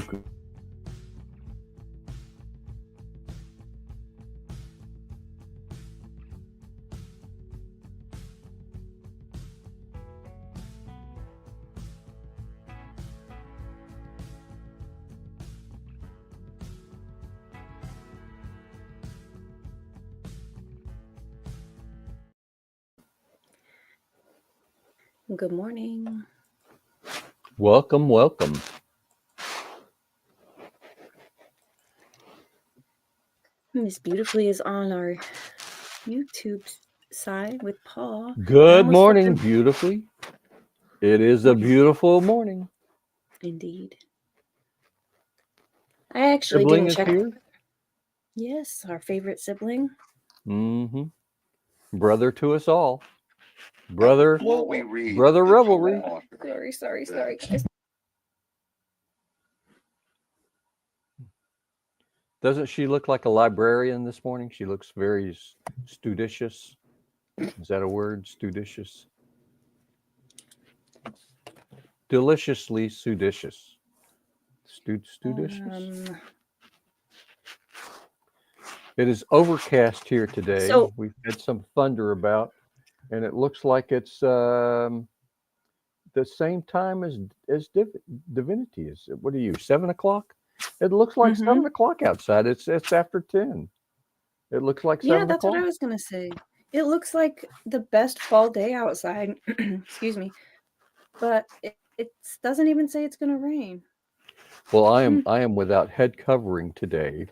cuckoo. Good morning. Welcome, welcome. Miss Beautifully is on our YouTube side with Paul. Good morning, beautifully. It is a beautiful morning. Indeed. I actually Sibling didn't check. here. Yes, our favorite sibling. Brother to us all. Brother revelry. Sorry. Doesn't she look like a librarian this morning? She looks very studicious. Is that a word? Studicious. Deliciously studicious. Studicious. It is overcast here today. So we've had some thunder about, and it looks like it's the same time as divinity is. What are you, 7 o'clock? It looks like 7 o'clock outside. It's after 10. It looks like 7 yeah, that's o'clock. what I was gonna say. It looks like the best fall day outside. Excuse me, but it doesn't even say it's gonna rain. Well, I am without head covering today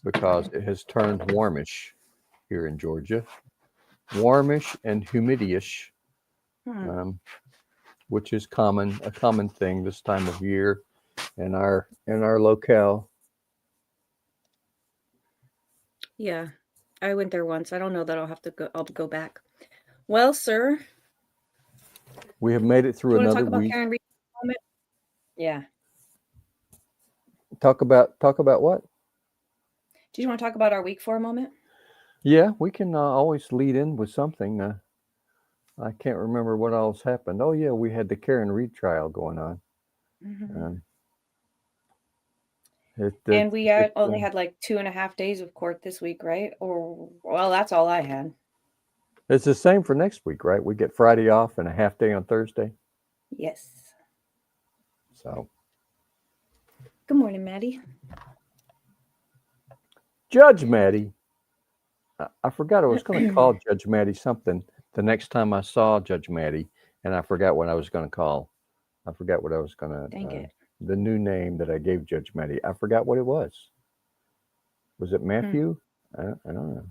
because it has turned warmish here in Georgia. Warmish and humidity-ish, which is a common thing this time of year in our locale. Yeah, I went there once. I don't know that I'll go back. Well, sir, we have made it through another week. Karen Reed moment? Yeah. Talk about what? Do you want to talk about our week for a moment? Yeah, we can always lead in with something. I can't remember what else happened. Oh yeah, we had the Karen Reed trial going on. And we only had like 2.5 days of court this week, right? Or, well, that's all I had. It's the same for next week, right? We get Friday off and a half day on Thursday. Yes. So. Good morning, Maddie. Judge Maddie. I forgot I was going to call Judge Maddie something the next time I saw Judge Maddie, and I forgot what I was going to call. I forgot what I was going to. Dang it. The new name that I gave Judge Maddie. I forgot what it was. Was it Matthew? I don't know.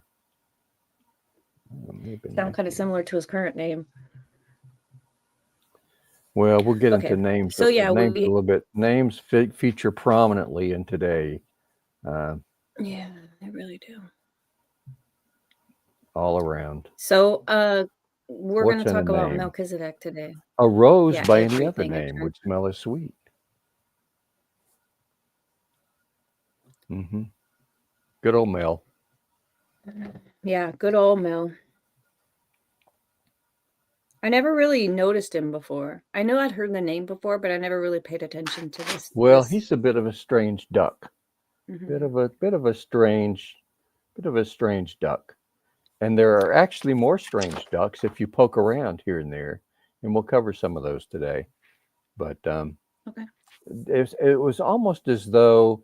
Sound kind of similar to his current name. Well, we'll get into names. So yeah, names a little bit. Names feature prominently in today. Yeah, they really do. All around. So, we're going to talk about Melchizedek today. A rose by any other name would smell as sweet. Good old Mel. Yeah, good old Mel. I never really noticed him before. I know I'd heard the name before, but I never really paid attention to this. Well, he's a bit of a strange duck. Bit of a strange duck. And there are actually more strange ducks if you poke around here and there, and we'll cover some of those today. But it was almost as though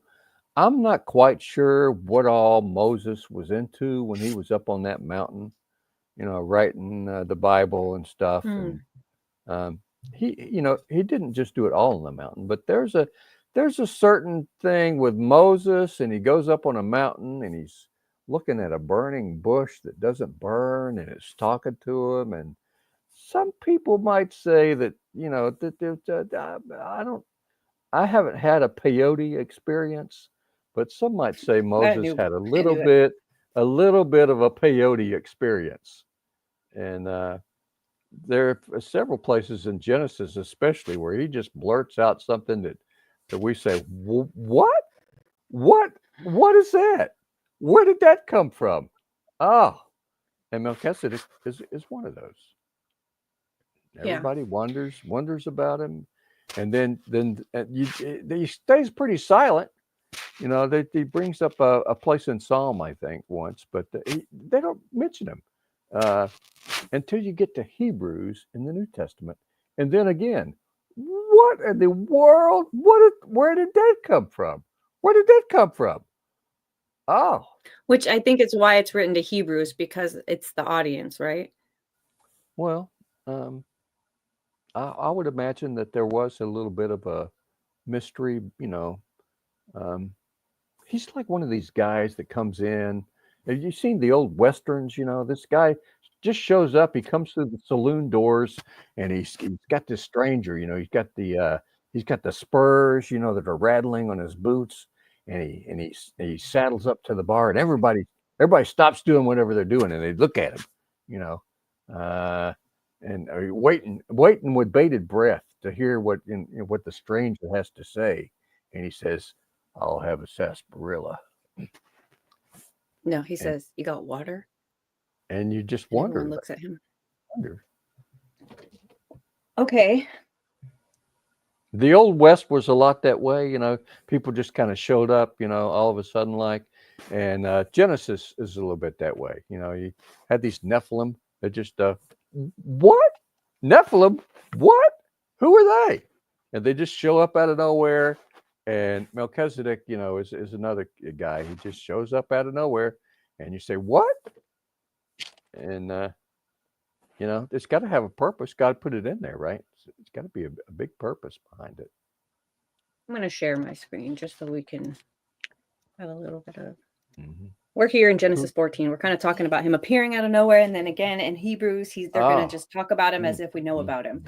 I'm not quite sure what all Moses was into when he was up on that mountain, writing the Bible and stuff. And he didn't just do it all on the mountain, but there's a certain thing with Moses, and he goes up on a mountain and he's looking at a burning bush that doesn't burn, and it's talking to him. And some people might say that, I haven't had a peyote experience, but some might say Moses had a little bit of a peyote experience. And there are several places in Genesis, especially, where he just blurts out something that we say, what is that? Where did that come from? Oh, and Melchizedek is one of those. Everybody wonders about him. And then he stays pretty silent. You know, he brings up a place in Psalm, I think, once, but they don't mention him until you get to Hebrews in the New Testament. And then again, what in the world? Where did that come from? Where did that come from? Oh, Which I think is why it's written to Hebrews, because it's the audience, right? well, I would imagine that there was a little bit of a mystery. You know, um, he's like one of these guys that comes in. Have you seen the old westerns? You know, this guy just shows up. He comes through the saloon doors, and he's got this stranger. You know, he's got the spurs. You know, that are rattling on his boots, and he saddles up to the bar, and everybody stops doing whatever they're doing, and they look at him. You know, and are waiting with bated breath to hear what the stranger has to say, and he says, "I'll have a sarsaparilla." No, he And says, "You got water?" you just And everyone wonder. looks at him. wonder. Okay. The old West was a lot that way, you know. People just kind of showed up, you know, all of a sudden, like, and Genesis is a little bit that way. You know, you had these Nephilim that just, what? Nephilim? What? Who are they? And they just show up out of nowhere. And Melchizedek, you know, is another guy. He just shows up out of nowhere, and you say, what? And you know, it's got to have a purpose. God put it in there, right? It's got to be a big purpose behind it. I'm going to share my screen just so we can have a little bit of. Mm-hmm. We're here in Genesis 14. We're kind of talking about him appearing out of nowhere, and then again in Hebrews, they're going to just talk about him as if we know about him.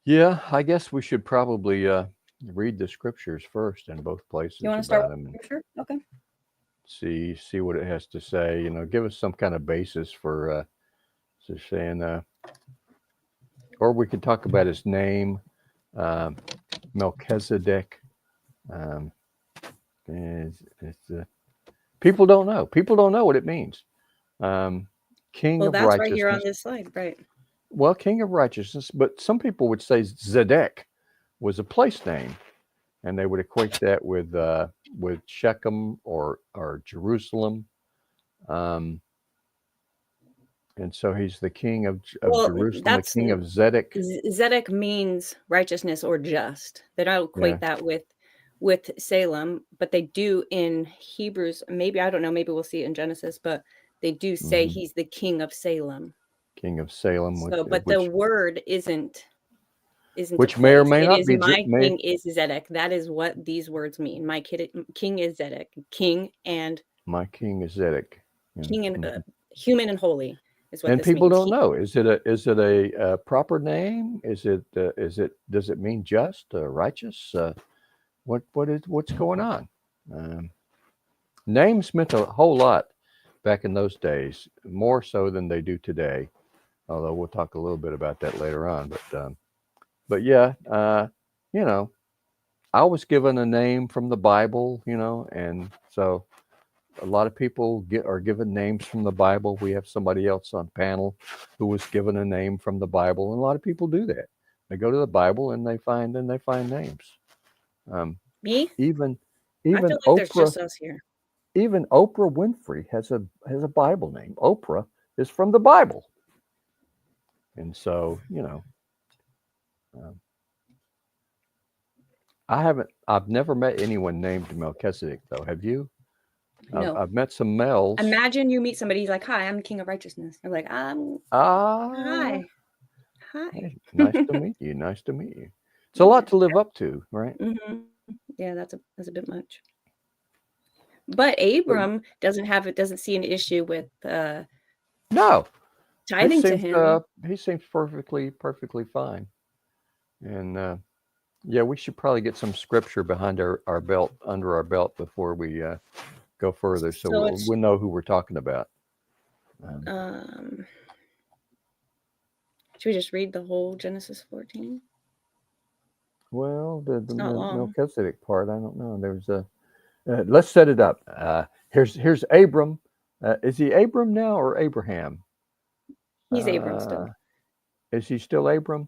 Yeah, I guess we should probably read the scriptures first in both places. You want to start with scripture? Okay. See what it has to say. You know, give us some kind of basis for saying, or we could talk about his name, Melchizedek. People don't know. People don't know what it means. King of that's righteousness. Right here on this slide, right? Well, King of righteousness, but some people would say Zedek was a place name, and they would equate that with Shechem or Jerusalem. And so he's the king of Jerusalem, the king of Zedek. Zedek means righteousness or just. They don't equate that with Salem, but they do in Hebrews. Maybe, I don't know, maybe we'll see it in Genesis, but they do say he's the king of Salem. King of Salem. So, but the word isn't which may or may not be. My king is Zedek. That is what these words mean. My king is Zedek. King and my king is Zedek. King and human and holy is what. And this people means. don't know. Is it a proper name? Does it mean just, righteous? What's going on? Names meant a whole lot back in those days, more so than they do today. Although we'll talk a little bit about that later on. But yeah, you know, I was given a name from the Bible, you know, and so a lot of people are given names from the Bible. We have somebody else on panel who was given a name from the Bible, and a lot of people do that. They go to the Bible and they find names. Me? Even I feel like Oprah. There's just us here. Even Oprah Winfrey has a Bible name. Oprah is from the Bible, and so you know. I've never met anyone named Melchizedek, though. Have you? No. I've met some Mels. Imagine you meet somebody, he's like, "Hi, I'm King of Righteousness." They're like, Hi. Hey, nice to meet you. Nice to meet you. It's a lot to live up to, right? Mm-hmm. Yeah, that's a bit much. But Abram doesn't see an issue with no tithing to him. He seems perfectly fine. And yeah, we should probably get some scripture behind our belt, under our belt, before we go further, so we'll know who we're talking about. Should we just read the whole Genesis 14? Well, the Melchizedek part, I don't know. There's a let's set it up. Here's Abram. Is he Abram now or Abraham? He's Abram still. Is he still Abram?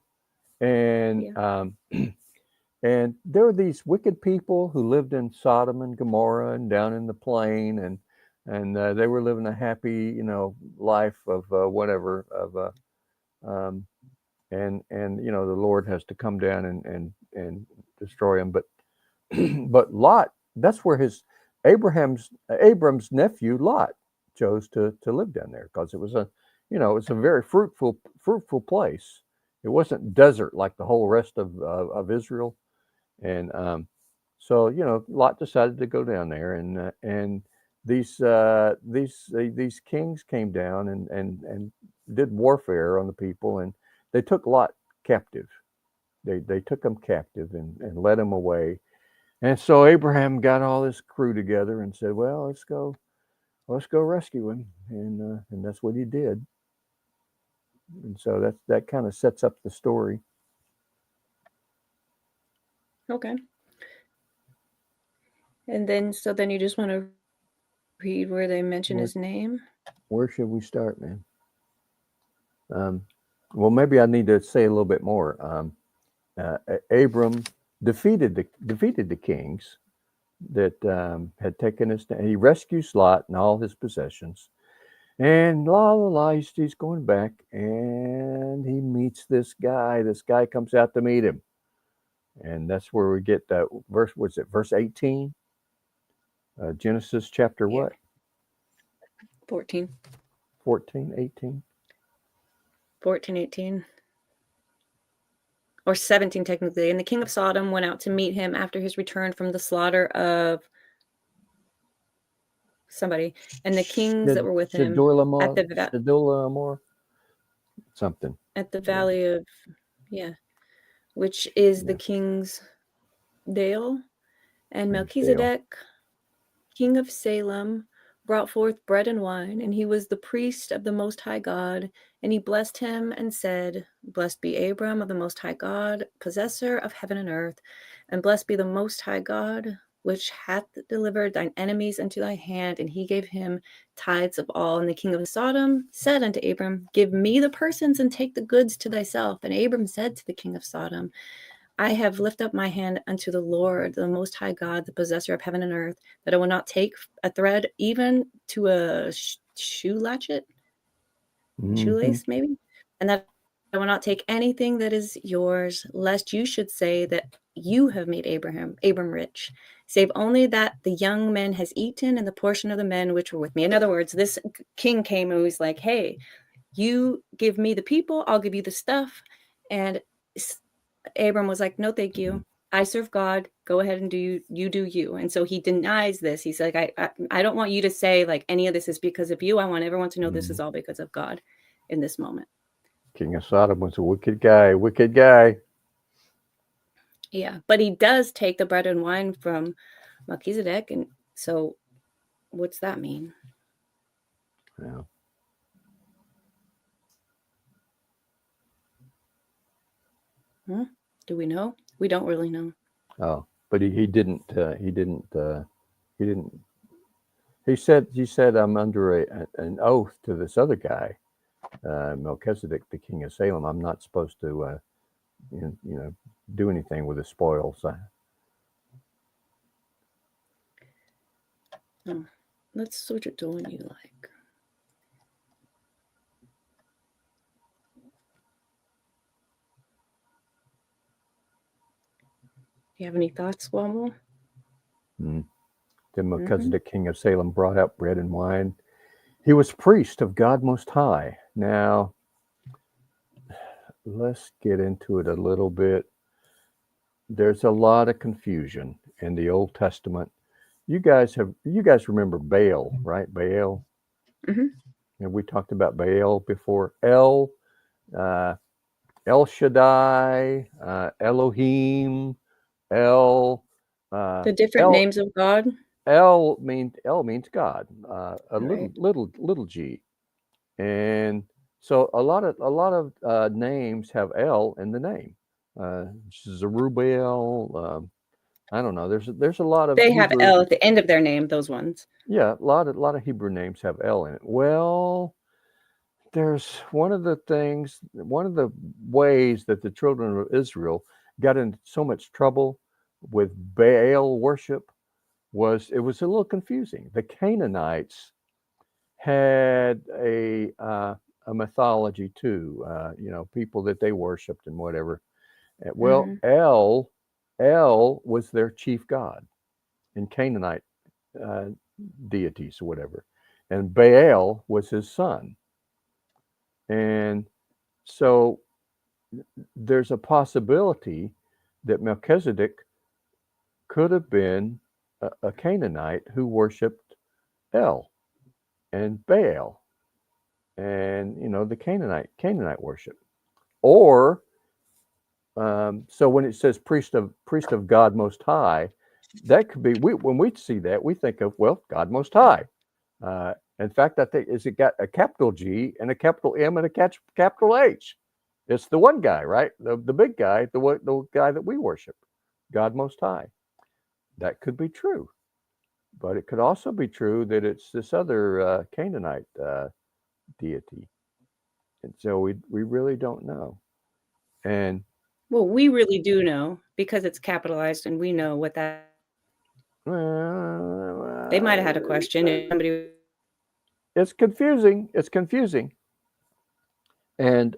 And and there were these wicked people who lived in Sodom and Gomorrah and down in the plain, and they were living a happy, life of whatever of and the Lord has to come down and destroy them. But but Lot, that's where Abram's nephew Lot chose to live down there, because it was it's a very fruitful place. It wasn't desert like the whole rest of Israel. And so Lot decided to go down there, and these kings came down and did warfare on the people, and they took Lot captive. They took him captive and led him away. And so Abraham got all his crew together and said, "Well, let's go rescue him," and that's what he did. And so that kind of sets up the story. Okay. And then you just want to read where they mention his name? Where should we start, man? Well, maybe I need to say a little bit more. Abram defeated the kings that had taken his. He rescues Lot and all his possessions, and he's going back, and he meets this guy. This guy comes out to meet him, and that's where we get that verse. What's it? Verse 18. Genesis chapter what? 14. 14, 18. 14, 18. Or 17 technically. And the king of Sodom went out to meet him after his return from the slaughter of somebody. And the kings that were with him at the something. At the valley of, which is the king's Dale. And Melchizedek, king of Salem, brought forth bread and wine, and he was the priest of the Most High God. And he blessed him and said, "Blessed be Abram of the Most High God, possessor of heaven and earth, and blessed be the Most High God, which hath delivered thine enemies into thy hand." And he gave him tithes of all. And the king of Sodom said unto Abram, "Give me the persons and take the goods to thyself." And Abram said to the king of Sodom, "I have lifted up my hand unto the Lord, the Most High God, the possessor of heaven and earth, that I will not take a thread, even to a shoelace, maybe, and that I will not take anything that is yours, lest you should say that you have made Abram rich, save only that the young man has eaten and the portion of the men which were with me." In other words, this king came and was like, "Hey, you give me the people, I'll give you the stuff." And Abram was like, "No, thank you. I serve God. Go ahead and do you." And so he denies this. He's like, I don't want you to say like any of this is because of you. I want everyone to know this is all because of God in this moment. King of Sodom was a wicked guy. Yeah, but he does take the bread and wine from Melchizedek. And so what's that mean? Yeah. Do we know? We don't really know. Oh, but he didn't. He said, "I'm under an oath to this other guy, Melchizedek, the king of Salem. I'm not supposed to, do anything with the spoils." Let's switch it to one you like. Do you have any thoughts, Womble? Then Melchizedek, king of Salem, brought out bread and wine. He was priest of God Most High. Now, let's get into it a little bit. There's a lot of confusion in the Old Testament. You guys remember Baal, right? Baal. And we talked about Baal before. El Shaddai, Elohim, the different names of God. El means God, a little g, and so a lot of names have El in the name. Zerubbabel. I don't know. There's a lot of. They have El at the end of their name. Those ones. Yeah, a lot of Hebrew names have El in it. Well, there's one of the ways that the children of Israel got into so much trouble with Baal worship was it was a little confusing. The Canaanites had a mythology too, people that they worshipped and whatever. Well, El was their chief god in Canaanite uh, deities or whatever, and Baal was his son. And so there's a possibility that Melchizedek could have been a Canaanite who worshipped El and Baal and the Canaanite worship. Or so when it says priest of God Most High, that could be when we see that we think of God Most High. In fact, I think it got a capital G and a capital M and a capital H. It's the one guy, right? The big guy, the guy that we worship, God Most High. That could be true, but it could also be true that it's this other Canaanite deity, and so we really don't know. And well, we really do know because it's capitalized, and we know what that. They might have had a question if somebody. It's confusing. It's confusing. And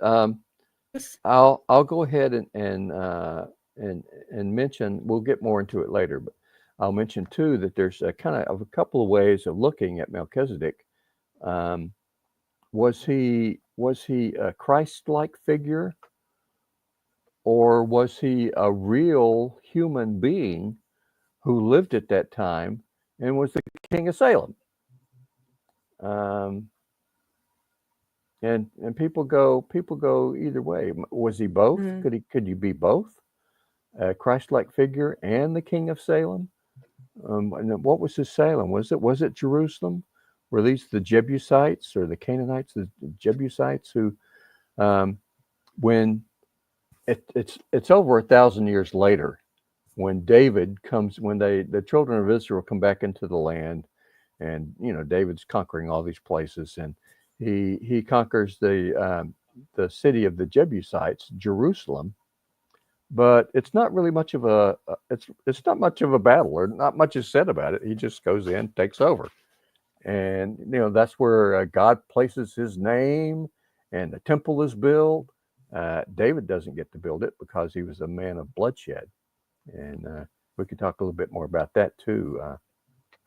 I'll go ahead and mention. We'll get more into it later, but I'll mention too that there's a couple of ways of looking at Melchizedek. Was he a Christ-like figure, or was he a real human being who lived at that time and was the king of Salem? And people go either way. Was he both? Could you be both, a Christ-like figure and the king of Salem? And what was his Salem? Was it Jerusalem? Were these the Jebusites or the Canaanites, the Jebusites who, when it's over 1,000 years later, when David comes, when the children of Israel come back into the land, and David's conquering all these places, and he conquers the city of the Jebusites, Jerusalem, but it's not really much of it's not much of a battle, or not much is said about it. He just goes in, takes over, and that's where God places His name, and the temple is built. David doesn't get to build it because he was a man of bloodshed, and we could talk a little bit more about that too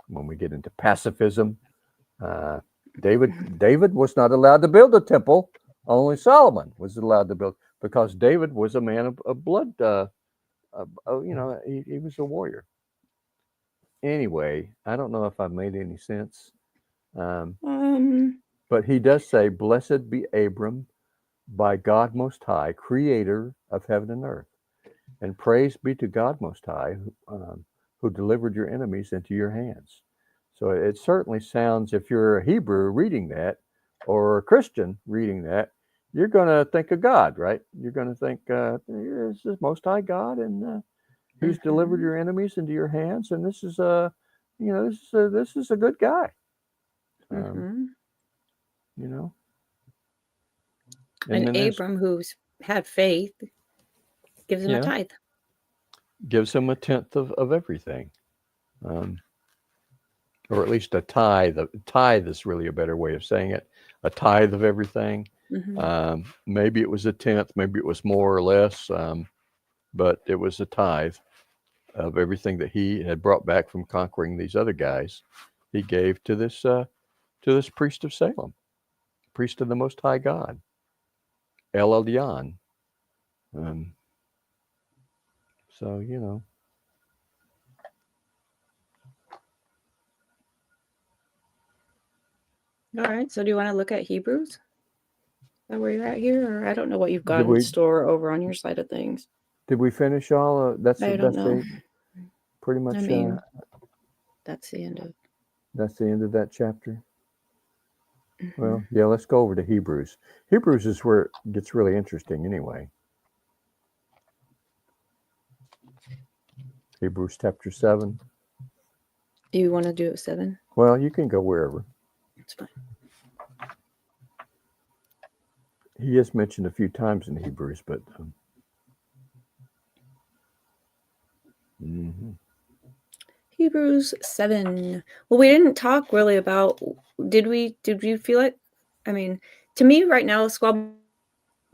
when we get into pacifism. David was not allowed to build a temple. Only Solomon was allowed to build, because David was a man of blood. He was a warrior. Anyway, I don't know if I've made any sense. But he does say, "Blessed be Abram by God Most High, creator of heaven and earth. And praise be to God Most High, who delivered your enemies into your hands." So it certainly sounds, if you're a Hebrew reading that, or a Christian reading that, you're going to think of God, right? You're going to think, this is Most High God, and He's delivered your enemies into your hands, and this is this is a good guy. And Abram, who's had faith, gives him a tithe. Gives him a tenth of everything. Or at least a tithe. Tithe is really a better way of saying it. A tithe of everything. Maybe it was a tenth, maybe it was more or less, but it was a tithe of everything that he had brought back from conquering these other guys. He gave to this priest of Salem, priest of the Most High God, El Elyon. So All right. So do you want to look at Hebrews? Is that where you're at here? Or I don't know what you've got in store over on your side of things. Did we finish all? I don't know. Pretty much. I mean, that's the end of. That's the end of that chapter. Well, yeah. Let's go over to Hebrews. Hebrews is where it gets really interesting, anyway. Hebrews chapter 7. You want to do it 7? Well, you can go wherever. It's fine. he is mentioned a few times in Hebrews, but mhm. Hebrews 7. Well, we didn't talk really about, did you feel like, I mean, to me right now, Squabble,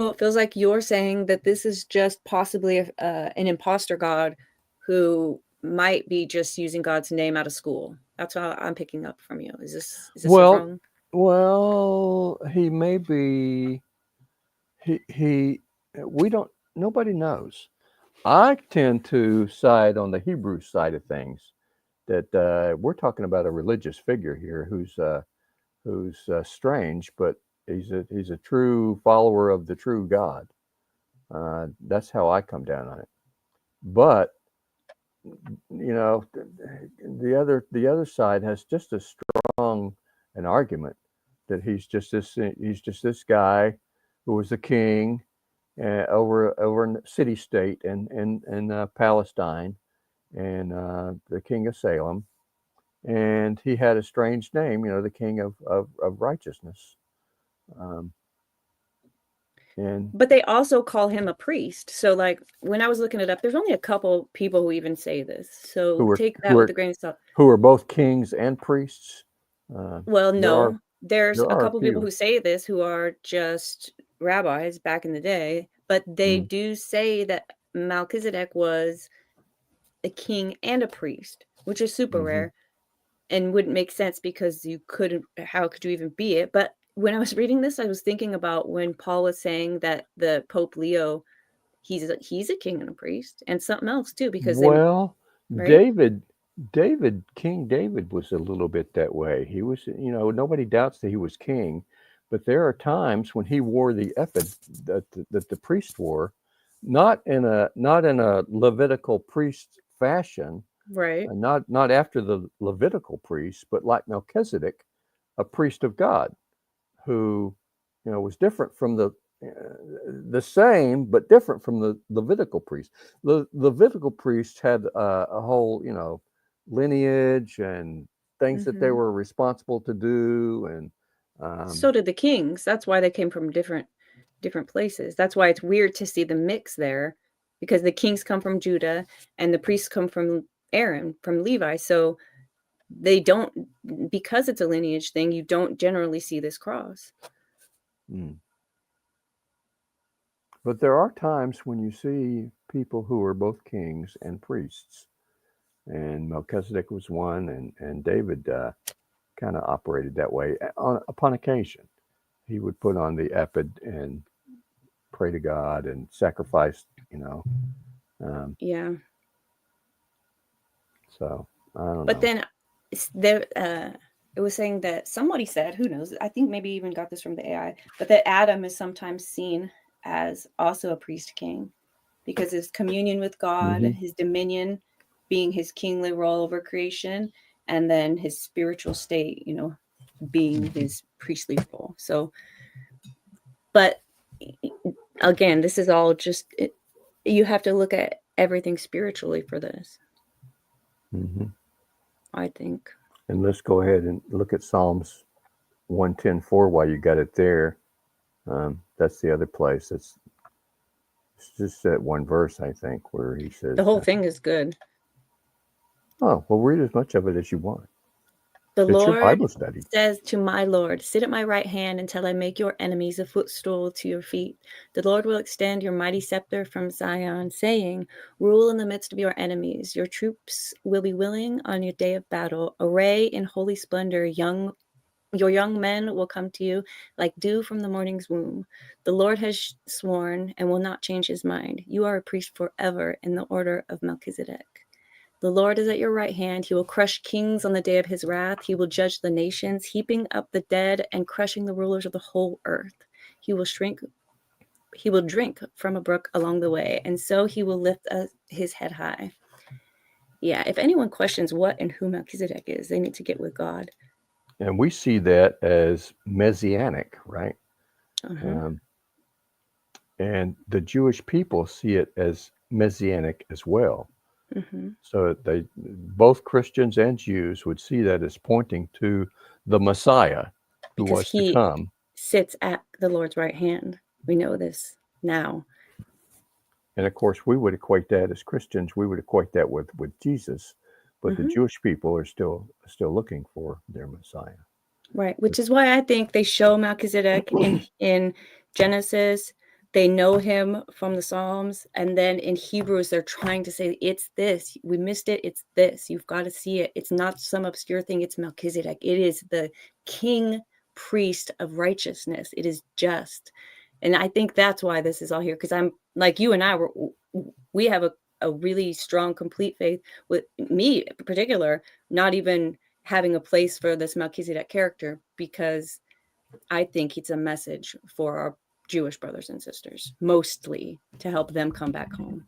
it feels like you're saying that this is just possibly an imposter God who might be just using God's name out of school. That's what I'm picking up from you. Is this wrong? Well, he may be. He. We don't. Nobody knows. I tend to side on the Hebrew side of things. That we're talking about a religious figure here who's strange, but he's a true follower of the true God. That's how I come down on it. But you know, the other side has just as strong an argument that he's just this guy who was a king over in city state in Palestine, and the king of Salem, and he had a strange name, the king of righteousness. Um, and But they also call him a priest. So, like, when I was looking it up, there's only a couple people who even say this. So take that with a grain of salt. Who are both kings and priests? Well, no, there's there a are a couple people few. who say this who are just rabbis back in the day, but they do say that Melchizedek was a king and a priest, which is super rare and wouldn't make sense because how could you even be it? But when I was reading this, I was thinking about when Paul was saying that the Pope Leo, he's a king and a priest and something else too, because Well, right? King David was a little bit that way. He was, nobody doubts that he was king, but there are times when he wore the ephod that the priest wore, not in a Levitical priest fashion, Right. not after the Levitical priests, but like Melchizedek, a priest of God, who, was different from the same but different from the Levitical priest. The Levitical priests had a whole, lineage and things that they were responsible to do, and So did the kings. That's why they came from different places. That's why it's weird to see the mix there, because the kings come from Judah and the priests come from Aaron, from Levi. So they don't, because it's a lineage thing, you don't generally see this cross. But there are times when you see people who are both kings and priests, and Melchizedek was one, and David kind of operated that way upon occasion. He would put on the ephod and pray to God and sacrifice, Yeah. So I don't But know. then there, it was saying that somebody said, who knows? I think maybe even got this from the AI, but that Adam is sometimes seen as also a priest king because his communion with God, his dominion being his kingly role over creation, and then his spiritual state, being his priestly role. So, but again, this is all just, you have to look at everything spiritually for this, I think. And let's go ahead and look at Psalms 110:4 while you got it there. That's the other place. It's just that one verse, I think, where he says, The whole thing is good. oh, well, read as much of it as you want. The It's your Lord Bible study. says to my Lord, sit at my right hand until I make your enemies a footstool to your feet. The Lord will extend your mighty scepter from Zion, saying, rule in the midst of your enemies. Your troops will be willing on your day of battle. Array in holy splendor, your young men will come to you like dew from the morning's womb. The Lord has sworn and will not change his mind. You are a priest forever in the order of Melchizedek. The Lord is at your right hand. He will crush kings on the day of his wrath. He will judge the nations, heaping up the dead and crushing the rulers of the whole earth. He will drink from a brook along the way, and so he will lift his head high. Yeah, if anyone questions what and who Melchizedek is, they need to get with God. And we see that as messianic, right? And the Jewish people see it as messianic as well. So both Christians and Jews would see that as pointing to the Messiah who Because was to he come. sits at the Lord's right hand. We know this now. And of course, we would equate that as Christians. We would equate that with Jesus, but the Jewish people are still looking for their Messiah. Right, which is why I think they show Melchizedek in Genesis. They know him from the Psalms, and then in Hebrews they're trying to say it's this. We missed it. It's this. You've got to see it. It's not some obscure thing. It's Melchizedek. It is the king priest of righteousness. It is just, and I think that's why this is all here. Because I'm like you and I we have a really strong, complete faith. With me in particular, not even having a place for this Melchizedek character, because I think it's a message for our Jewish brothers and sisters, mostly to help them come back home.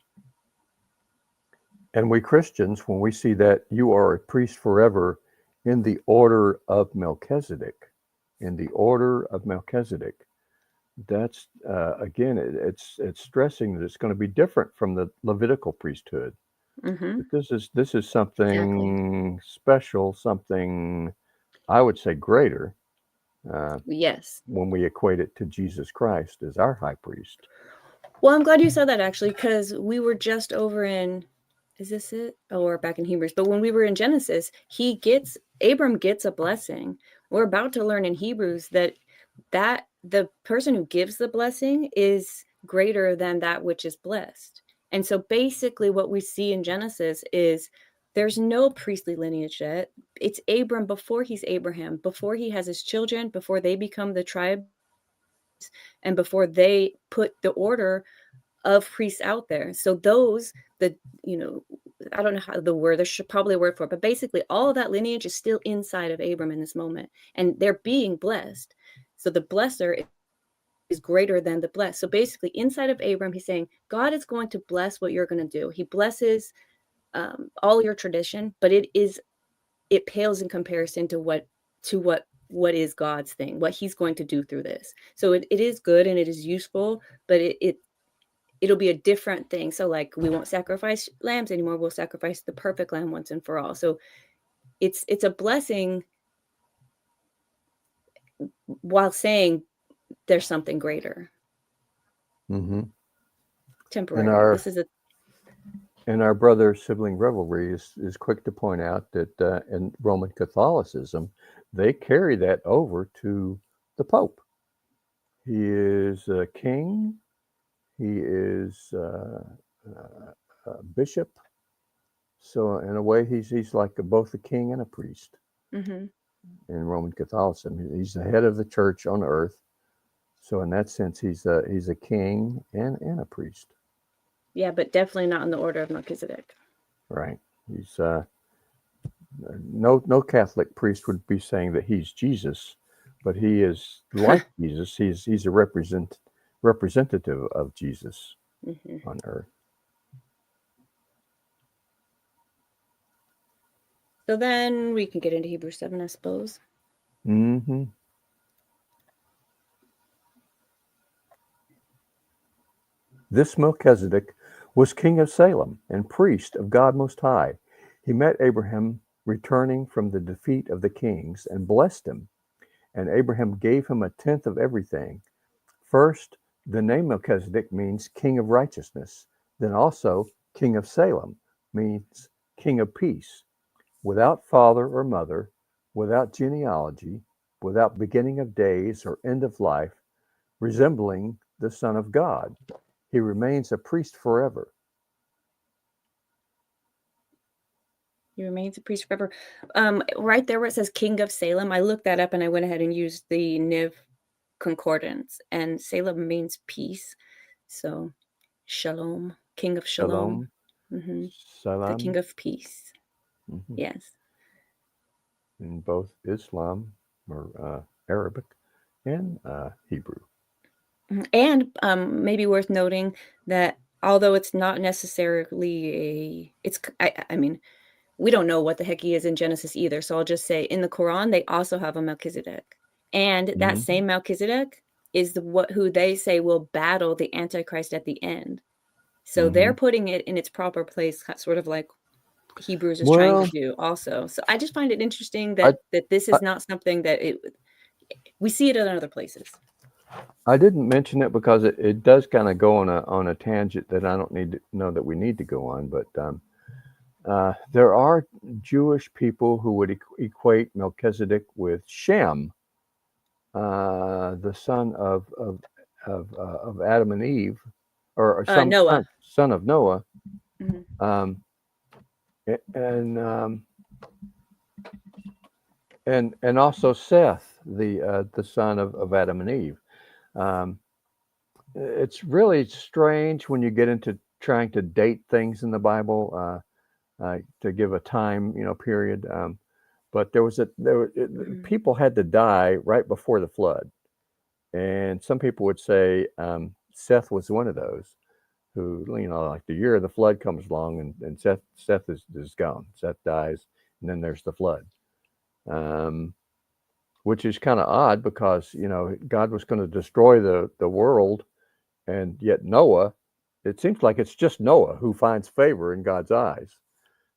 And we Christians, when we see that you are a priest forever in the order of Melchizedek, that's again, it's stressing that it's going to be different from the Levitical priesthood. This is something special, something I would say greater. Yes. When we equate it to Jesus Christ as our high priest. Well, I'm glad you said that, actually, because we were just over in, is this it? Oh, we're back in Hebrews. But when we were in Genesis, Abram gets a blessing. We're about to learn in Hebrews that the person who gives the blessing is greater than that which is blessed. And so basically what we see in Genesis is there's no priestly lineage yet. It's Abram before he's Abraham, before he has his children, before they become the tribe, and before they put the order of priests out there. So I don't know how the word, there should probably a word for it, but basically all of that lineage is still inside of Abram in this moment, and they're being blessed. So the blesser is greater than the blessed. So basically inside of Abram, he's saying, God is going to bless what you're going to do. He blesses all your tradition, but it pales in comparison to what is God's thing, what he's going to do through this. So it is good and it is useful, but it'll be a different thing. So like, we won't sacrifice lambs anymore. We'll sacrifice the perfect lamb once and for all. So it's a blessing while saying there's something greater. Temporary. And our brother sibling rivalry is quick to point out that in Roman Catholicism, they carry that over to the Pope. He is a king. He is a bishop. So in a way, he's like both a king and a priest. In Roman Catholicism, he's the head of the church on earth. So in that sense, he's a king and a priest. Yeah, but definitely not in the order of Melchizedek. Right. He's no Catholic priest would be saying that he's Jesus, but he is like Jesus. He's a representative of Jesus on earth. So then we can get into Hebrews 7, I suppose. This Melchizedek was king of Salem and priest of God Most High. He met Abraham returning from the defeat of the kings and blessed him. And Abraham gave him a tenth of everything. First, the name Melchizedek means king of righteousness. Then also, king of Salem means king of peace. Without father or mother, without genealogy, without beginning of days or end of life, resembling the Son of God, he remains a priest forever. He remains a priest forever. Right there where it says king of Salem, I looked that up and I went ahead and used the Niv concordance, and Salem means peace. So Shalom, king of Shalom. Salam. The king of peace. Yes. In both Islam or Arabic and Hebrew. And maybe worth noting that although it's not necessarily I mean, we don't know what the heck he is in Genesis either. So I'll just say in the Quran, they also have a Melchizedek. And that same Melchizedek is who they say will battle the Antichrist at the end. So they're putting it in its proper place, sort of like Hebrews is trying to do also. So I just find it interesting that this is not something that we see it in other places. I didn't mention it because it does kind of go on a tangent that I don't need to know that we need to go on. But there are Jewish people who would equate Melchizedek with Shem, the son of Adam and Eve, or some Noah. son of Noah, Mhm. um, and and also Seth, the son of Adam and Eve. Um, it's really strange when you get into trying to date things in the Bible to give a time, period. But Mhm. people had to die right before the flood, and some people would say Seth was one of those who, like the year of the flood comes along, and Seth is gone. Seth dies, and then there's the flood. Um, which is kind of odd because God was going to destroy the world, and yet Noah, it seems like it's just Noah who finds favor in God's eyes.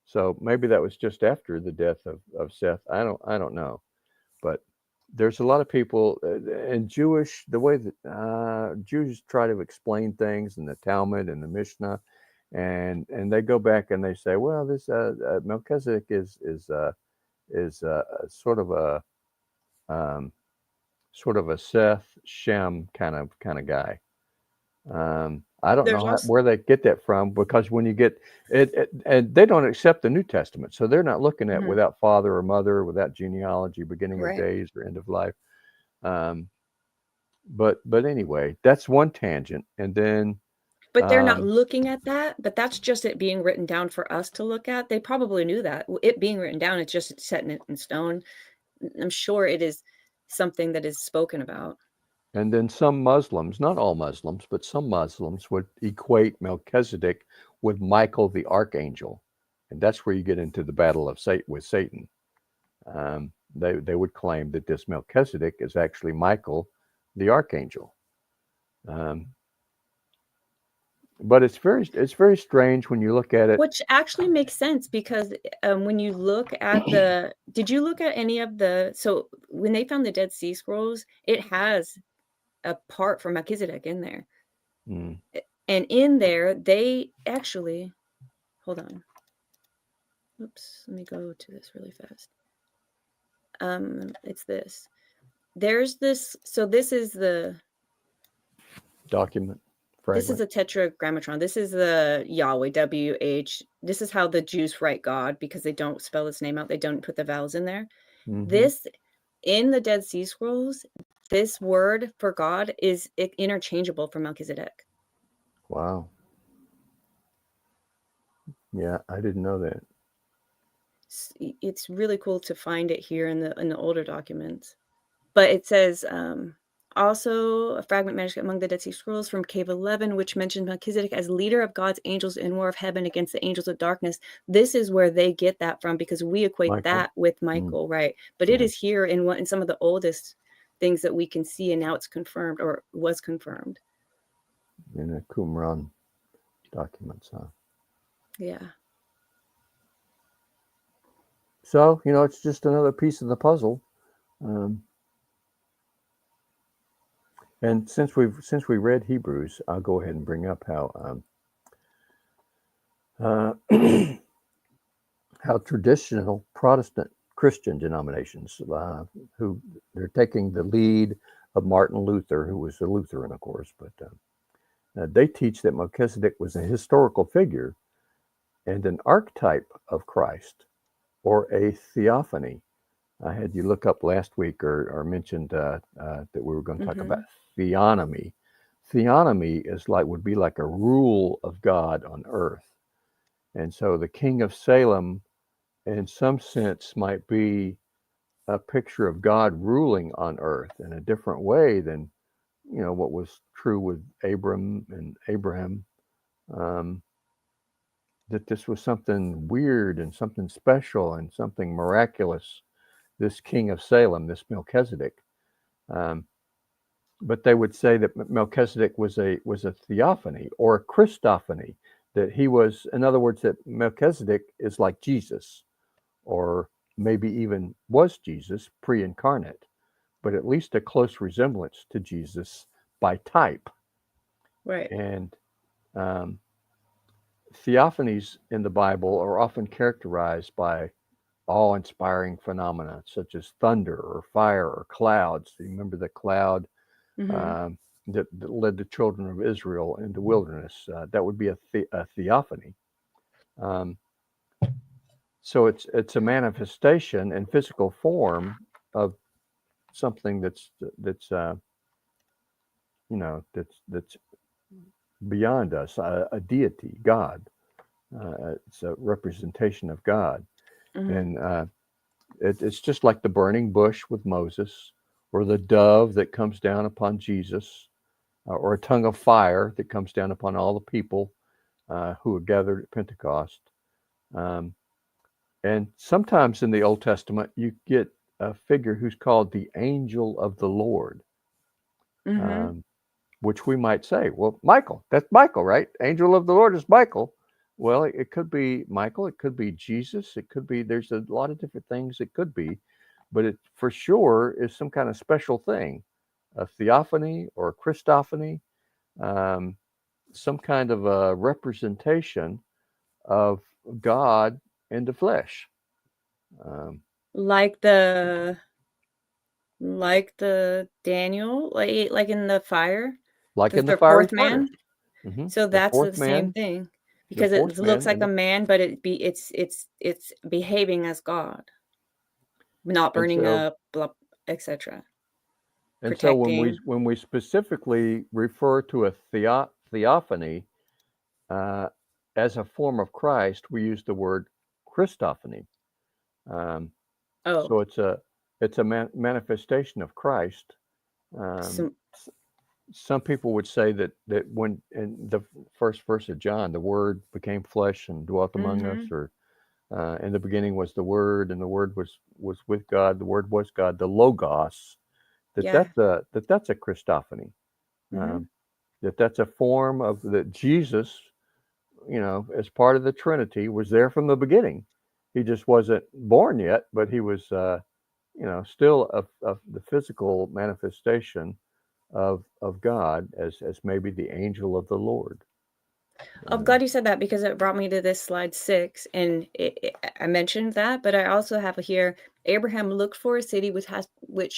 So maybe that was just after the death of Seth. I don't know, but there's a lot of people in Jewish, the way that Jews try to explain things in the Talmud and the Mishnah, and they go back and they say, well, this Melchizedek is sort of a um, sort of a Seth Shem kind of guy. I don't There's know also where they get that from because when you get and they don't accept the New Testament, so they're not looking at Mhm. without father or mother, without genealogy, beginning of Right. days or end of life. Um, but anyway, that's one tangent, and then But they're not um, looking at that, but that's just it being written down for us to look at. They probably knew that. It being written down, it's just setting it in stone. I'm sure it is something that is spoken about. and then some Muslims, not all Muslims, but some Muslims would equate Melchizedek with Michael the archangel, and that's where you get into the battle of Satan with Satan. They would claim that this Melchizedek is actually Michael, the archangel. Um, but it's very strange when you look at it. Which actually makes sense because, when you look at the did you look at any of the so when they found the Dead Sea Scrolls, it has a part for Melchizedek in there. Mm, And in there, they actually hold on. Oops, let me go to this really fast. It's this. There's this so document this is fragment. a tetragrammaton. This is the Yahweh, WH. This is how the Jews write God because they don't spell his name out. They don't put the vowels in there. Hmm. This in the Dead Sea Scrolls, this word for God is interchangeable for Melchizedek. Wow. Yeah, I didn't know that. It's really cool to find it here in the older documents. But it says, also a fragment manuscript among the Dead Sea Scrolls from Cave 11, which mentions Melchizedek as leader of God's angels in war of heaven against the angels of darkness. This is where they get that from because we equate Michael. that with Mm, Michael, right? But it yeah, is here in some of the oldest things that we can see, and now it's confirmed or was confirmed. in the Qumran documents, huh? Yeah. So it's just another piece of the puzzle. Um, and since we read Hebrews, I'll go ahead and bring up uh, how traditional Protestant Christian denominations, who they're taking the lead of Martin Luther, who was a Lutheran, of course, but they teach that Melchizedek was a historical figure and an archetype of Christ or a theophany. I had you look up last week or mentioned that we were going to talk about Hmm. theonomy. Theonomy would be like a rule of God on earth, and so the King of Salem, in some sense, might be a picture of God ruling on earth in a different way than what was true with Abram and Abraham. Um, that this was something weird and something special and something miraculous. This king of Salem, this Melchizedek, um, but they would say that Melchizedek was a theophany or a Christophany. That he was, in other words, that Melchizedek is like Jesus, or maybe even was Jesus pre-incarnate. but at least a close resemblance to Jesus by type. Right. And um, theophanies in the Bible are often characterized by awe-inspiring phenomena such as thunder or fire or clouds. You remember the cloud Mm-hmm. um, that led the children of Israel into the wilderness? That would be a theophany. Um, so it's a manifestation in physical form of something that's that's beyond us, a deity, God. It's a representation of God, Mm-hmm. and it's just like the burning bush with Moses, or the dove that comes down upon Jesus, or a tongue of fire that comes down upon all the people who are gathered at Pentecost. Um, and sometimes in the Old Testament, you get a figure who's called the angel of the Lord, Mm-hmm. um, which we might say, well, Michael, that's Michael, right? Angel of the Lord is Michael. Well, it could be Michael, it could be Jesus, it could be, there's a lot of different things it could be, but it for sure is some kind of special thing, a theophany or a Christophany, um, some kind of a representation of God in the flesh. Um, Like the Daniel, like in the fire, like in the the fiery fourth furnace. man. So The that's fourth the same man, thing the because it fourth looks man, like a man, but it's behaving as God, not and burning so up, blah, etc. and so when we Protecting. when we specifically refer to a theophany uh, as a form of Christ, we use the word Christophany. Um, Oh, so it's a manifestation of Christ. Um, some. some people would say that when in the first verse of John, the Word became flesh and dwelt among us, Mm-hmm. or in the beginning was the Word, and the Word was with God. The Word was God. The Logos. Yeah. That's a Christophany. Mm-hmm. Um, that's a form of that Jesus, as part of the Trinity, was there from the beginning. He just wasn't born yet, but he was, still of the physical manifestation of God as maybe the angel of the Lord. I'm Um, glad you said that because it brought me to this slide 6, and I mentioned that, but I also have here Abraham looked for a city which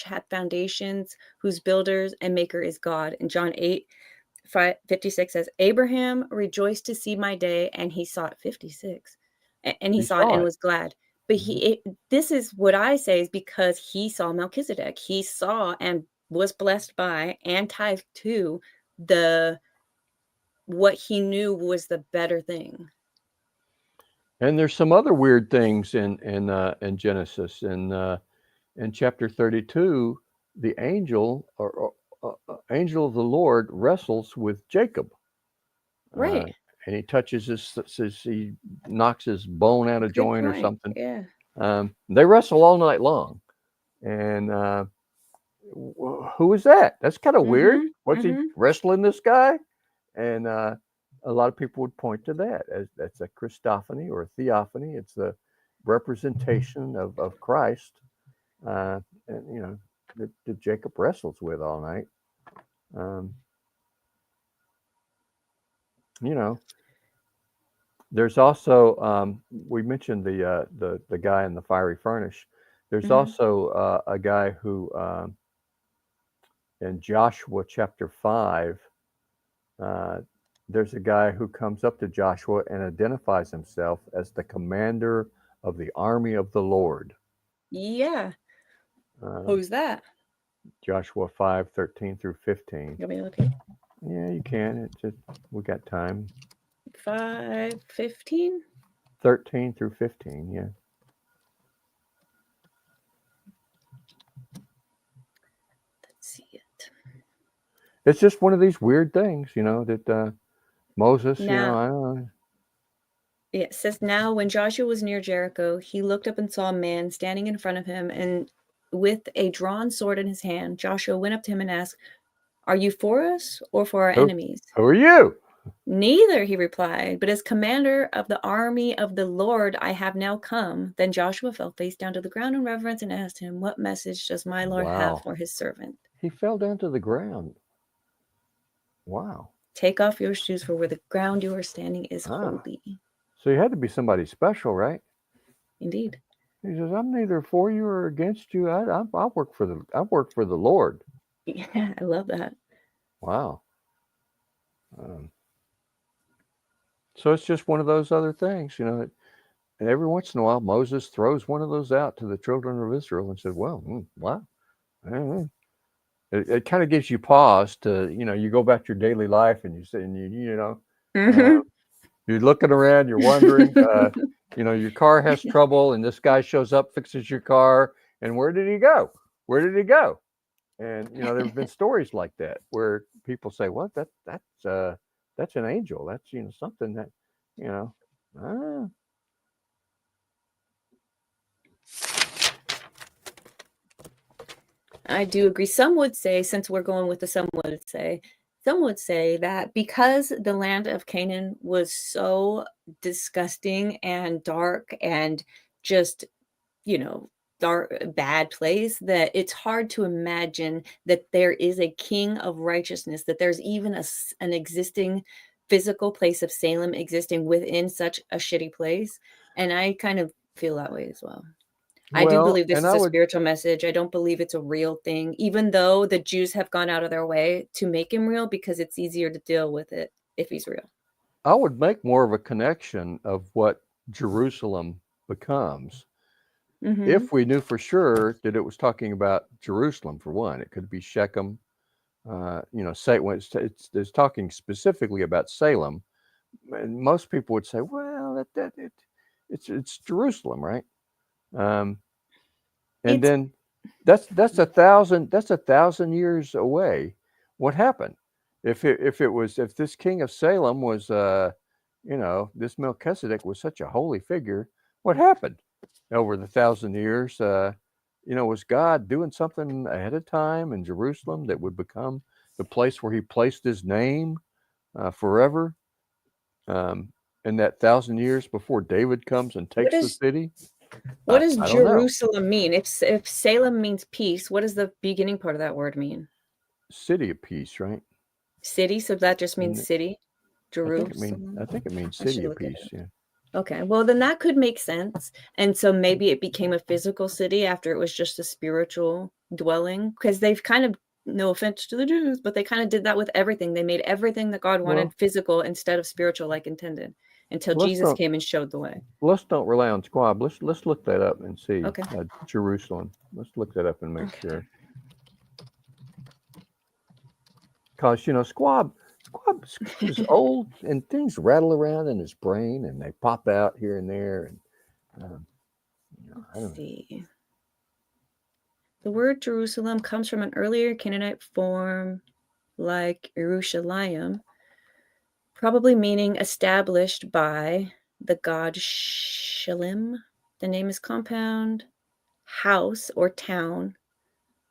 had foundations, whose builders and maker is God. And John 8:56 says, Abraham rejoiced to see my day, and he sought 56, and he he saw it saw and it. was glad. But Mhm. this is what I say is because he saw Melchizedek. He saw and was blessed by and tithed to the what he knew was the better thing. And there's some other weird things in Genesis. In chapter 32, the angel angel of the Lord wrestles with Jacob. Uh, Right. and he touches he knocks his bone out of Good joint or point. something. Yeah. They wrestle all night long. And who is that? That's kind of weird. Mhm. Was he Mhm. wrestling this guy? And a lot of people would point to that as that's a Christophany or a theophany. It's the representation of Christ, and that Jacob wrestles with all night. Um, you know, there's also we mentioned the guy in the fiery furnace. There's Mhm. also a guy who in Joshua chapter 5. Uh, there's a guy who comes up to Joshua and identifies himself as the commander of the army of the Lord. Yeah. Um, Who's that? Joshua 5:13 through 15. You want me to look at Yeah, you can. We got time. 5:15? 13 through 15. Yeah. Let's see it. It's just one of these weird things, that Moses, Now, I don't know. it says now when Joshua was near Jericho, he looked up and saw a man standing in front of him and with a drawn sword in his hand. Joshua went up to him and asked, "Are you for us or for our Who, enemies?" who are you? Neither, he replied, but as commander of the army of the Lord, I have now come. Then Joshua fell face down to the ground in reverence and asked him, what message does my Lord have for his servant? He fell down to the ground. Wow. Take off your shoes, for where the ground you are standing is holy. So you had to be somebody special, right? Indeed. He says, I'm neither for you or against you. I work for the Lord. Yeah, I love that. Wow. So it's just one of those other things, you know. And every once in a while, Moses throws one of those out to the children of Israel and said, well, wow. It kind of gives you pause to, you know, you go back to your daily life and you say, and you know, you're looking around, you're wondering, you know, your car has trouble and this guy shows up, fixes your car. And where did he go? Where did he go? And, you know, there have been stories like that where people say, well, that's an angel. That's, you know, something that, you know, I do agree. Some would say, since we're going with the some would say that because the land of Canaan was so disgusting and dark and just, you know, dark, bad place, that it's hard to imagine that there is a king of righteousness, that there's even an existing physical place of Salem existing within such a shitty place. And I kind of feel that way as well. I do believe this is a spiritual message. I don't believe it's a real thing, even though the Jews have gone out of their way to make him real because it's easier to deal with it if he's real. I would make more of a connection of what Jerusalem becomes if we knew for sure that it was talking about Jerusalem, for one. It could be Shechem. You know, say it's talking specifically about Salem, and most people would say, well, it's Jerusalem, right? And then that's 1,000 years away. What happened? If this king of Salem was you know, this Melchizedek was such a holy figure, what happened over the 1,000 years? You know, was God doing something ahead of time in Jerusalem that would become the place where he placed his name forever? In that 1,000 years before David comes and takes the city? What does I don't know. Jerusalem mean? If Salem means peace, what does the beginning part of that word mean? City of peace, right? City, so that just means city? Jerusalem? I think it means city of peace, yeah. Okay, well, then that could make sense. And so maybe it became a physical city after it was just a spiritual dwelling, because they've kind of, no offense to the Jews, but they kind of did that with everything. They made everything that God wanted physical instead of spiritual like intended, until Jesus came and showed the way. Let's don't rely on Squab. Let's look that up and see. Okay. Jerusalem. Let's look that up and make sure. Because, you know, Squab is old and things rattle around in his brain and they pop out here and there. And you know, Let's see. The word Jerusalem comes from an earlier Canaanite form like Yerushalayim, probably meaning established by the god Shalim. The name is compound, house or town,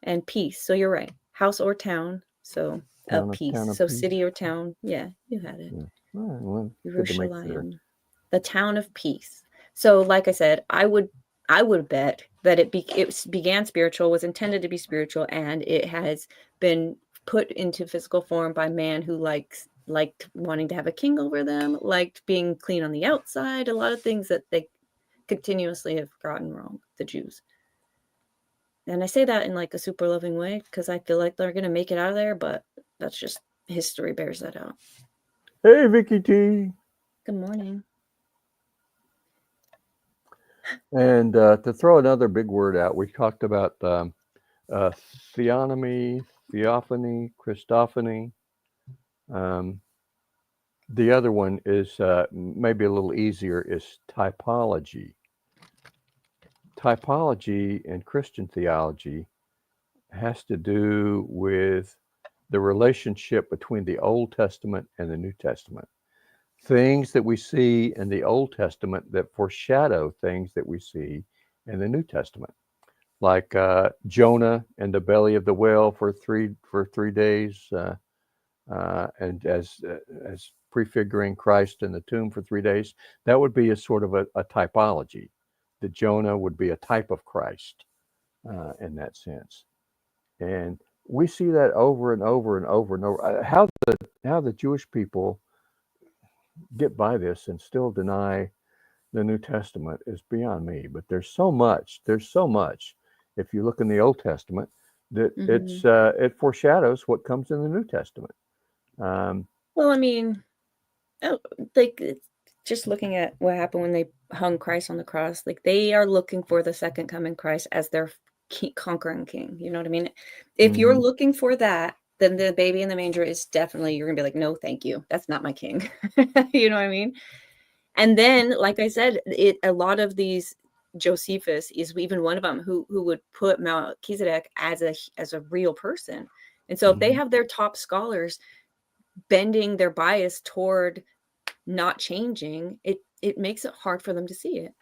and peace. So you're right. House or town. So of peace. So peace. City or town. Yeah, you had it. Yeah. Well, Yerushalayim. The town of peace. So like I said, I would bet that it began spiritual, was intended to be spiritual, and it has been put into physical form by man who liked wanting to have a king over them, liked being clean on the outside, a lot of things that they continuously have gotten wrong, the Jews. And I say that in like a super loving way because I feel like they're going to make it out of there, but that's just history bears that out. Hey, Vicky T. Good morning. And to throw another big word out, we talked about theonomy, theophany, Christophany. The other one is maybe a little easier, is typology. Typology in Christian theology has to do with the relationship between the Old Testament and the New Testament. Things that we see in the Old Testament that foreshadow things that we see in the New Testament, like Jonah in the belly of the whale for 3 days, and as prefiguring Christ in the tomb for 3 days, that would be a sort of a typology. That Jonah would be a type of Christ in that sense. And we see that over and over and over and over. How the Jewish people get by this and still deny the New Testament is beyond me. But there's so much. If you look in the Old Testament, that it foreshadows what comes in the New Testament. Well, I mean, like just looking at what happened when they hung Christ on the cross, like they are looking for the second coming Christ as their conquering king. You know what I mean? If you're looking for that, then the baby in the manger is definitely, you're gonna be like, no, thank you. That's not my king. You know what I mean? And then, like I said, a lot of these, Josephus is even one of them who would put Melchizedek as a real person. And so if they have their top scholars bending their bias toward not changing, it makes it hard for them to see it.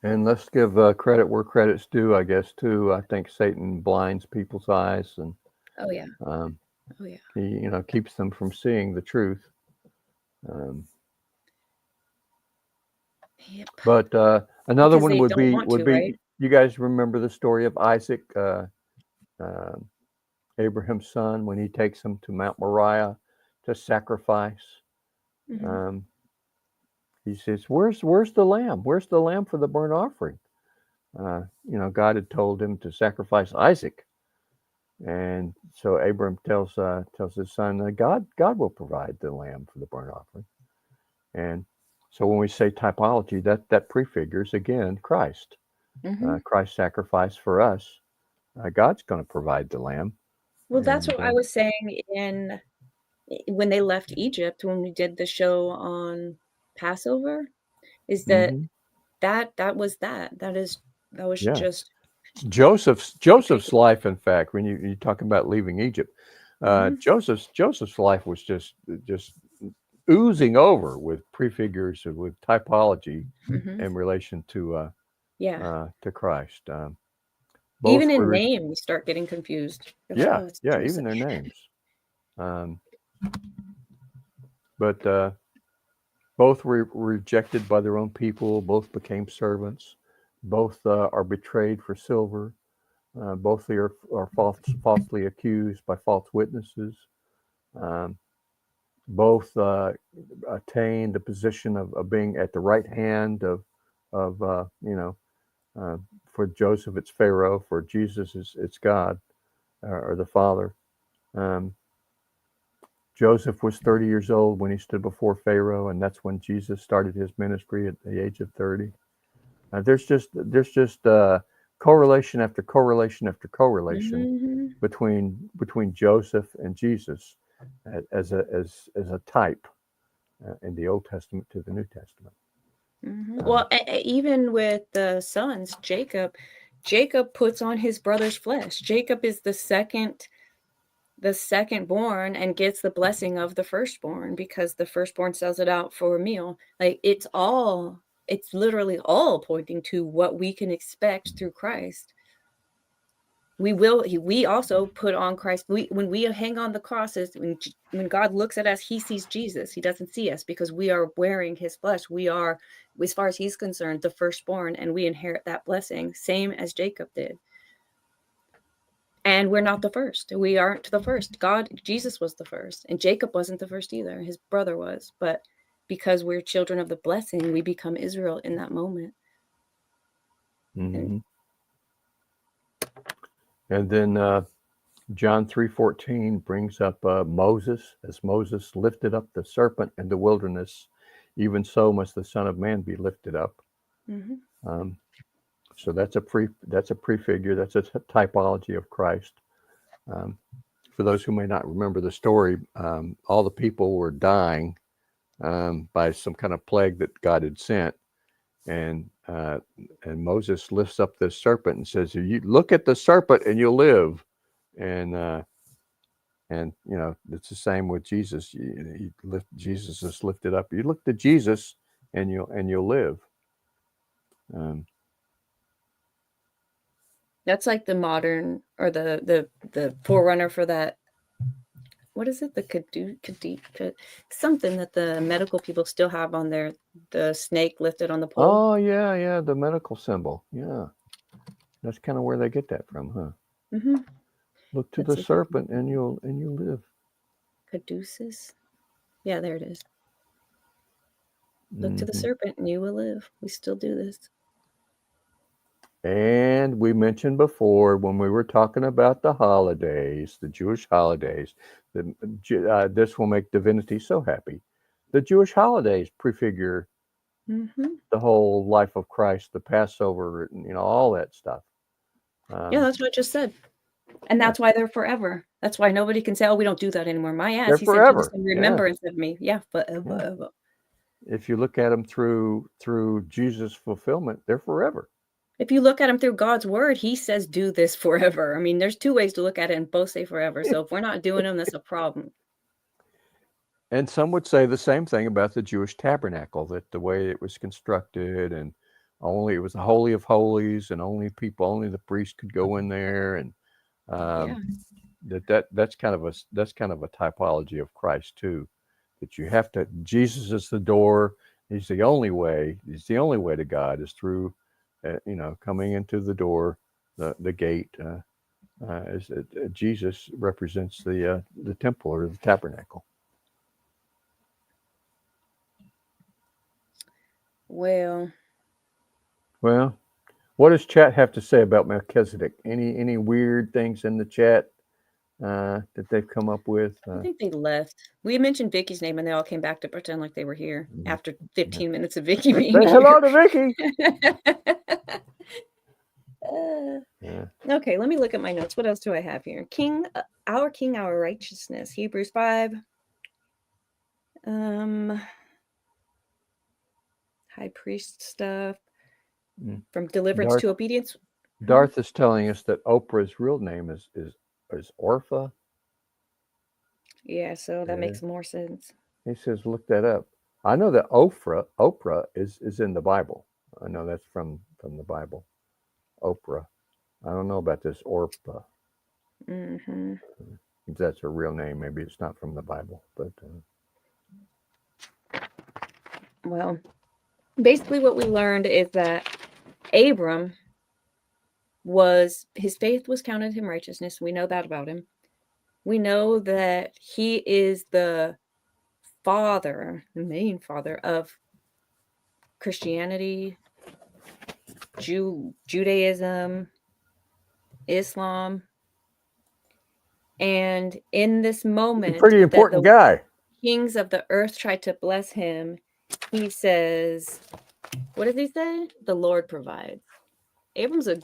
And let's give credit where credit's due, I guess, too. I think Satan blinds people's eyes, and he, keeps them from seeing the truth. Yep. But another one would be right? You guys remember the story of Isaac, Abraham's son, when he takes him to Mount Moriah to sacrifice. He says, "Where's the lamb? Where's the lamb for the burnt offering?" God had told him to sacrifice Isaac, and so Abraham tells his son, God will provide the lamb for the burnt offering. And so when we say typology, that prefigures again Christ. Christ's sacrifice for us. God's going to provide the lamb. Well, that's what I was saying when they left Egypt, when we did the show on Passover, is that was just Joseph's life. In fact, when you talk about leaving Egypt, Joseph's life was just oozing over with prefigures and with typology in relation to Christ. Even in name, we start getting confused. Even their names. But both were rejected by their own people. Both became servants. Both are betrayed for silver. Both are falsely accused by false witnesses. Both attained the position of being at the right hand of for Joseph it's Pharaoh, for Jesus it's God or the Father. Joseph was 30 years old when he stood before Pharaoh, and that's when Jesus started his ministry at the age of 30. There's just correlation after correlation after correlation between Joseph and Jesus as a type in the Old Testament to the New Testament. Well, even with the sons, Jacob puts on his brother's flesh. Jacob is the second born and gets the blessing of the firstborn because the firstborn sells it out for a meal. Like it's literally all pointing to what we can expect through Christ. We also put on Christ. When we hang on the crosses, when God looks at us, he sees Jesus. He doesn't see us because we are wearing his flesh. We are, as far as he's concerned, the firstborn, and we inherit that blessing, same as Jacob did. And we're not the first. We aren't the first. Jesus was the first, and Jacob wasn't the first either. His brother was, but because we're children of the blessing, we become Israel in that moment. And then John 3:14 brings up Moses. As Moses lifted up the serpent in the wilderness, even so must the Son of Man be lifted up. So that's a prefigure. That's a typology of Christ. For those who may not remember the story, all the people were dying by some kind of plague that God had sent. And Moses lifts up the serpent and says, "You look at the serpent and you'll live." And it's the same with Jesus. Jesus is lifted up. You look to Jesus and you'll live. That's like the modern or the forerunner for that what is it? Something that the medical people still have on there. The snake lifted on the pole. Oh yeah, the medical symbol. Yeah, that's kind of where they get that from, huh? Mm-hmm. Look to the serpent, and you'll live. Caduceus. Yeah, there it is. Look to the serpent, and you will live. We still do this. And we mentioned before when we were talking about the holidays, the Jewish holidays, this will make divinity so happy. The Jewish holidays prefigure the whole life of Christ, the Passover, all that stuff. Yeah, that's what I just said. And that's why they're forever. That's why nobody can say, oh, we don't do that anymore. My ass, he said, do this in remembrance of me. Yeah, forever. Yeah. If you look at them through Jesus' fulfillment, they're forever. If you look at them through God's word, he says, do this forever. I mean, there's two ways to look at it and both say forever. So if we're not doing them, that's a problem. And some would say the same thing about the Jewish tabernacle, that the way it was constructed, and it was the Holy of Holies, and only the priest could go in there, and that's kind of a typology of Christ too, that you have to. Jesus is the door. He's the only way. He's the only way to God is through, coming into the door, the gate. Jesus represents the temple or the tabernacle. Well, what does chat have to say about Melchizedek? Any weird things in the chat that they've come up with? I think they left. We mentioned Vicky's name, and they all came back to pretend like they were here after 15 minutes of Vicky being here. Hello to Vicky. Okay, let me look at my notes. What else do I have here? King, our righteousness. Hebrews 5. High priest stuff. From deliverance to obedience. Darth is telling us that Oprah's real name is Orpha. Yeah, so that makes more sense. He says, look that up. I know that Oprah is in the Bible. I know that's from the Bible. Oprah. I don't know about this Orpha. If that's her real name, maybe it's not from the Bible, but. Well, basically what we learned is that Abram his faith was counted him righteousness. We know that about him. We know that he is the main father of Christianity, Judaism, Islam. And in this moment, pretty important guy. Kings of the earth tried to bless him. He says, what does he say? The Lord provides. Abram's a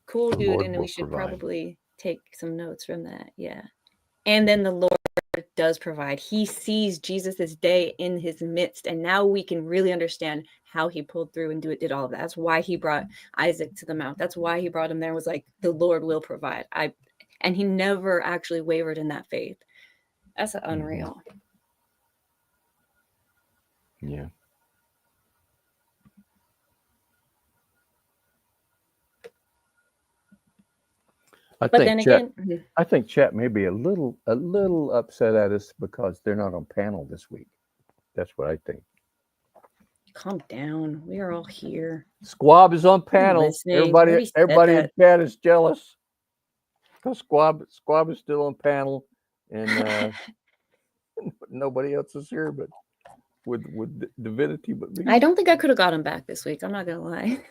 cool dude, and we should probably take some notes from that. Yeah. And then the Lord does provide. He sees Jesus's day in his midst, and now we can really understand how he pulled through and did all of that. That's why he brought Isaac to the mount. That's why he brought him there. Was like, the Lord will provide. And he never actually wavered in that faith. That's unreal. Yeah. I think chat may be a little upset at us because they're not on panel this week. That's what I think. Calm down. We are all here. Squab is on panel. Everybody in chat is jealous because Squab is still on panel, and nobody else is here. But with divinity, but me. I don't think I could have got him back this week. I'm not gonna lie.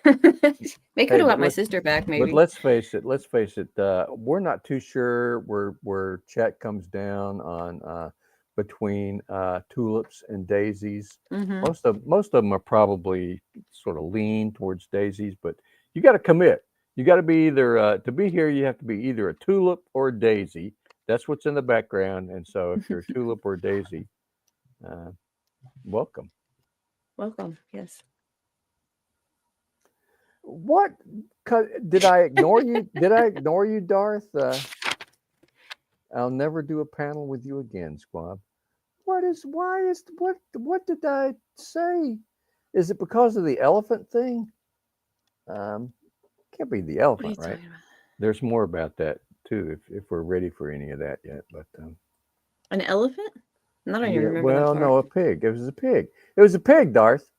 They could have got my sister back, maybe. But let's face it. We're not too sure where chat comes down on between tulips and daisies. Most of them are probably sort of lean towards daisies, but you got to commit. You got to be either to be here. You have to be either a tulip or a daisy. That's what's in the background. And so, if you're a tulip or a daisy, welcome. Yes. What? Did I ignore you? Did I ignore you, Darth? I'll never do a panel with you again, Squab. What did I say? Is it because of the elephant thing? Can't be the elephant, right? There's more about that too, if we're ready for any of that yet. But An elephant? I don't even Yeah, remember that well, part. no, a pig. It was a pig. It was a pig, Darth.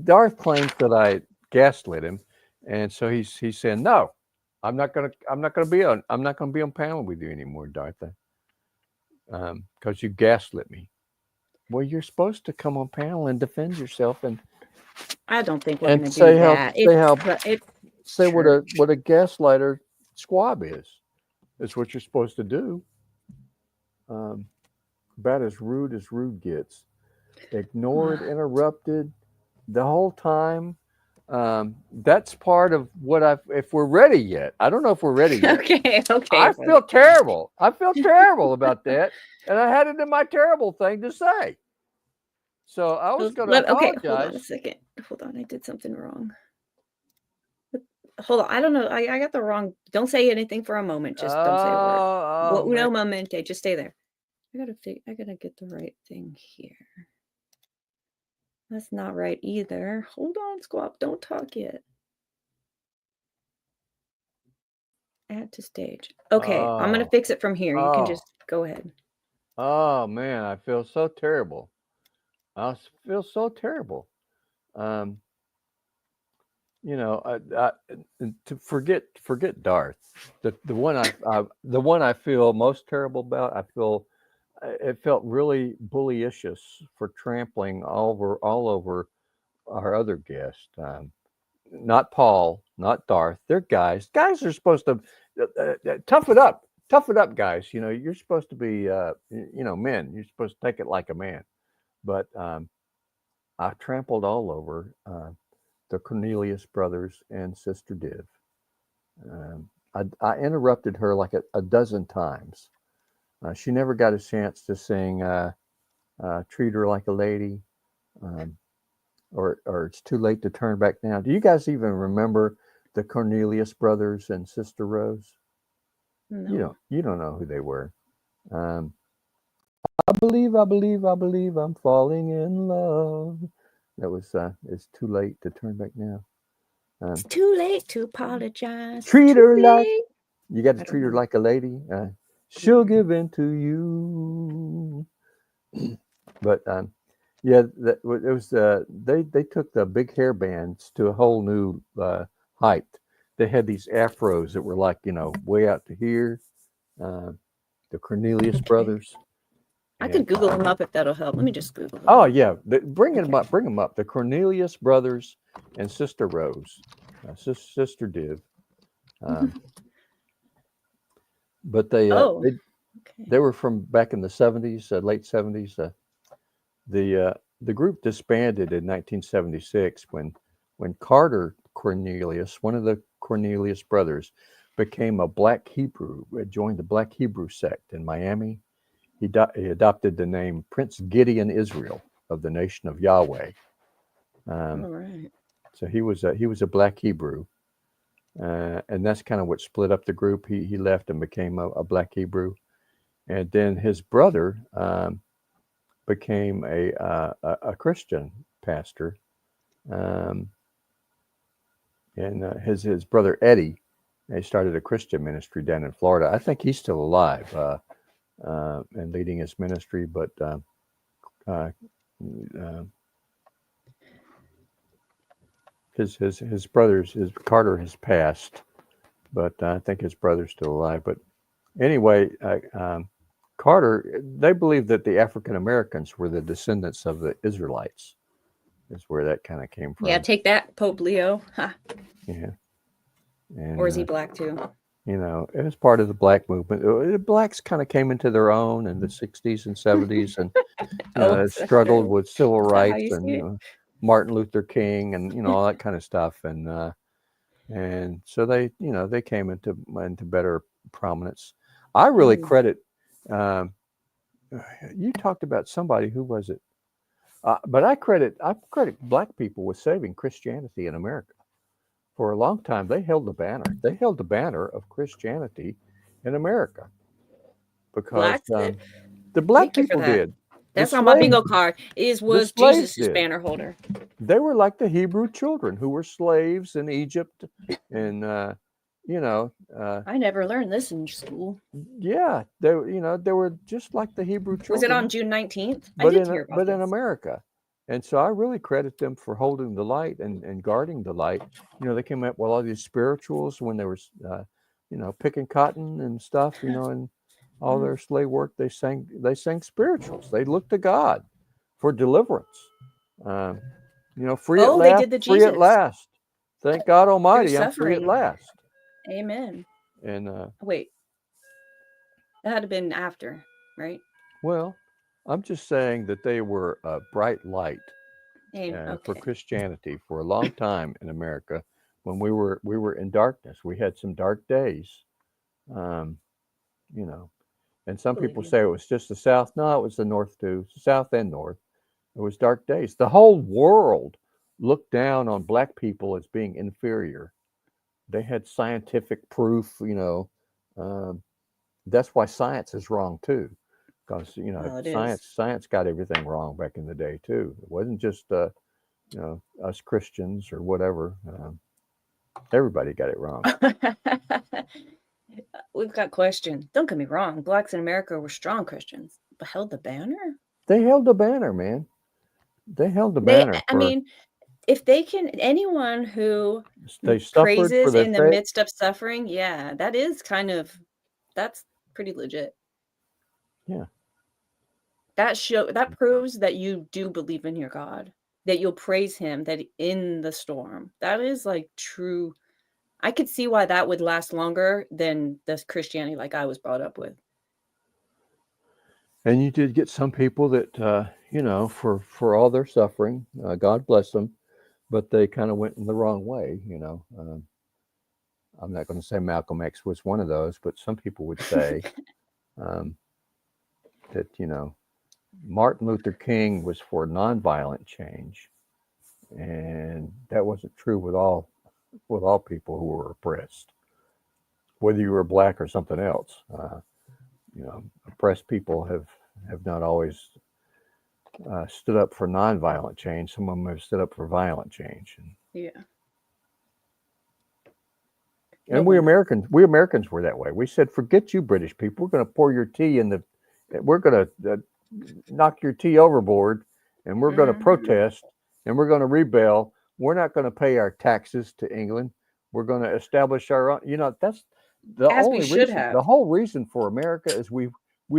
Darth claims that I gaslit him, and so he's saying, no, I'm not gonna be on panel with you anymore, Darth, because you gaslit me. Well, you're supposed to come on panel and defend yourself I don't think we're and going to do that. say Church. what a gaslighter squab is. It's what you're supposed to do. Um, about as rude gets. Ignored, interrupted the whole time. That's part of what if we're ready yet. I don't know if we're ready yet. Okay. I feel terrible. I feel terrible about that. And I had it in my terrible thing to say. So I was going to Okay, apologize. hold on a second. Hold on, I did something wrong. Hold on, I don't know. I got the wrong. Don't say anything for a moment. Just don't say a word. Uno momente. Just stay there. I gotta get the right thing here. That's not right either. Hold on, Squab. Don't talk yet. Add to stage. Okay, I'm gonna fix it from here. You can just go ahead. Oh man, I feel so terrible. I feel so terrible. You know, to forget Darth. The one I feel most terrible about. I feel it felt really bullyish for trampling all over our other guest. Not Paul, not Darth. They're guys. Guys are supposed to tough it up. Tough it up, guys. You know, you're supposed to be, men. You're supposed to take it like a man. But I trampled all over the Cornelius brothers and Sister Div. I interrupted her like a dozen times. She never got a chance to sing "Treat Her Like a Lady," or "It's Too Late to Turn Back Now." Do you guys even remember the Cornelius brothers and Sister Rose? No. You don't know who they were. I believe I'm falling in love. That was "It's Too Late to Turn Back Now." It's too late to apologize. Treat her like late. You got to treat her like a lady. She'll give in to you. But yeah, it was. They took the big hair bands to a whole new height. They had these afros that were like way out to here. The Cornelius brothers. I could Google them up if that'll help. Let me just Google them. Oh yeah, bring them up. Bring them up. The Cornelius brothers and Sister Rose, Sister Div. But they were from back in the 70s, late 70s. The group disbanded in 1976 when Carter Cornelius, one of the Cornelius brothers, became a Black Hebrew, joined the Black Hebrew sect in Miami. He adopted the name Prince Gideon Israel of the Nation of Yahweh. All right. So he was a Black Hebrew, and that's kind of what split up the group. He left and became a Black Hebrew, and then his brother became a Christian pastor, and his brother Eddie, he started a Christian ministry down in Florida. I think he's still alive and leading his ministry, but his brothers, Carter has passed, but I think his brother's still alive. But anyway, Carter, they believe that the African Americans were the descendants of the Israelites. Is where that kind of came from. Yeah, take that, Pope Leo. Ha. Yeah. And, or is he black too? You know, it was part of the Black movement. The blacks kind of came into their own in the 60s and 70s and struggled with civil rights and Martin Luther King and all that kind of stuff. And so they came into better prominence. I really credit. You talked about somebody. Who was it? But I credit Black people with saving Christianity in America. For a long time, they held the banner. They held the banner of Christianity in America because the Black people did. That's on my bingo card. Was Jesus' banner holder. They were like the Hebrew children who were slaves in Egypt, and I never learned this in school. Yeah, they were just like the Hebrew Was it on children, June 19th? I did hear about but in this. America. And so I really credit them for holding the light and guarding the light. They came up with all these spirituals when they were, picking cotton and stuff, and all their slave work. They sang spirituals. They looked to God for deliverance. Um, free at Oh, they last, did the free at Jesus last. Thank God through Almighty, I'm free at suffering. last. Amen. And Wait, that had to been after, right? well, I'm just saying that they were a bright light for Okay. Christianity for a long time in America. When we were in darkness, we had some dark days, um, you know. And some Believe people you. say it was just the South. No, it was the North too, South and North. It was dark days. The whole world looked down on black people as being inferior. They had scientific proof, Um, that's why science is wrong too, because Well, it is. science got everything wrong back in the day too. It wasn't just us Christians or whatever. Everybody got it wrong. We've got questions. Don't get me wrong. Blacks in America were strong Christians, but held the banner. They held the banner, man. They held the They, banner I for. mean, if they can, anyone who They suffered for praises their in the faith. midst of suffering, yeah, that's pretty legit. Yeah. That proves that you do believe in your God, that you'll praise him, that in the storm. That is like true. I could see why that would last longer than this Christianity like I was brought up with. And you did get some people that, for all their suffering, God bless them, but they kind of went in the wrong way. I'm not going to say Malcolm X was one of those, but some people would say um, that, Martin Luther King was for nonviolent change, and that wasn't true with all people who were oppressed, whether you were black or something else. Oppressed people have not always stood up for nonviolent change. Some of them have stood up for violent change. Yeah. And we Americans were that way. We said, "Forget you, British people. We're going to pour your tea in the. We're going to knock your tea overboard, and we're going to protest, and we're going to rebel. We're not going to pay our taxes to England. We're going to establish our own." That's the As we only should reason. have. The whole reason for America is we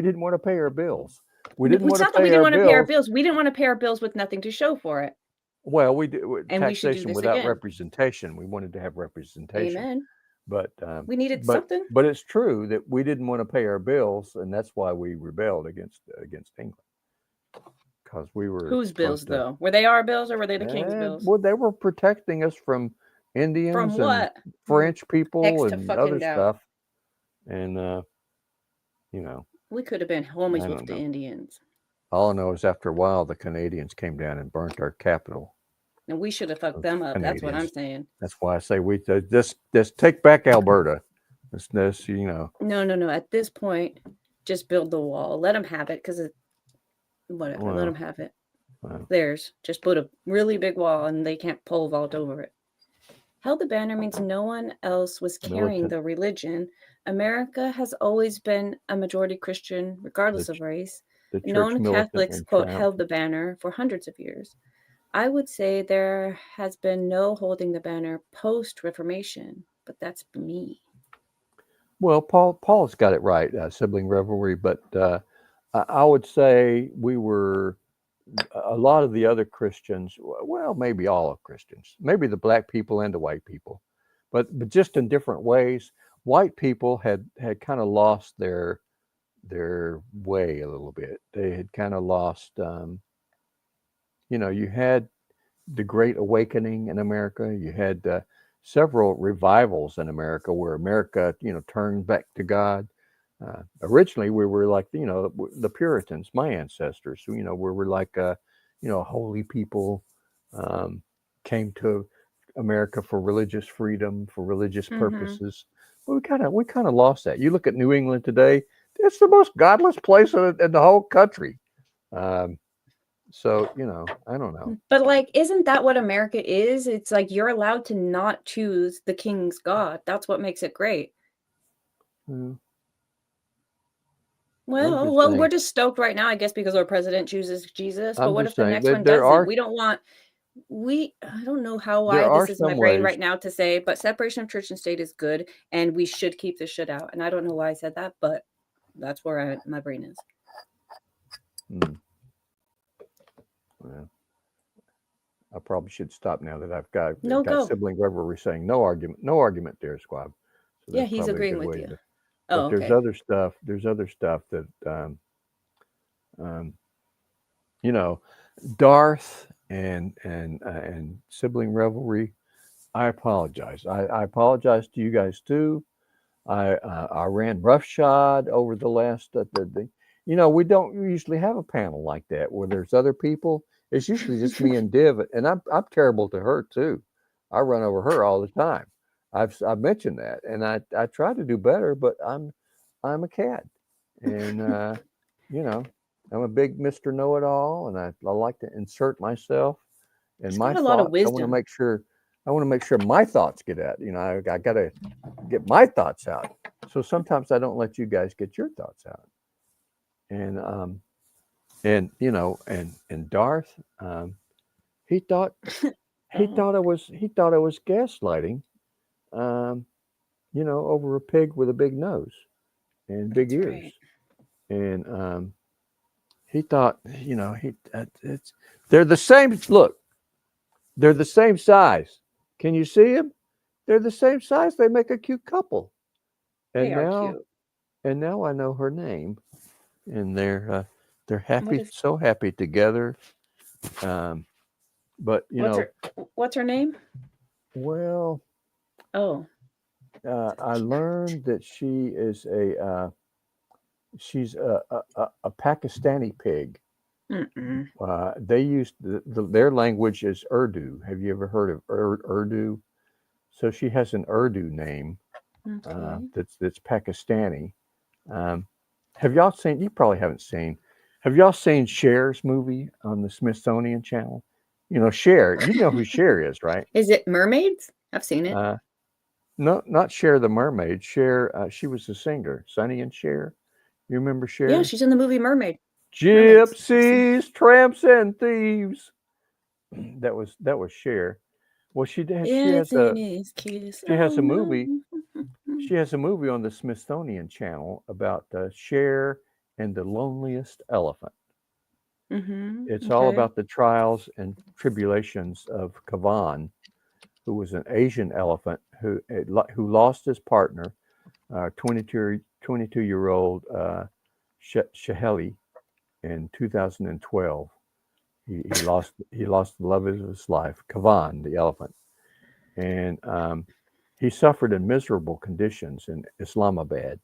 didn't want to pay our bills. We didn't It's want to not that we pay didn't our want to pay our bills. bills. We didn't want to pay our bills with nothing to show for it. Well, we did And we should do taxation this without again. representation. We wanted to have representation. Amen. But We needed but something. but it's true that we didn't want to pay our bills, and that's why we rebelled against England, because we were Whose bills, supposed to. though? Were they our bills or were they the king's bills? Well, they were protecting us from From Indians and what? French people Next to and fucking other doubt. stuff, and We could have been homies I with don't the know. Indians. All I know is after a while, the Canadians came down and burnt our capital. And we should have fucked them up. That's what I'm saying. That's why I say we just take back Alberta. This. No. At this point, just build the wall. Let them have it because whatever. Well, let them have it. well. Theirs. Just put a really big wall and they can't pole vault over it. Held the banner means no one else was carrying the religion. America has always been a majority Christian, regardless of race. The church Known militant Catholics, and quote, held the banner for hundreds of years. I would say there has been no holding the banner post-Reformation, but that's me. Well, Paul's got it right, sibling rivalry, but I would say we were a lot of the other Christians, well, maybe all of Christians, maybe the black people and the white people, but just in different ways. White people had kind of lost their way a little bit. They had kind of lost, you had the Great Awakening in America. You had several revivals in America where America, turned back to God. Originally, we were like, the Puritans, my ancestors. We were like, holy people, came to America for religious freedom, for religious purposes. But we kind of lost that. You look at New England today; it's the most godless place in the whole country. So, I don't know. But like, isn't that what America is? It's like you're allowed to not choose the king's God. That's what makes it great. I'm Well, just we're saying. just stoked right now, I guess, because our president chooses Jesus. But I'm what just if the saying next that one doesn't? We don't want. I don't know there why are this is in my some brain ways. right now to say, but separation of church and state is good, and we should keep the shit out. And I don't know why I said that, but that's where my brain is. Well, I probably should stop now that I've got Go. sibling rivalry saying no argument, dear squad. So Yeah, that's he's probably a agreeing good with way you. to. Oh, But there's okay. other stuff. There's other stuff that um, Darth and sibling rivalry. I apologize. I apologize to you guys too. I ran roughshod over the last we don't usually have a panel like that where there's other people. It's usually just me and Div, and I'm terrible to her too. I run over her all the time. I've mentioned that, and I try to do better, but I'm a cat, and I'm a big Mr. Know-it-all, and I like to insert myself and He's my got a lot of thoughts. I want to wisdom. make sure my thoughts get out. I got to get my thoughts out. So sometimes I don't let you guys get your thoughts out. And Darth, he thought he thought it was gaslighting, um, over a pig with a big nose and big That's ears, right. and he thought it's they're the same. Look, they're the same size. Can you see them? They're the same size. They make a cute couple. They And are now cute. I know her name, and they're What happy, is so happy together. Um, but what's her name? well, Oh. I learned that she's a Pakistani pig. Mm-mm. They use their language is Urdu. Have you ever heard of Urdu? So she has an Urdu name Okay. that's Pakistani. Um, have y'all seen? You probably haven't seen. Have y'all seen Cher's movie on the Smithsonian Channel? Cher. You know who Cher is, right? Is it mermaids? I've seen it. Uh, no, not Cher the mermaid. Cher. She was a singer. Sonny and Cher. You remember Yeah, Cher? she's in the movie Mermaids. I've seen. Gypsies, tramps, and thieves. that was Cher. Well, It's in his kiss. she has Oh a movie. no. She has a movie on the Smithsonian Channel about Cher and the loneliest elephant. It's all Okay. about the trials and tribulations of Kavan, who was an Asian elephant who lost his partner, 22-year-old Shaheli, in 2012. He lost the love of his life, Kavan, the elephant, and he suffered in miserable conditions in Islamabad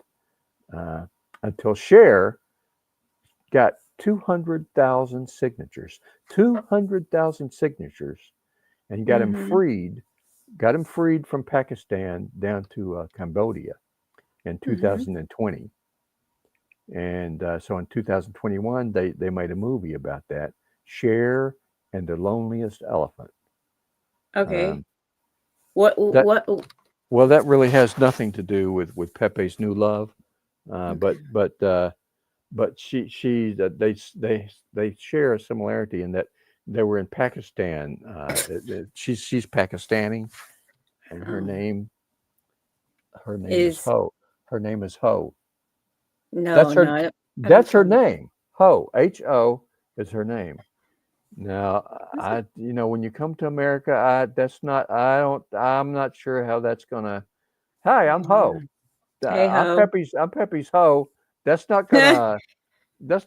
uh, until Cher got 200,000 signatures, 200,000 signatures, and Mm-hmm. got him freed from Pakistan down to Cambodia in Mm-hmm. 2020. And so in 2021, they made a movie about that, Cher and the Loneliest Elephant. Okay. Um, What that what well, that really has nothing to do with Pepe's New Love, uh, okay. but but uh, but they share a similarity in that they were in Pakistan. She's Pakistani, and Oh. her name is Is Ho. Her name is Ho. no, That's no, her I don't that's her follow. name. Ho, Ho is her name. Now, Is it? when you come to America, I'm not sure how that's gonna. Hi, I'm Ho. Mm. Hey ho. I'm Pepe's Ho. That's not gonna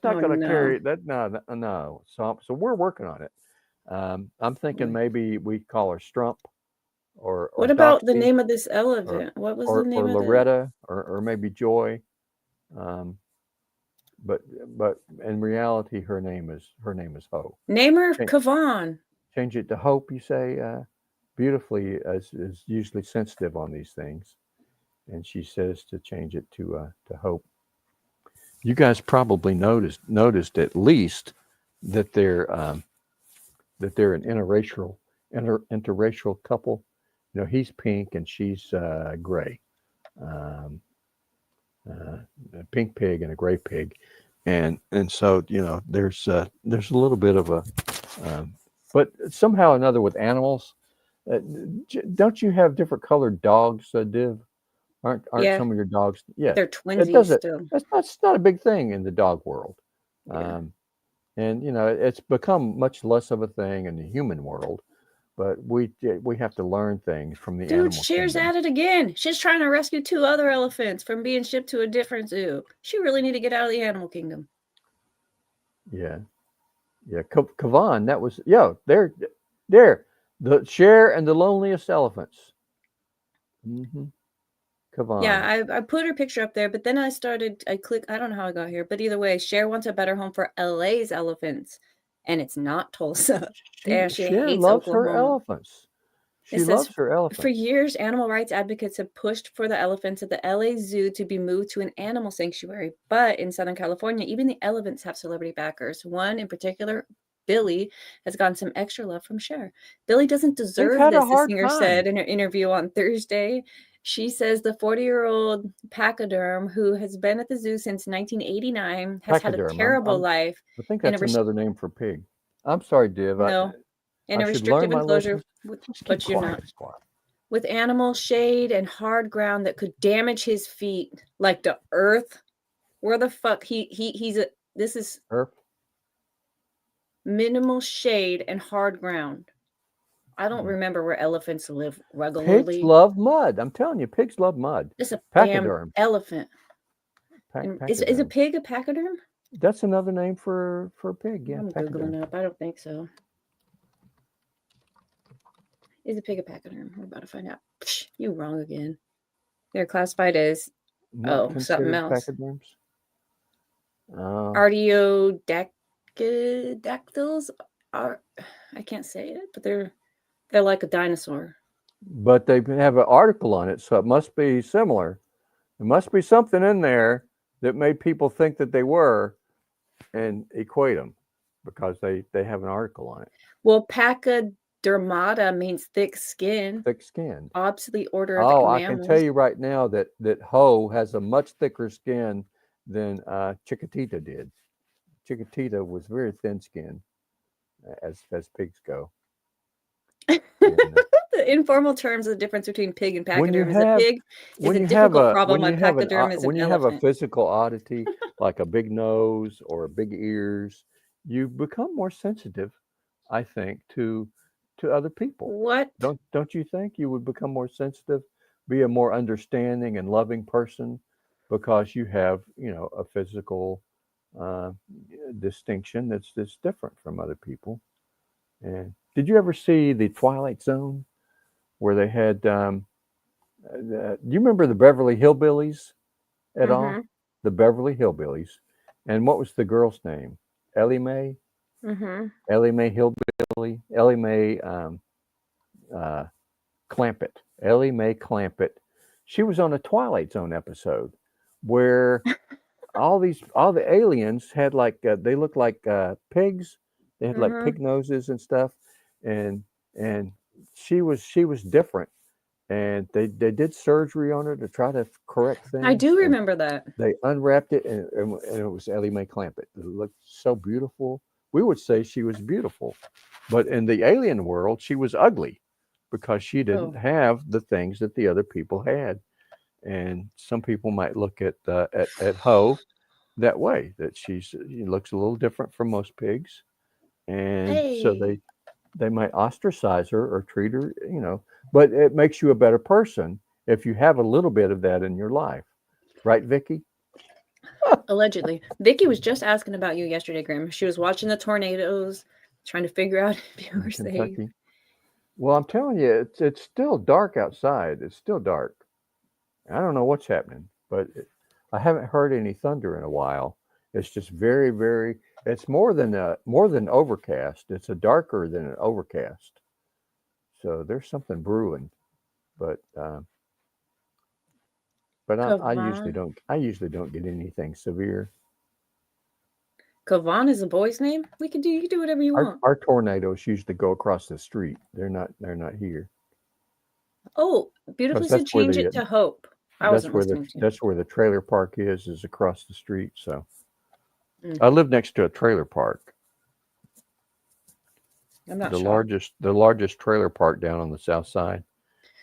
Oh no. carry that. No, no, no. So we're working on it. I'm thinking Boy. maybe we call her Strump or What about the Doxy name of this or elephant? What was the name of the Loretta or maybe Joy. Um, but in reality, her name is Ho. name her Change, Kavan? change it to Hope. You say beautifully is usually sensitive on these things, and she says to change it to Hope. You guys probably noticed at least that they're an interracial couple. He's pink and she's gray. Um, a pink pig and a gray pig, and so there's a little bit of a, um, but somehow or another with animals, uh, don't you have different colored dogs, Div? Aren't Yeah, some of your dogs? Yeah, they're it twinsies doesn't. still. That's not a big thing in the dog world, Yeah. um, and it's become much less of a thing in the human world. But we have to learn things from the Dude, animal Cher's kingdom. at it again. She's trying to rescue 2 other elephants from being shipped to a different zoo. She really need to get out of the animal kingdom. Yeah, yeah. Kavan, that was there. The Cher and the Loneliest Elephants. Mm-hmm. Yeah, Kavan. I put her picture up there, but then I click, I don't know how I got here, but either way, Cher wants a better home for LA's elephants, and it's not Tulsa. And she Cher hates loves her Oklahoma. elephants. It She says loves her for elephants. years, animal rights advocates have pushed for the elephants at the LA Zoo to be moved to an animal sanctuary. But in Southern California, even the elephants have celebrity backers. One in particular, Billy, has gotten some extra love from Cher. Billy doesn't They've deserve had a this, the hard singer said time. in her interview on Thursday. She says the 40-year-old pachyderm, who has been at the zoo since 1989, has had a Pachyderm. terrible life I think in a that's another name for pig. I'm sorry, Div. no, in I a should restrictive learn my enclosure, lessons. Just keep but you're quiet, not. Squat. With animal shade and hard ground that could damage his feet, like the earth. Where the fuck he's a this is Earth. minimal shade and hard ground. I don't Mm. remember where elephants live Pigs regularly. love mud. I'm telling you, pigs love mud. It's a damn Pachyderms. elephant. And is a Pachyderms. pig a pachyderm? That's another name for a pig. Yeah, I'm pachyderm. googling up. I don't think so. Is a pig a pachyderm? We're about to find out. Psh, you wrong again. They're classified as Not something considered else. pachyderms. Oh, Artiodactyls are, I can't say it, but they're like a dinosaur. but they have an article on it, so it must be similar. There must be something in there that made people think that they were and equate them because they have an article on it. Well, pachydermata means thick skin, Thick skinned. obsolete order of Oh, I can tell mammals. you right now that Ho has a much thicker skin than Chiquitita did. Chiquitita was very thin skinned as pigs go. And The informal terms of the difference between pig and when you pachyderm is a have pig is a difficult problem. A pachyderm is an when you have a elephant. physical oddity like a big nose or big ears, you become more sensitive, I think, to other people. What? Don't you think you would become more sensitive, be a more understanding and loving person because you have a physical uh, distinction that's different from other people. And did you ever see the Twilight Zone where they had? Do you remember the Beverly Hillbillies at all? Mm-hmm. The Beverly Hillbillies, and what was the girl's name? Ellie Mae. Mm-hmm. Ellie Mae Hillbilly. Ellie Mae uh, Clampett. Ellie Mae Clampett. She was on a Twilight Zone episode where all the aliens had like they looked like pigs. They had like Mm-hmm. pig noses and stuff, and and she was different. And they did surgery on her to try to correct I things, do and remember that. they unwrapped it, and it was Ellie Mae Clampett. It looked so beautiful. We would say she was beautiful, but in the alien world, she was ugly because she didn't Oh, have the things that the other people had. And some people might look at Ho that way, that she looks a little different from most pigs, and so hey. they might ostracize her or treat her, but it makes you a better person if you have a little bit of that in your life, right, Vicky? Allegedly. Vicky was just asking about you yesterday, Grim. She was watching the tornadoes, trying to figure out if you In were safe. Kentucky. Well, I'm telling you, it's still dark outside. It's still dark. I don't know what's happening, but I haven't heard any thunder in a while. It's just very, very. It's more than overcast. It's a darker than an overcast. So there's something brewing, but but I usually Kavan. don't. I usually don't get anything severe. Kavan is a boy's name. You can do whatever you want. Our tornadoes usually go across the street. They're not here. Oh, beautifully Because that's said. where Change it the to Hope. I wasn't listening to you. that's where the trailer park is across the street. So Mm. I live next to a trailer park. I'm not shocked. The largest trailer park down on the south side.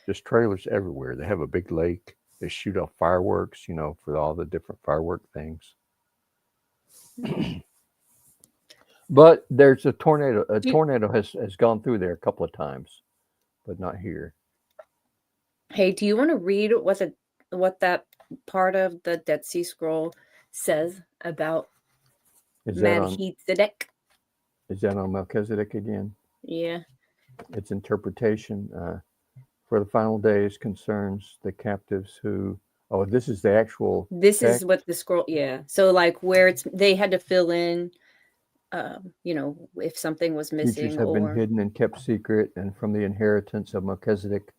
Just trailers everywhere. They have a big lake. They shoot off fireworks, for all the different firework things. But there's a tornado. A tornado has gone through there a couple of times, but not here. Hey, do you want to read what that part of the Dead Sea Scroll says about Melchizedek? Is that on Melchizedek again? Yeah. Its interpretation for the final days concerns the captives who. Oh, this is the actual. This text? is what the scroll. Yeah. So like where they had to fill in, if something was missing. Teachers have been hidden and kept secret, and from the inheritance of Melchizedek,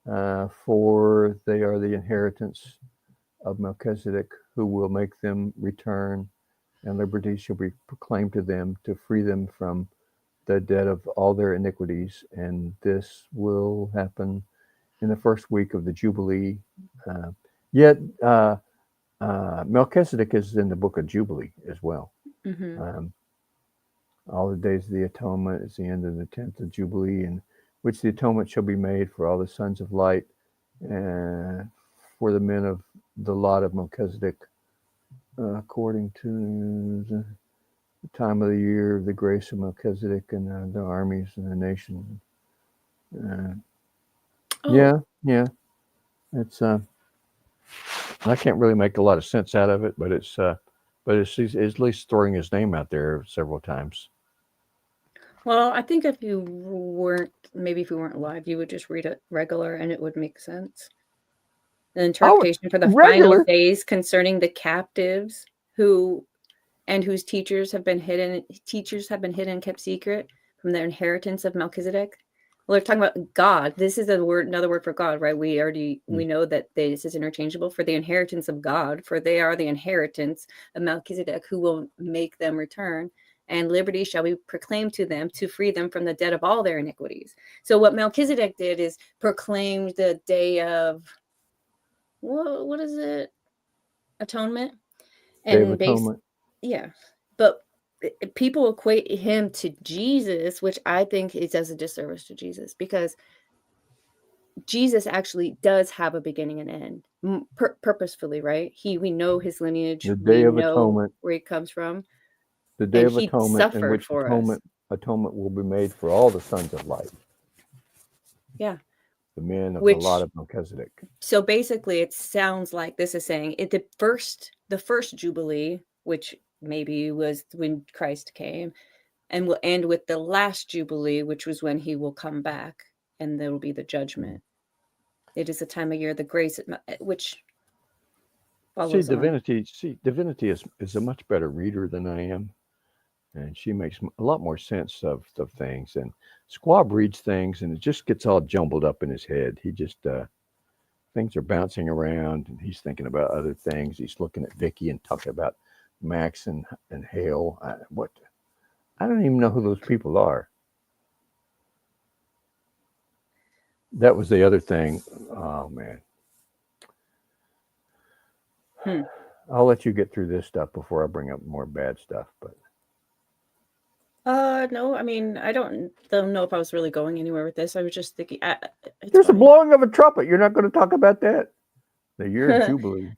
for they are the inheritance of Melchizedek, who will make them return, and liberty shall be proclaimed to them to free them from the debt of all their iniquities, and this will happen in the first week of the Jubilee. Yet Melchizedek is in the book of Jubilee as well. Mm-hmm. All the days of the atonement is the end of the 10th of Jubilee, in which the atonement shall be made for all the sons of light, for the men of the lot of Melchizedek, according to the time of the year of the grace of Melchizedek and the armies and the nations. Yeah. It's I can't really make a lot of sense out of it, but it's at least throwing his name out there several times. Well, I think if you weren't live, you would just read it regular and it would make sense. The interpretation for the final days concerning the captives whose teachers have been hidden and kept secret from their inheritance of Melchizedek. Well, they're talking about God. This is another word for God, right? We know that this is interchangeable. For the inheritance of God, for they are the inheritance of Melchizedek, who will make them return, and liberty shall be proclaimed to them to free them from the debt of all their iniquities. So what Melchizedek did is proclaimed the day of, what is it? Atonement. Day of Atonement. Yeah. But people equate him to Jesus, which I think it does a disservice to Jesus, because Jesus actually does have a beginning and end, purposefully, right? We know his lineage. The Day of Atonement, where he comes from. The Day of Atonement, in which atonement will be made for all the sons of light. Yeah. The men of the lot of Melchizedek. So basically, it sounds like this is saying the first Jubilee, which maybe was when Christ came, and will end with the last Jubilee, which was when he will come back, and there will be the judgment. It is a time of year, the grace, which follows Divinity is a much better reader than I am, and she makes a lot more sense of things. And Squab reads things, and it just gets all jumbled up in his head. He just things are bouncing around, and he's thinking about other things. He's looking at Vicky and talking about Max and Hale. I don't even know who those people are. That was the other thing. Oh, man. I'll let you get through this stuff before I bring up more bad stuff. But no, I mean, I don't know if I was really going anywhere with this. I was just thinking. There's a blowing of a trumpet. You're not going to talk about that? The year of Jubilee.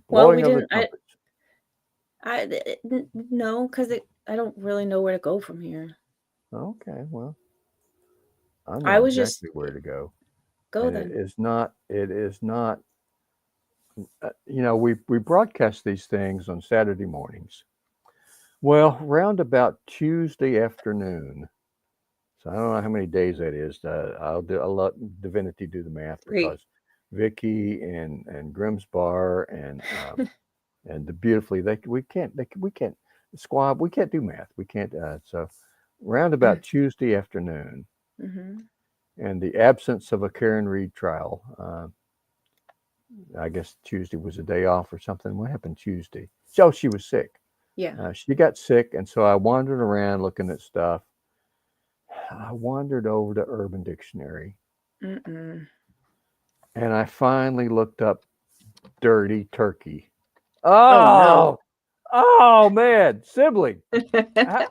Well, we didn't. No, because I don't really know where to go from here. Okay, well, I know exactly where to go. Go then. It is not. We broadcast these things on Saturday mornings. Well, round about Tuesday afternoon. So I don't know how many days that is. I'll let Divinity do the math, because Vicky and Grimsbar and the beautifully we can't Squab, we can't do math. We can't. So round about Tuesday afternoon, and the absence of a Karen Reed trial. I guess Tuesday was a day off or something. What happened Tuesday? Oh, she was sick. Yeah. She got sick, and so I wandered around looking at stuff. I wandered over to Urban Dictionary, Mm-mm. and I finally looked up dirty turkey. Oh no. Oh man, sibling,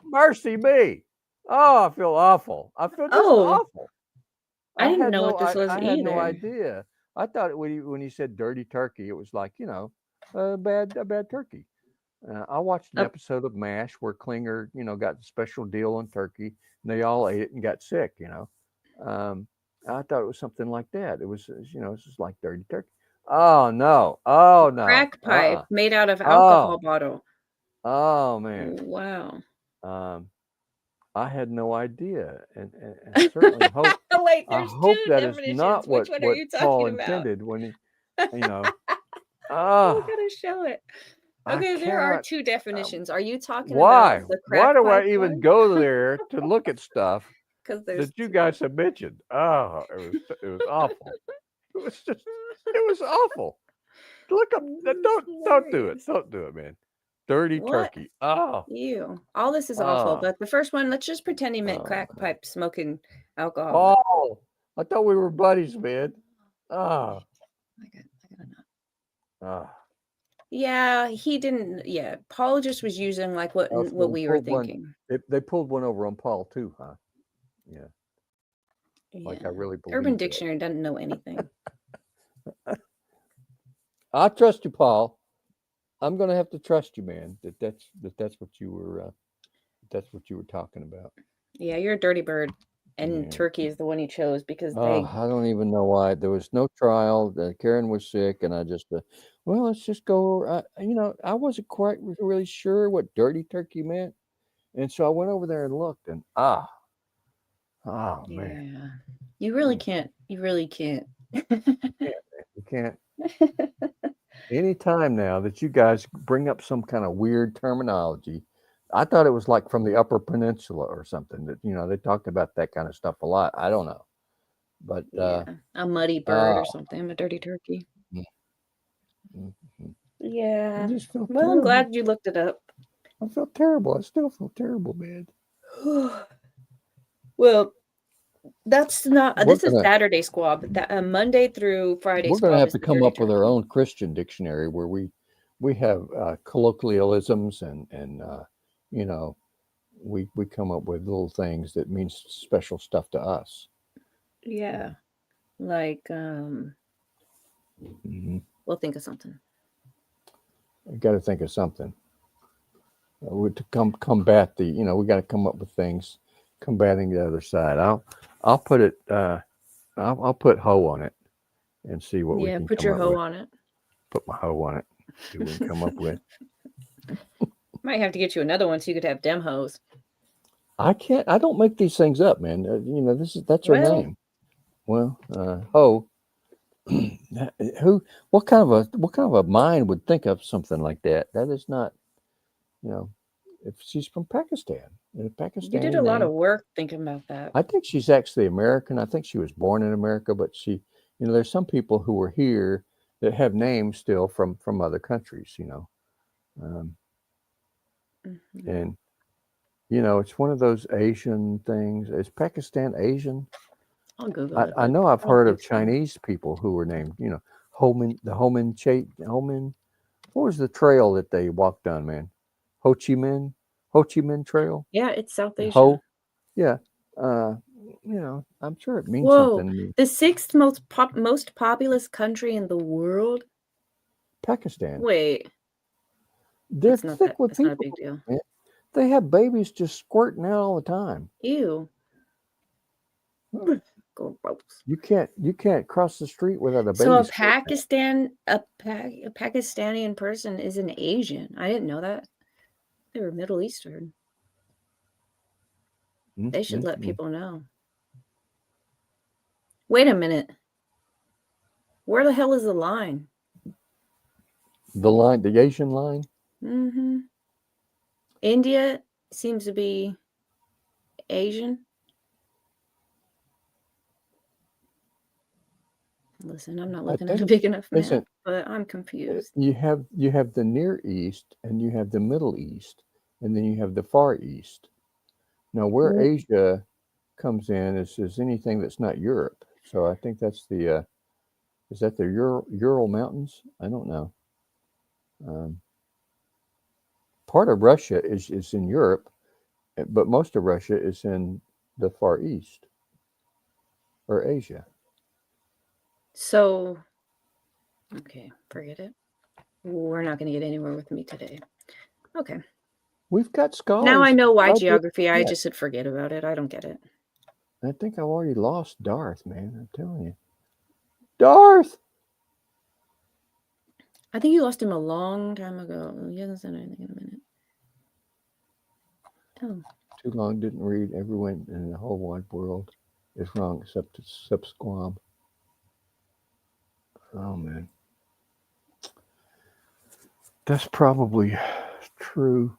mercy me. Oh, I feel awful. I feel just Oh, awful. I didn't know what this was I had no either. idea. I thought when you said dirty turkey, it was like, a bad turkey. I watched an Oh, episode of MASH where Klinger, got the special deal on turkey, and they all ate it and got sick. Um, I thought it was something like that. It's just like dirty turkey. Oh no! Oh no! crack pipe made out of Oh alcohol bottle. oh man! Wow. Um, I had no idea, and certainly hope. Wait, I there's hope two that is definitions. not Which one are what you Paul talking about? intended when he, you know. Oh, Ah, gotta show it. I Okay, there are cannot. two definitions. Are you talking about Why? the Why crack do I pipe even one? go there to look at stuff Because there's that you two. guys have mentioned? Oh, it was awful. It was just it was awful. Look up. This is Don't do it. hilarious. Don't do it, man. Dirty What? turkey. Oh, Ew. All this is awful. oh, But the first one, let's just pretend he meant oh, crack man. pipe smoking alcohol. Paul, I thought we were buddies, man. Oh, I gotta know. oh. Yeah, he didn't. Yeah, Paul just was using like what Oh, so what we we were pulled one. thinking. They pulled one over on Paul too, huh? Yeah, like Yeah. I really Urban believe that. Dictionary doesn't know anything. I trust you, Paul. I'm gonna have to trust you, man. That's what you were. That's what you were talking about. Yeah, you're a dirty bird. And Yeah. Turkey is the one he chose because Oh, they. I don't even know why. There was no trial. Karen was sick, and I just, well, let's just go. I wasn't quite really sure what dirty turkey meant, and so I went over there and looked, and oh man, Yeah. You really Mm, can't. You really can't. you can't. Any time now that you guys bring up some kind of weird terminology, I thought it was like from the Upper Peninsula or something. That they talked about that kind of stuff a lot. I don't know, but Yeah. A muddy bird uh, or something. A dirty turkey. mm, mm, mm. I Yeah. just felt Well, I'm terrible. glad you looked it up. I felt terrible. I still feel terrible, man. Well, that's not. We're This is gonna Saturday Squab. That Monday through Friday we're gonna Squab have is to the come dirty up with our turkey. own Christian dictionary where we have colloquialisms and you know we come up with little things that means special stuff to us. Yeah. Like, Hmm. we'll think of something. We got to think of something to combat the. We got to come up with things combating the other side. I'll put it. I'll put hoe on it and see what we Yeah, can put come your up hoe with. on it. Put my hoe on it. See what we can come up with. Might have to get you another one so you could have dem hoes. I can't. I don't make these things up, man. That's her Well, name. Well, ho. Who? What kind of a mind would think of something like that? That is not. You know, if she's from Pakistan, a you did Pakistani a lot of name. work thinking about that. I think she's actually American. I think she was born in America, but there's some people who were here that have names still from other countries. Um, Hmm. and it's one of those Asian things. Is Pakistan Asian? I'll Google I, it, I but know I've I don't heard think of so. Chinese people who were named, Homin. What was the trail that they walked on, man? Ho Chi Minh, Ho Chi Minh Trail. Yeah, it's South Asia. Ho, yeah. Uh, I'm sure it means Whoa, something to me. the sixth most populous country in the world. Pakistan. Wait, They're thick with that's not a big people, deal. man. They have babies just squirting out all the time. Ew. Huh. Gross. You can't cross the street without a So baby squirting out. a Pakistani person is an Asian. I didn't know that. They were Middle Eastern. Mm, They should mm, let mm. people know. Wait a minute. Where the hell is the line? The Asian line. Mm-hmm. India seems to be Asian. Listen, I'm not looking at a big enough map, listen, but I'm confused. you have the Near East, and you have the Middle East, and then you have the Far East. Now, where Asia comes in is anything that's not Europe. So I think that's the is that the Ural Mountains? I don't know. Part of Russia is in Europe, but most of Russia is in the Far East or Asia. So, okay, forget it. We're not going to get anywhere with me today. Okay. We've got scholars. Now I know why geography. I just said forget about it. I don't get it. I think I've already lost Darth, man. I'm telling you. Darth! I think you lost him a long time ago. He hasn't said anything in a minute. Oh. Too long, didn't read. Everyone in the whole wide world is wrong except Squam. Oh, man. That's probably true.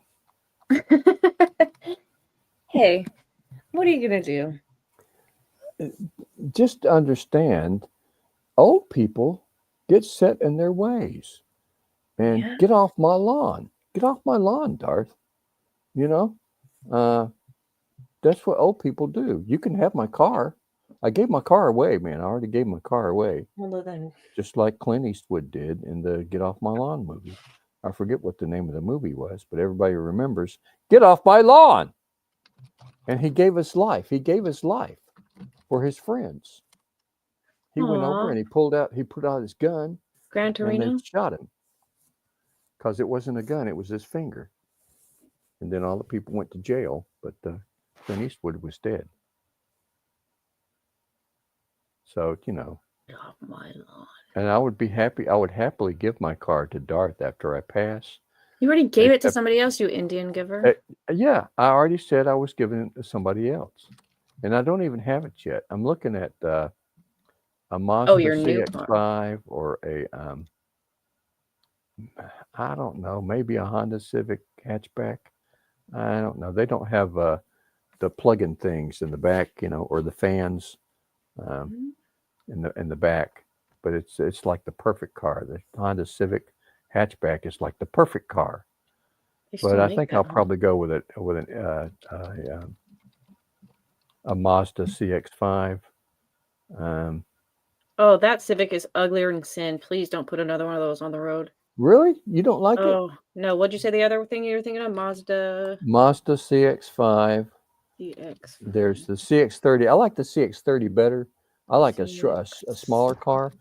Hey, what are you going to do? Just understand, old people get set in their ways. And get off my lawn. Get off my lawn, Darth. You know? That's what old people do. You can have my car. I gave my car away, man. I already gave my car away. Well, then. Just like Clint Eastwood did in the Get Off My Lawn movie. I forget what the name of the movie was, but everybody remembers, get off my lawn. And he gave us life. He gave his life for his friends. He went over and he put out his gun. Gran Torino? And they shot him. Because it wasn't a gun, it was his finger. And then all the people went to jail, but Clint Eastwood was dead. So, you know. Get off my lawn. And I would happily give my car to Darth after I pass. You already gave it to somebody else, you Indian giver. Yeah, I already said I was giving it to somebody else. And I don't even have it yet. I'm looking at a Mazda CX-5 or a, I don't know, maybe a Honda Civic hatchback. I don't know. They don't have the plug-in things in the back, you know, or the fans in the back. But it's like the perfect car. The Honda Civic hatchback is like the perfect car. But I think I'll probably go with a Mazda CX-5. Oh, that Civic is uglier than sin. Please don't put another one of those on the road. Really? You don't like it? Oh, no. What'd you say the other thing you were thinking of? Mazda CX-5. CX. There's the CX-30. I like the CX-30 better. I like a smaller car,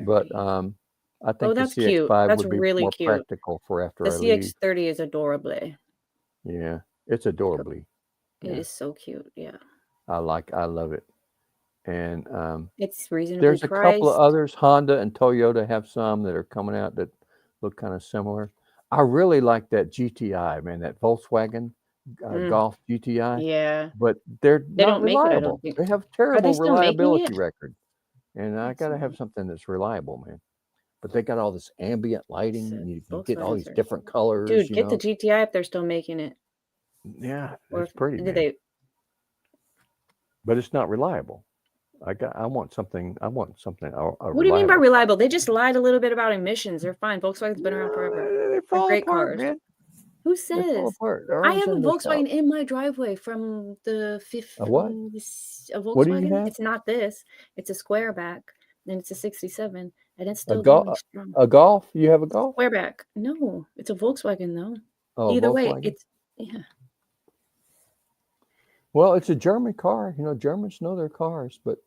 but I think the CX-5 would be really more practical for after I leave. The CX-30 is adorable. Yeah, it's adorable. It is so cute. Yeah. I love it. And it's reasonably there's a priced. couple of others. Honda and Toyota have some that are coming out that look kind of similar. I really like that GTI, man, that Volkswagen Golf GTI. Yeah. But they not reliable. They have terrible reliability record. And I got to have something that's reliable, man. But they got all this ambient lighting. You can get all these different colors. Dude, get the GTI if they're still making it. Yeah, it's pretty, man. But it's not reliable. I want something. What do you mean by reliable? They just lied a little bit about emissions. They're fine. Volkswagen's been around forever. They're great cars. Man. Who says? I have a Volkswagen in my driveway from the 50s. A what? A Volkswagen. What do you have? It's not this. It's a Squareback, and it's a '67, and it's still going strong. A Golf? You have a Golf? Squareback? No, it's a Volkswagen though. Oh, either Volkswagen? Way, it's Well, it's a German car. You know, Germans know their cars, but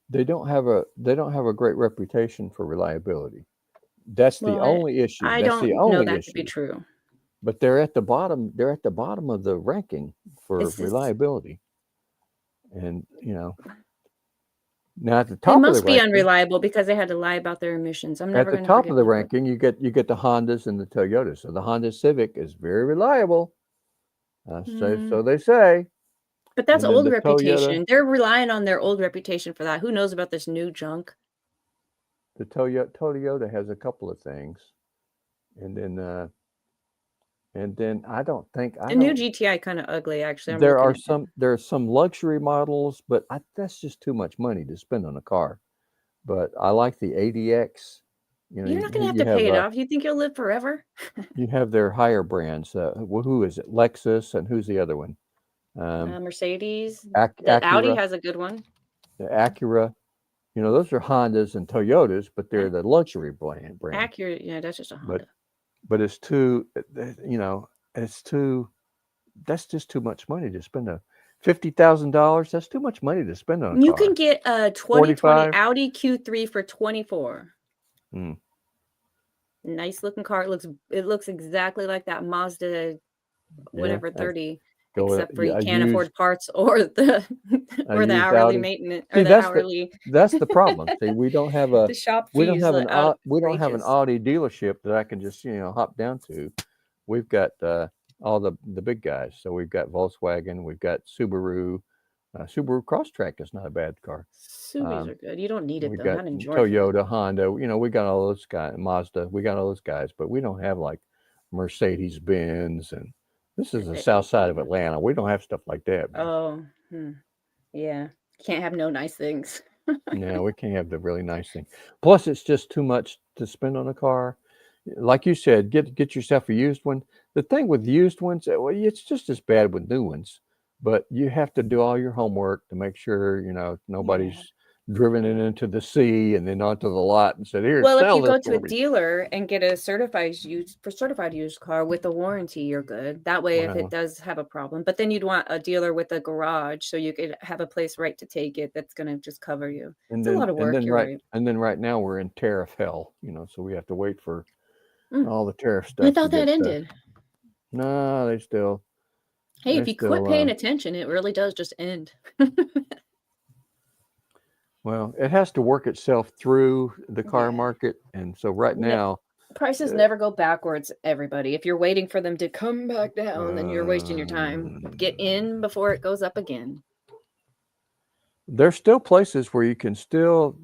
they don't have a great reputation for reliability. That's the only issue. I don't know that to be true. But they're at the bottom. They're at the bottom of the ranking for reliability. And you know, now at the top, they must be unreliable because they had to lie about their emissions. I'm never at the top of the ranking. You get the Hondas and the Toyotas. So the Honda Civic is very reliable. So they say. But that's old reputation. They're relying on their old reputation for that. Who knows about this new junk? The Toyota has a couple of things, and then I don't think the new GTI kind of ugly. Actually, there are some luxury models, but that's just too much money to spend on a car. but I like the ADX. You're not going to have You to pay have it off. You think you'll live forever? their higher brands. Who is it? Lexus, and who's the other one? Mercedes. The Audi Acura. has a good one. The Acura. Those are Hondas and Toyotas, but they're the luxury brand. Acura, yeah, that's just a Honda. But it's too, it's too. That's just too much money to spend. $50,000. That's too much money to spend on a car. You can get a 2020 45? Audi Q3 for $24. Mm. Nice looking car. It looks exactly like that Mazda, whatever 30, except for you can't afford parts or the hourly maintenance or the hourly. That's the problem. See, we don't have a the shop fees. we don't have an Audi dealership that I can just hop down to. We've got all the big guys. So we've got Volkswagen, we've got Subaru. Subaru Crosstrek is not a bad car. Subis are good. You don't need it we though. got Not in Toyota, Honda. We got all those guys. Mazda. We got all those guys, but we don't have like Mercedes Benz, and this is the south side of Atlanta. We don't have stuff like that. Man. Oh, yeah. Can't have no nice things. No, we can't have the really nice thing. Plus, it's just too much to spend on a car. Like you said, get yourself a used one. The thing with used ones, well, it's just as bad with new ones. But you have to do all your homework to make sure nobody's driven it into the sea and then onto the lot and said, "Here, well, sell if you go this to a for me." dealer and get a certified used car with a warranty, you're good. That way, if it does have a problem, but then you'd want a dealer with a garage so you could have a place right to take it that's going to just cover you. It's a lot of work. And then right now we're in tariff hell, so we have to wait for all the tariff stuff. I thought that ended. No, they still. Hey, if you quit paying attention, it really does just end. Well, it has to work itself through the car market. And so right now, prices never go backwards, everybody. If you're waiting for them to come back down, then you're wasting your time. Get in before it goes up again. There's still places where you can still,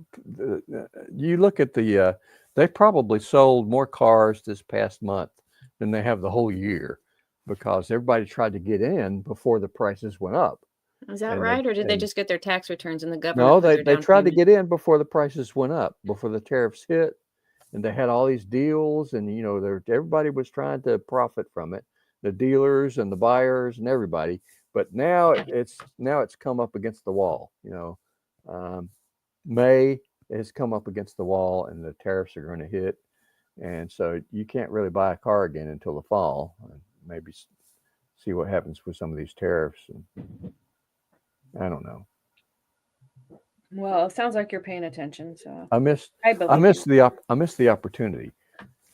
you look at they probably sold more cars this past month than they have the whole year because everybody tried to get in before the prices went up. Is that right? Or did they just get their tax returns and the government? No, they tried to get in before the prices went up, before the tariffs hit. And they had all these deals and, everybody was trying to profit from it. The dealers and the buyers and everybody. But now it's come up against the wall. May has come up against the wall and the tariffs are going to hit. And so you can't really buy a car again until the fall. Maybe see what happens with some of these tariffs. And I don't know. Well, it sounds like you're paying attention. So I missed the opportunity,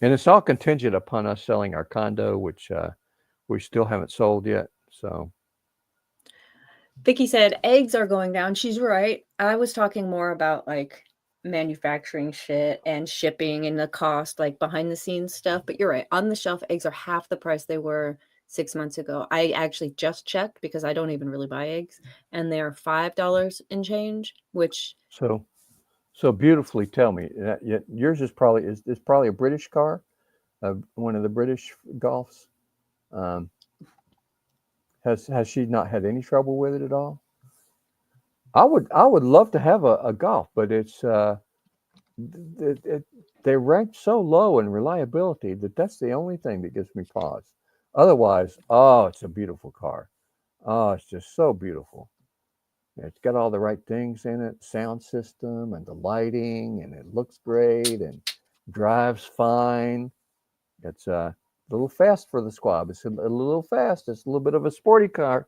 and it's all contingent upon us selling our condo, which we still haven't sold yet. So, Vicky said eggs are going down. She's right. I was talking more about like manufacturing shit and shipping and the cost, like behind the scenes stuff. But you're right. On the shelf, eggs are half the price they were 6 months ago. I actually just checked because I don't even really buy eggs, and they're $5 and change. Which so beautifully tell me, yours is probably a British car, one of the British Golfs. Has she not had any trouble with it at all? I would love to have a Golf, but it's they rank so low in reliability that's the only thing that gives me pause. Otherwise, it's a beautiful car. Oh, it's just so beautiful. It's got all the right things in it, sound system and the lighting, and it looks great and drives fine. It's a little fast for the squab. It's a little fast. It's a little bit of a sporty car.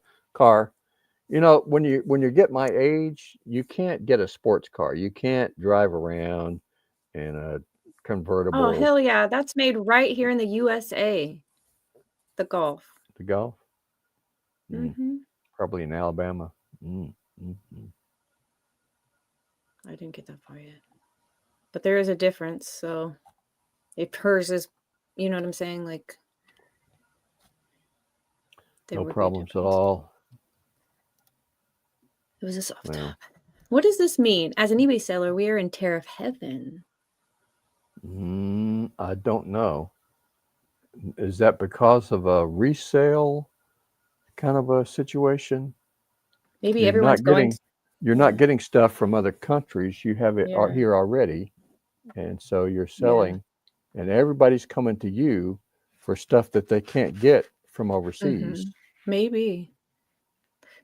When you get my age, you can't get a sports car. You can't drive around in a convertible. Oh, hell yeah. That's made right here in the USA. The Golf. The Golf? Mm-hmm. Probably in Alabama. I didn't get that far yet. But there is a difference. So if hers is, you know what I'm saying? Like, no problems at all. It was a soft top. What does this mean? As an eBay seller, we are in tariff heaven. I don't know. Is that because of a resale kind of a situation? Maybe everyone's you're not getting stuff from other countries. You have it Yeah. here already, and so you're Yeah. selling, and everybody's coming to you for stuff that they can't get from overseas. Maybe.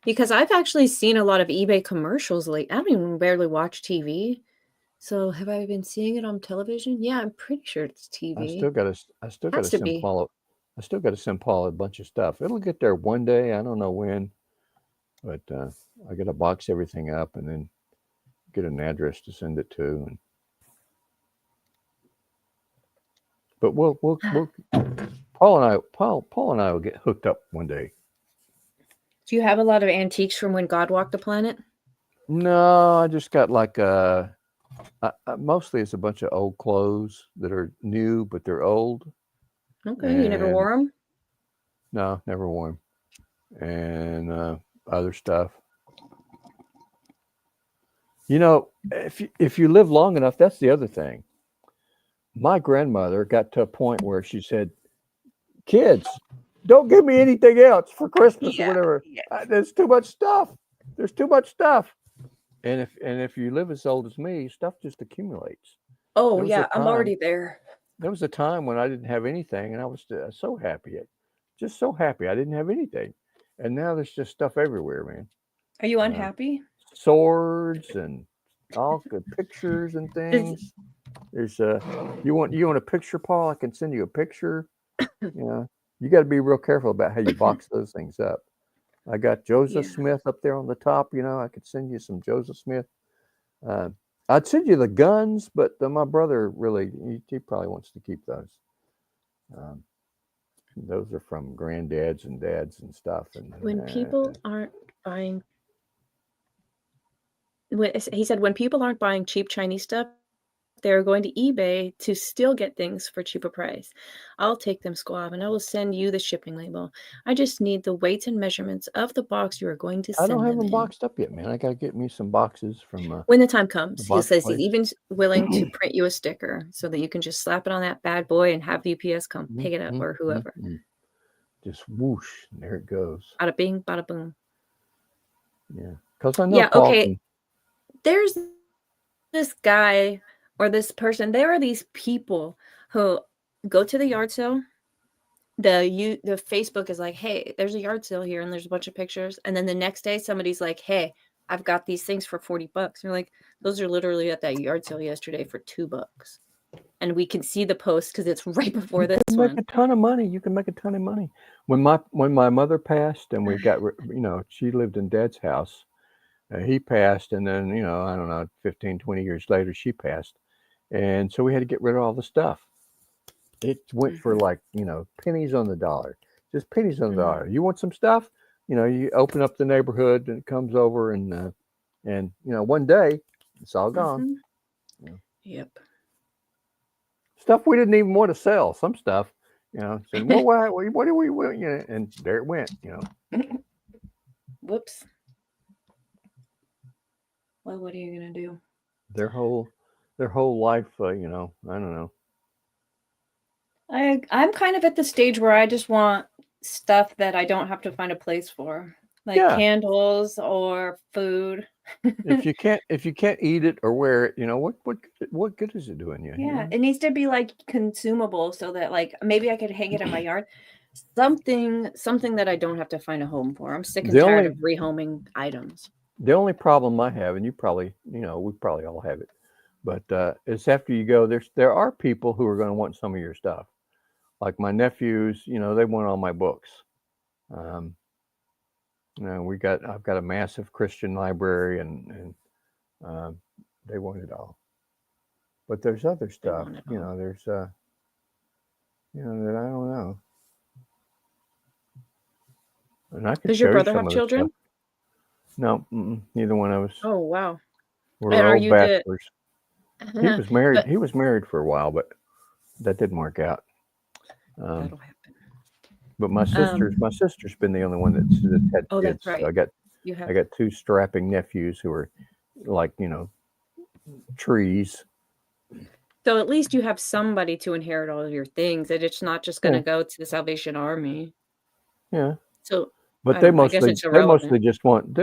Because I've actually seen a lot of eBay commercials lately. I don't even barely watch TV. So have I been seeing it on television? Yeah, I'm pretty sure it's I TV. still got to Has to send be. Paul. I still got to send Paul a bunch of stuff. It'll get there one day. I don't know when, but I got to box everything up and then get an address to send it to. And, but we'll Paul and I will get hooked up one day. Do you have a lot of antiques from when God walked the planet? No, I just got like mostly it's a bunch of old clothes that are new but they're old. Okay, you never wore them? No, never wore them. And other stuff. You know, if you live long enough, that's the other thing. My grandmother got to a point where she said, "Kids, don't give me anything else for Christmas or whatever. There's too much stuff. There's too much stuff." And if you live as old as me, stuff just accumulates. Oh yeah, I'm already there. There was a time when I didn't have anything, and I was so happy, just so happy I didn't have anything. And now there's just stuff everywhere, man. Are you unhappy? Swords and all good pictures and things. There's you want a picture, Paul? I can send you a picture. You got to be real careful about how you box those things up. I got Joseph Smith up there on the top. I could send you some Joseph Smith. I'd send you the guns, but my brother really, he probably wants to keep those. Those are from granddads and dads and stuff. And when people aren't buying, he said, when people aren't buying cheap Chinese stuff, they're going to eBay to still get things for cheaper price. I'll take them, Squab, and I will send you the shipping label. I just need the weights and measurements of the box you are going to send. I don't have them boxed up yet, man. I got to get me some boxes from. When the time comes, he says he's even willing to print you a sticker so that you can just slap it on that bad boy and have UPS come pick it up or whoever. Just whoosh, and there it goes. Bada bing, bada boom. Yeah, because I know. Paul okay. There's this guy or this person. There are these people who go to the yard sale. The Facebook is like, hey, there's a yard sale here, and there's a bunch of pictures. And then the next day, somebody's like, hey, I've got these things for $40. You're like, those are literally at that yard sale yesterday for $2. And we can see the post because it's right before this one. You can make a ton of money. You can make a ton of money. When my mother passed, and we got, she lived in Dad's house. He passed, and then, I don't know, 15, 20 years later, she passed. And so we had to get rid of all the stuff. It went for like, pennies on the dollar. Just pennies on the dollar. You want some stuff? You open up the neighborhood, and it comes over, and one day, it's all gone. Yep. Stuff we didn't even want to sell. Some stuff, said, well, what do we want? And there it went, Whoops. Well, what are you gonna do? Their whole life, I don't know. I'm kind of at the stage where I just want stuff that I don't have to find a place for, like candles or food. if you can't eat it or wear it, what good is it doing you? Yeah, it needs to be like consumable so that like maybe I could hang it in my yard. Something that I don't have to find a home for. I'm sick and tired of rehoming items. The only problem I have, and you probably, we probably all have it, but it's after you go, there are people who are going to want some of your stuff. Like my nephews, they want all my books. I've got a massive Christian library, and they want it all. But there's other stuff, there's, that I don't know. And I could Does your brother have children? Stuff. No, neither one of us. Oh wow! We're old bachelors. He was married. He was married for a while, but that didn't work out. That'll happen. But my sister's been the only one that's had kids. That's right. So I got two strapping nephews who are like trees. So at least you have somebody to inherit all of your things, and it's not just going to go to the Salvation Army. Yeah. So. But they mostly just want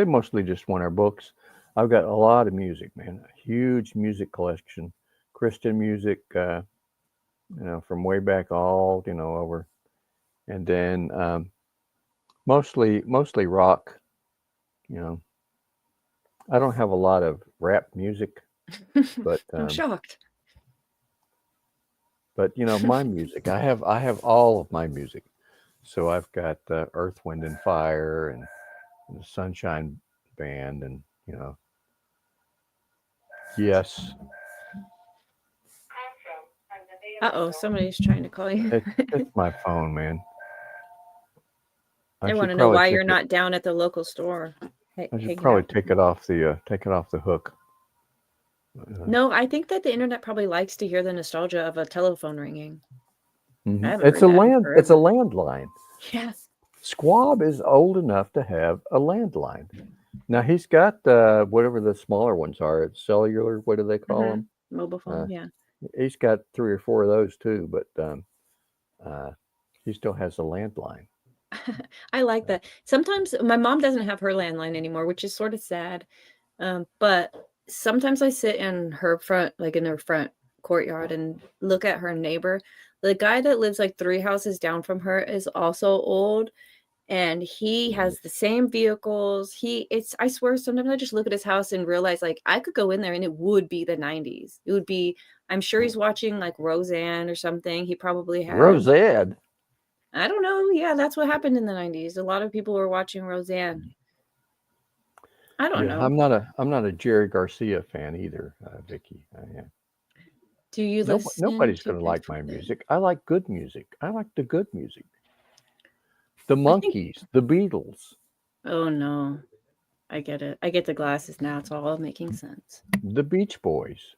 our books. I've got a lot of music, man. A huge music collection, Christian music, from way back all over, and then mostly rock. You know, I don't have a lot of rap music, but I'm shocked. my music. I have all of my music. So I've got Earth, Wind, and Fire, and the Sunshine Band, and yes, Uh-oh, somebody's trying to call you. it's my phone, man. I They want should to know probably why take you're it. not down at the local store I should hanging probably out. take it off the hook. No, I think that the internet probably likes to hear the nostalgia of a telephone ringing. I haven't It's heard a that in land. It's a forever. landline. Yeah. Squab is old enough to have a landline. Now he's got whatever the smaller ones are. It's cellular. What do they call them? Mobile Uh, phone, yeah. he's got 3 or 4 of those too, but uh, he still has a landline. I like that. Sometimes my mom doesn't have her landline anymore, which is sort of sad. But sometimes I sit in her front, like in her front courtyard, and look at her neighbor. The guy that lives like 3 houses down from her is also old, and he has the same vehicles. I swear, sometimes I just look at his house and realize like I could go in there and it would be the 90s. It would be, I'm sure he's watching like Roseanne or something. He probably had, Rosette. I don't know. Yeah, that's what happened in the 90s. A lot of people were watching Roseanne. I don't Yeah, know. I'm not a Jerry Garcia fan either, Vicky. Do you listen Nobody's to going to like my Christopher? music. I like good music. I like the good music. The I think, Monkees, the Beatles, oh no, I get it. I get the glasses now. It's all making sense. the Beach Boys,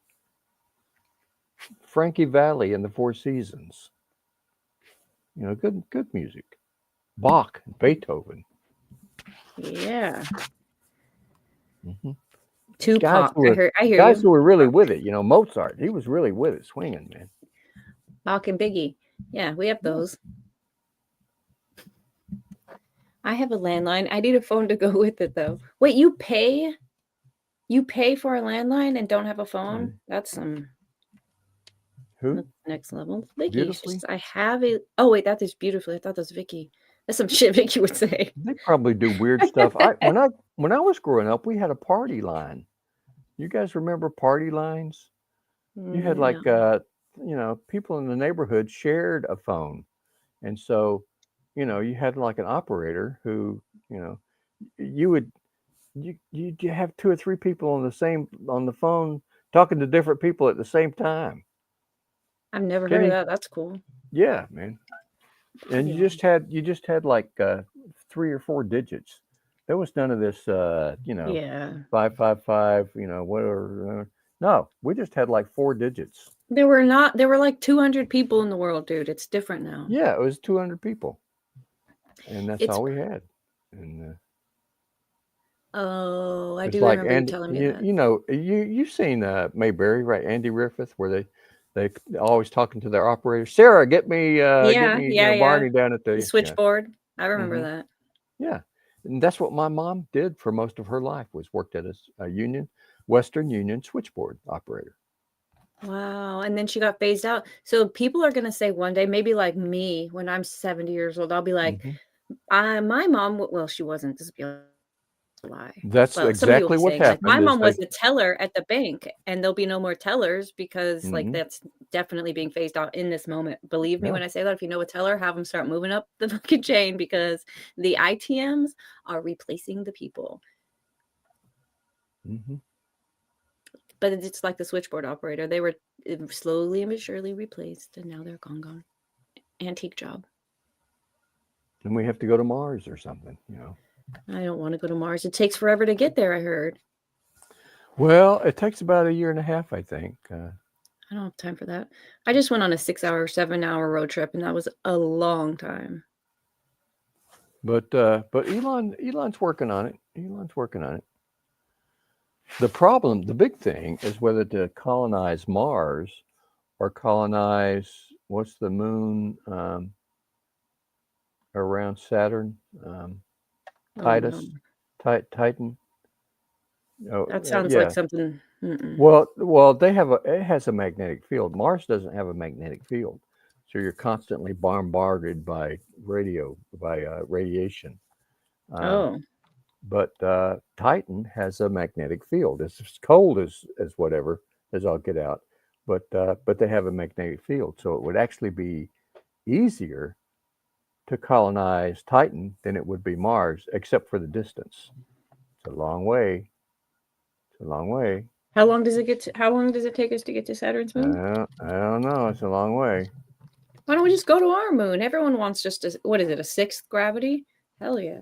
Frankie Valli and the Four Seasons. Good music. Bach, Beethoven. Yeah. hmm Guys Tupac. who were I hear guys who you. were really with it. Mozart, he was really with it, swinging, man. Bach and Biggie. Yeah, we have Yeah. those. I have a landline. I need a phone to go with it though. Wait, you pay? You pay for a landline and don't have a phone? That's Who? next level. Vicky, she Beautifully. says, I have a. Oh wait, that is beautifully. I thought that was Vicky. That's some shit Vicky would say. They probably do weird stuff. When I was growing up, we had a party line. You guys remember party lines? You had No. like people in the neighborhood shared a phone, and so you had like an operator who you know you would you have 2 or 3 people on the phone talking to different people at the same time. I've never heard of Getting that. That's cool. Yeah, man. And Yeah. you just had like 3 or 4 digits. There was none of this, Yeah. 555, whatever. No, we just had like 4 digits. There were like 200 people in the world, dude. It's different now. Yeah, it was 200 people, and that's It's all we had. And Oh, I it's do like remember you Andy, telling me you that. you know you've seen Mayberry, right? Andy Griffith, where they always talking to their operator. Sarah, get Yeah, me yeah, yeah. Barney down at The the switchboard. I remember hmm that. yeah. And that's what my mom did for most of her life, was worked at a Western Union switchboard operator. Wow. And then she got phased out. So people are gonna say one day, maybe like me, when I'm 70 years old, I'll be like, hmm my mom, well, she wasn't. This would be a lie. That's Well, somebody will exactly be what saying like, my happened. Is mom was a teller at the bank, and there'll be no more tellers because like hmm that's definitely being phased out in this moment. Believe me yeah. when I say that. If you know a teller, have them start moving up the fucking chain because the ITMs are replacing the people. hmm But it's like the switchboard operator. They were slowly but surely replaced, and now they're gone. Antique job. And we have to go to Mars or something. I don't want to go to Mars. It takes forever to get there, I heard. Well, it takes about a year and a half, I think. I don't have time for that. I just went on a 6-hour, 7-hour road trip, and that was a long time. But Elon's working on it. Elon's working on it. The big thing, is whether to colonize Mars or colonize, what's the moon around Saturn? Oh no. Titus, Titan. Oh, That sounds like yeah. something. Well, it has a magnetic field. Mars doesn't have a magnetic field, so you're constantly bombarded by radiation. Um, Oh, but Titan has a magnetic field. It's as cold as whatever as I'll get out, but they have a magnetic field, so it would actually be easier to colonize Titan than it would be Mars, except for the distance. It's a long way. It's a long way. how long does it get to? How long does it take us to get to Saturn's moon? I don't know. It's a long way. Why don't we just go to our moon? Everyone wants just a, what is it, a sixth gravity? Hell yeah.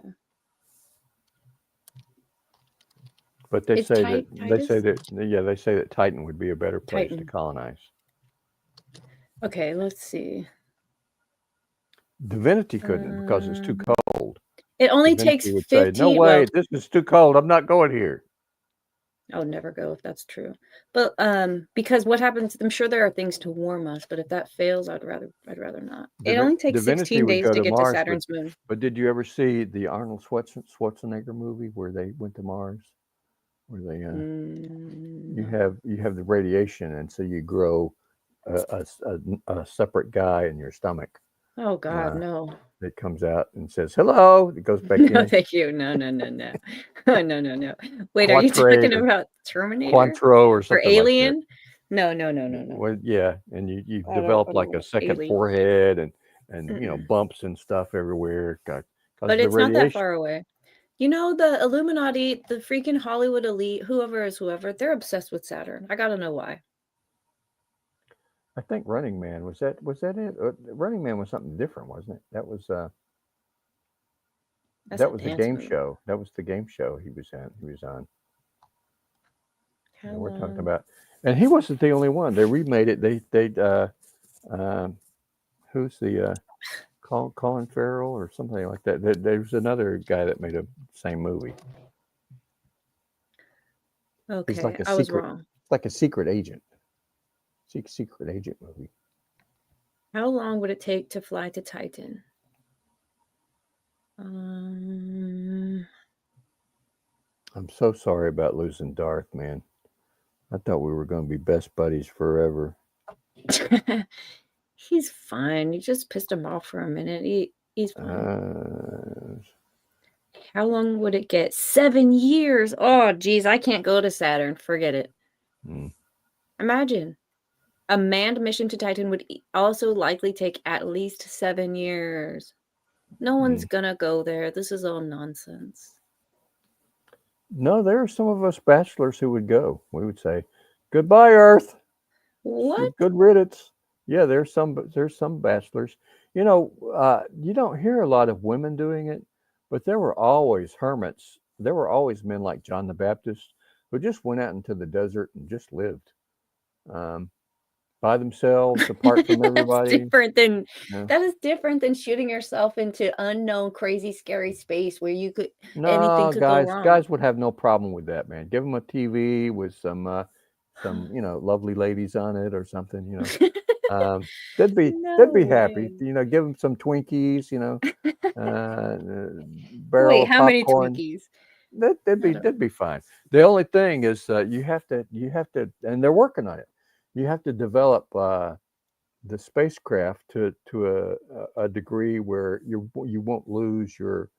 But they Is say that Titus? they say that Titan would be a better place to Titan. colonize. Okay, let's see. Divinity couldn't because it's too cold. It only takes Divinity would say, "No 15. way, Well, this is too cold. I'm not going here." I would never go if that's true. But because what happens? I'm sure there are things to warm us, but if that fails, I'd rather not. It only takes Divinity 16 would days go to to get to Mars, Saturn's moon. but did you ever see the Arnold Schwarzenegger movie where they went to Mars? Where they No. you have the radiation, and so you grow a separate guy in your stomach Oh God, uh, no. that comes out and says hello. It goes back No, in. thank you. No. No. Wait, are you Quatrain talking or about Terminator Quantro or or something like that. Alien? No. Well, yeah, and you I develop don't like a want second Alien. forehead and Mm-mm. bumps and stuff everywhere because But of the it's not that radiation. far away. You know, the Illuminati, the freaking Hollywood elite, whoever is whoever, they're obsessed with Saturn. I gotta know why. I think Running Man was that it? Running Man was something different, wasn't it? That's a That was the dance game movie. show. That was the game show he was on. And we're talking Hello. about, and he wasn't the only one. They remade it. Um, who's the Colin Farrell or something like that. There's another guy that made a same movie. He's Okay, I was wrong. like a secret agent, secret agent movie. How long would it take to fly to Titan? Um, I'm so sorry about losing Darth, man. I thought we were going to be best buddies forever. he's fine. You just pissed him off for a minute. He's fine. Uh, How long would it get? 7 years. Oh, geez, I can't go to Saturn. Forget it. hmm. Imagine. A manned mission to Titan would also likely take at least 7 years. No one's gonna go there. This is all nonsense. No, there are some of us bachelors who would go. We would say, "Goodbye, Earth. What? Good riddance." Yeah, there's some bachelors. You don't hear a lot of women doing it, but there were always hermits. There were always men like John the Baptist who just went out into the desert and just lived um, by themselves, apart from That's everybody. different than Yeah. that is different than shooting yourself into unknown, crazy, scary space where you could anything No, could go wrong. guys would have no problem with that, man. Give them a TV with some lovely ladies on it or something. Um, they'd No be happy. way. Give them some Twinkies. Barrel Wait, of how many popcorn. Twinkies? I don't They'd be fine. The only thing is you have to, and they're working on it. You have to develop the spacecraft to a degree where you won't lose your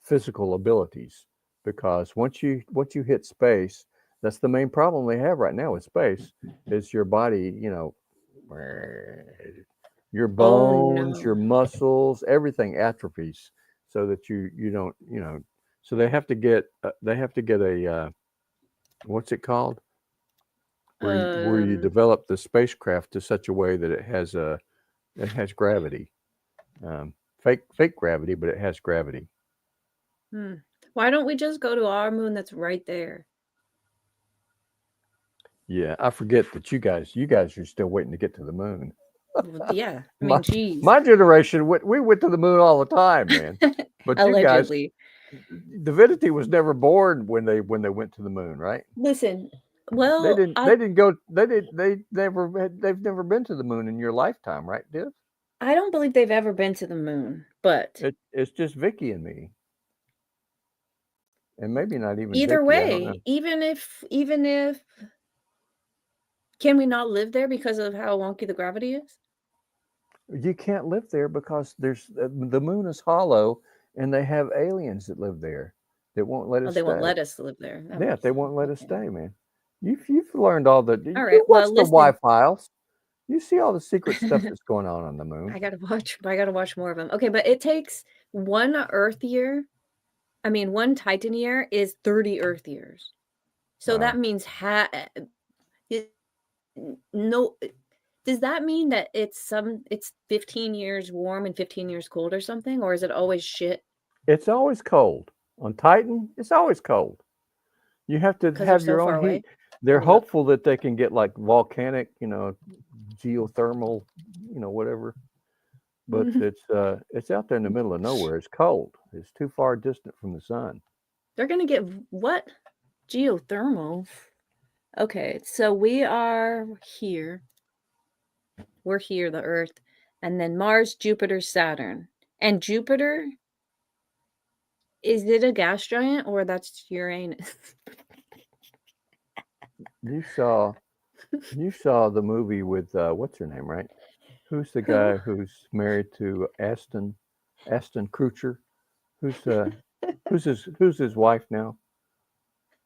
physical abilities because once you hit space, that's the main problem they have right now with space is your body, your Oh bones, no. your muscles, everything atrophies so that you don't, so they have to get a what's it called where you Um, develop the spacecraft to such a way that it has gravity. Um, fake gravity, but it has gravity. hmm. Why don't we just go to our moon that's right there? Yeah, I forget that you guys are still waiting to get to the moon. Well, yeah, I my mean, geez. my generation we went to the moon all the time, man. But you guys, Allegedly. divinity was never born when they went to the moon, right? Listen, well, They didn't go they've never been to the moon in your lifetime, right, Div? I don't believe they've ever been to the moon, but It's just Vicky and me. and maybe not even Either Jakey. I don't know. way, even if can we not live there because of how wonky the gravity is? You can't live there because the moon is hollow, and they have aliens that live there that won't let Oh, us they won't stay. let us live there. That Yeah, makes they sense. won't let us Okay. stay, man. You've learned all the. All You right. watch Well, the listen. Y-Files. You see all the secret stuff that's going on the moon. I gotta watch more of them. Okay, but it takes one Earth year. I mean, one Titan year is 30 Earth years. So that Wow. means no. Does that mean that it's 15 years warm and 15 years cold or something, or is it always shit It's always cold on Titan. It's always cold. You have to because they're have so your far own away? heat. They're Hold up. hopeful that they can get like volcanic, geothermal, whatever. But it's out there in the middle of nowhere. It's cold. It's too far distant from the sun. They're gonna get what? Geothermal. Okay, so we are here. We're here, the Earth, and then Mars, Jupiter, Saturn. And Jupiter, is it a gas giant or that's Uranus? You saw the movie with what's her name, right? Who's the Who? guy who's married to Aston Kutcher? Who's who's his wife now?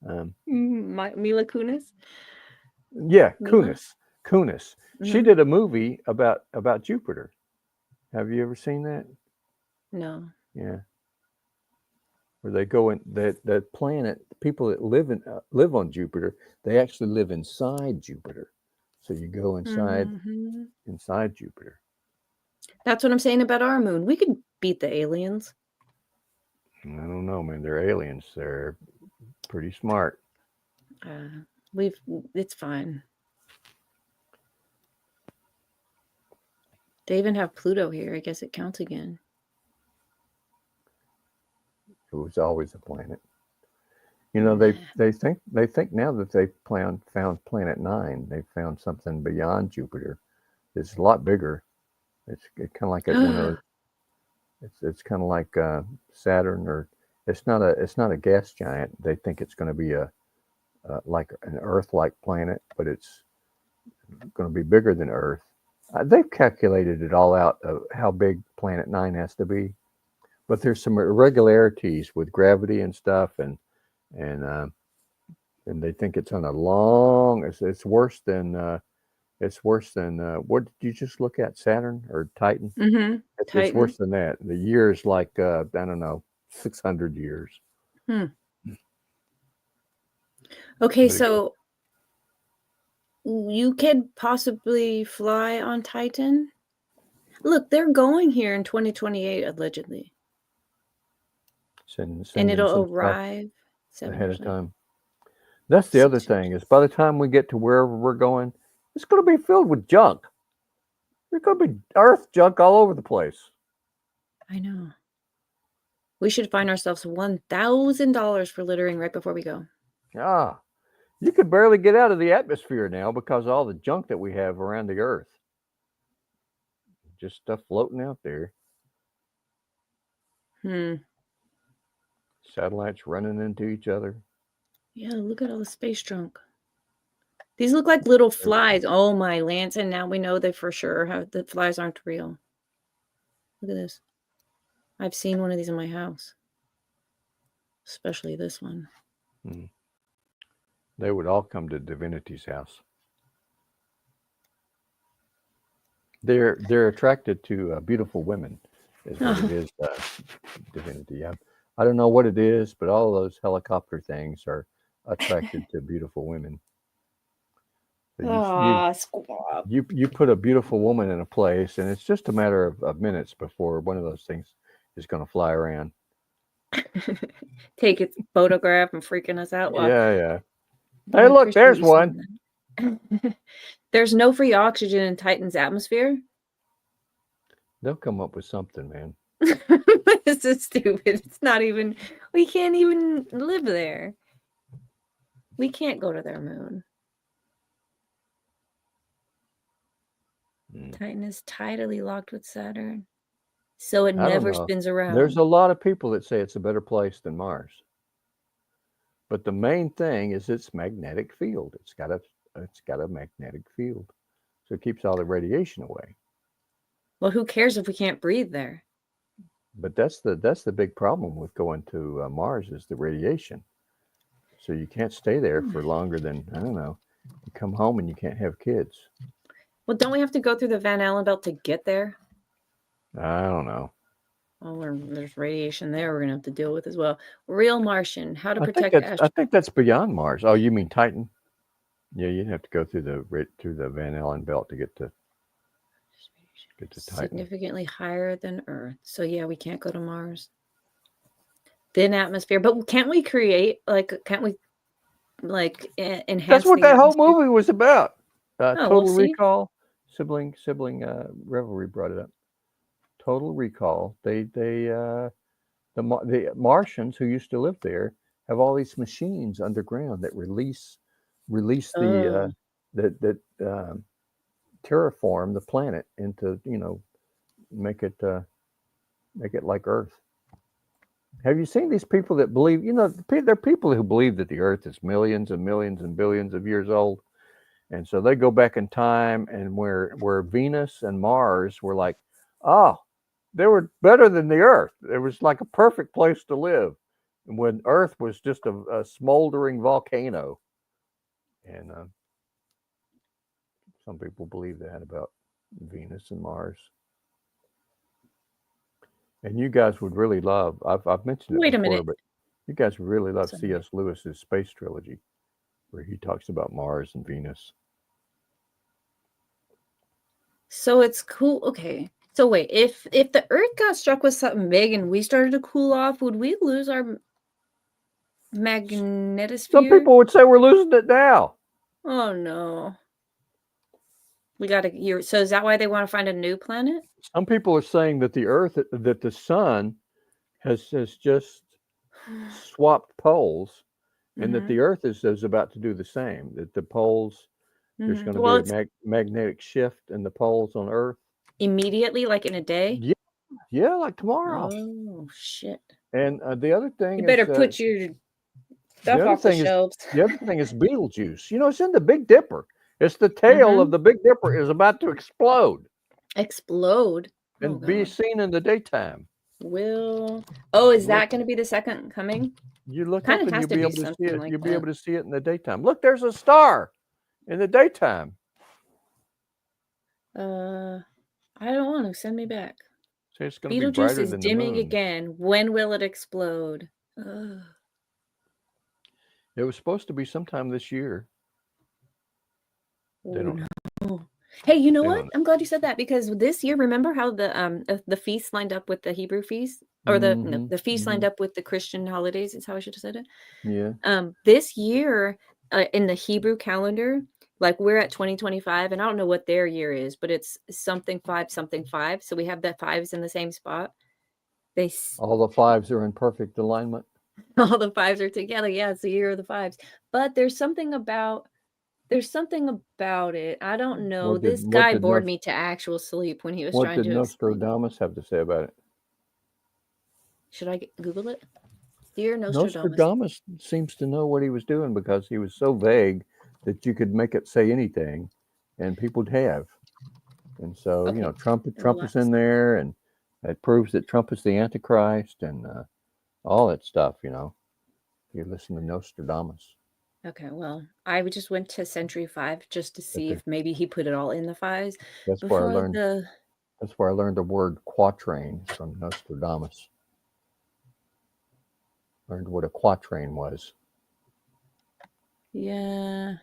Um, Mila Kunis? yeah, Mila? Kunis. Kunis. She Hmm. did a movie about Jupiter. Have you ever seen that? No. Yeah, where they go in that planet. People that live on Jupiter, they actually live inside Jupiter. So you go Hmm. inside Jupiter. That's what I'm saying about our moon. We could beat the aliens. I don't know, man. They're aliens. They're pretty smart. Uh, it's fine. They even have Pluto here. I guess it counts again. It was always a planet. Nah. They think now that they've found Planet Nine. They've found something beyond Jupiter. It's a lot bigger. It's kind of like one of those. It's kind of like Saturn, or it's not a gas giant. They think it's going to be a like an Earth-like planet, but it's going to be bigger than Earth. They've calculated it all out of how big Planet Nine has to be, but there's some irregularities with gravity and stuff, and and they think it's on a long. It's worse than what did you just look at? Saturn or Titan? It's Titan. worse than that. The year is like I don't know, 600 years. Hmm. Okay, But it goes, so you could possibly fly on Titan. Look, they're going here in 2028, allegedly. And sending it'll some stuff arrive 7 ahead years of later. time. That's the other 6 thing years. is by the time we get to wherever we're going, it's going to be filled with junk. There's going to be Earth junk all over the place. I know. We should find ourselves $1,000 for littering right before we go. Ah, you could barely get out of the atmosphere now because of all the junk that we have around the Earth. Just stuff floating out there. Satellites running into each other. Yeah, look at all the space junk. These look like little flies. Oh my Lance, and now we know they for sure have the flies aren't real. Look at this. I've seen one of these in my house. Especially this one. Hmm. They would all come to Divinity's house. They're attracted to beautiful women, is what it is. Divinity. I don't know what it is, but all those helicopter things are attracted to beautiful women. So Squab. you put a beautiful woman in a place, and it's just a matter of minutes before one of those things is going to fly around. Take its photograph and freaking us out. Well, Yeah, yeah. I Hey, look, appreciate there's you one. saying that. There's no free oxygen in Titan's atmosphere. They'll come up with something, man. This is stupid. It's not even, we can't even live there. We can't go to their moon. Titan is tidally locked with Saturn, so it I don't never know. spins There's around. a lot of people that say it's a better place than Mars. But the main thing is its magnetic field. It's got a magnetic field, so it keeps all the radiation away. Well, who cares if we can't breathe there? But that's the big problem with going to Mars is the radiation. So you can't stay there for longer than, I don't know. You come home and you can't have kids. Well, don't we have to go through the Van Allen belt to get there? I don't know. Well, there's radiation there we're gonna have to deal with as well. Real Martian, how to I think protect that's I astronauts. think that's beyond Mars. Oh, you mean Titan? Yeah, you'd have to go through the Van Allen belt to get to Titan. Significantly higher than Earth. So yeah, we can't go to Mars. Thin atmosphere, but can't we create can't we enhance That's what the that whole atmosphere? movie was about. Oh, Total we'll see. Recall. Sibling Revelry brought it up. Total Recall. The Martians who used to live there have all these machines underground that release Oh, that terraform the planet into make it like Earth. Have you seen these people that believe? There are people who believe that the Earth is millions and millions and billions of years old, and so they go back in time, and where Venus and Mars were like, oh, they were better than the Earth. It was like a perfect place to live, when Earth was just a smoldering volcano. And some people believe that about Venus and Mars. And you guys would really love. I've mentioned it wait a before, minute. but you guys would really love Sorry. C.S. Lewis's space trilogy, where he talks about Mars and Venus. So it's cool. Okay. So wait, if the Earth got struck with something big and we started to cool off, would we lose our Some magnetosphere? people would say we're losing it now. Oh no. We gotta so is that why they want to find a new planet? Some people are saying that the sun has just swapped poles, and that Mm-hmm. the Earth is about to do the same. That the poles, there's Mm-hmm. going to Well, be a it's magnetic shift in the poles on Earth. immediately, like in a day. Yeah, yeah, like tomorrow. Oh shit! And the other thing You is better put your the stuff other off the thing is shelves. the other thing is Beetlejuice. It's in the Big Dipper. It's the tail Mm-hmm. of the Big Dipper is about to explode Explode. Oh and be god. seen in the daytime. Oh, is Look, that going to be the second coming? you look Kind up of and has you'll to be be able to see something it. like You'll be that. able to see it in the daytime. Look, there's a star in the daytime. I don't want to. Send me back. So it's going to be Beetlejuice brighter is than the dimming moon. again. When will it explode? Ugh. It was supposed to be sometime this year. They Oh don't. no. Hey, you know They what? don't. I'm glad you said that because this year, remember how the feast lined up with the Hebrew feast, or Mm-hmm. the feast lined Mm-hmm. up with the Christian holidays? Is how I should have said it. Yeah. This year, in the Hebrew calendar, like we're at 2025, and I don't know what their year is, but it's something 5 something 5. So we have the fives in the same spot. They All the fives are in perfect alignment. all the fives are together. Yeah, it's the year of the fives. But there's something about it. I don't know. What did This what guy did bored Nos, me to actual sleep when he was what trying did to explain it. Nostradamus have to say about it? Should I Google it? Dear Nostradamus. Nostradamus seems to know what he was doing because he was so vague that you could make it say anything, and people would have. And so Okay, Trump is relax. in there, and it proves that Trump is the Antichrist, and all that stuff. You listen to Nostradamus. Okay, well, I just went to Century 5 just to But see if maybe he put it all in the fives that's where I before learned. the That's where I learned the word quatrain from Nostradamus. Learned what a quatrain was. yeah.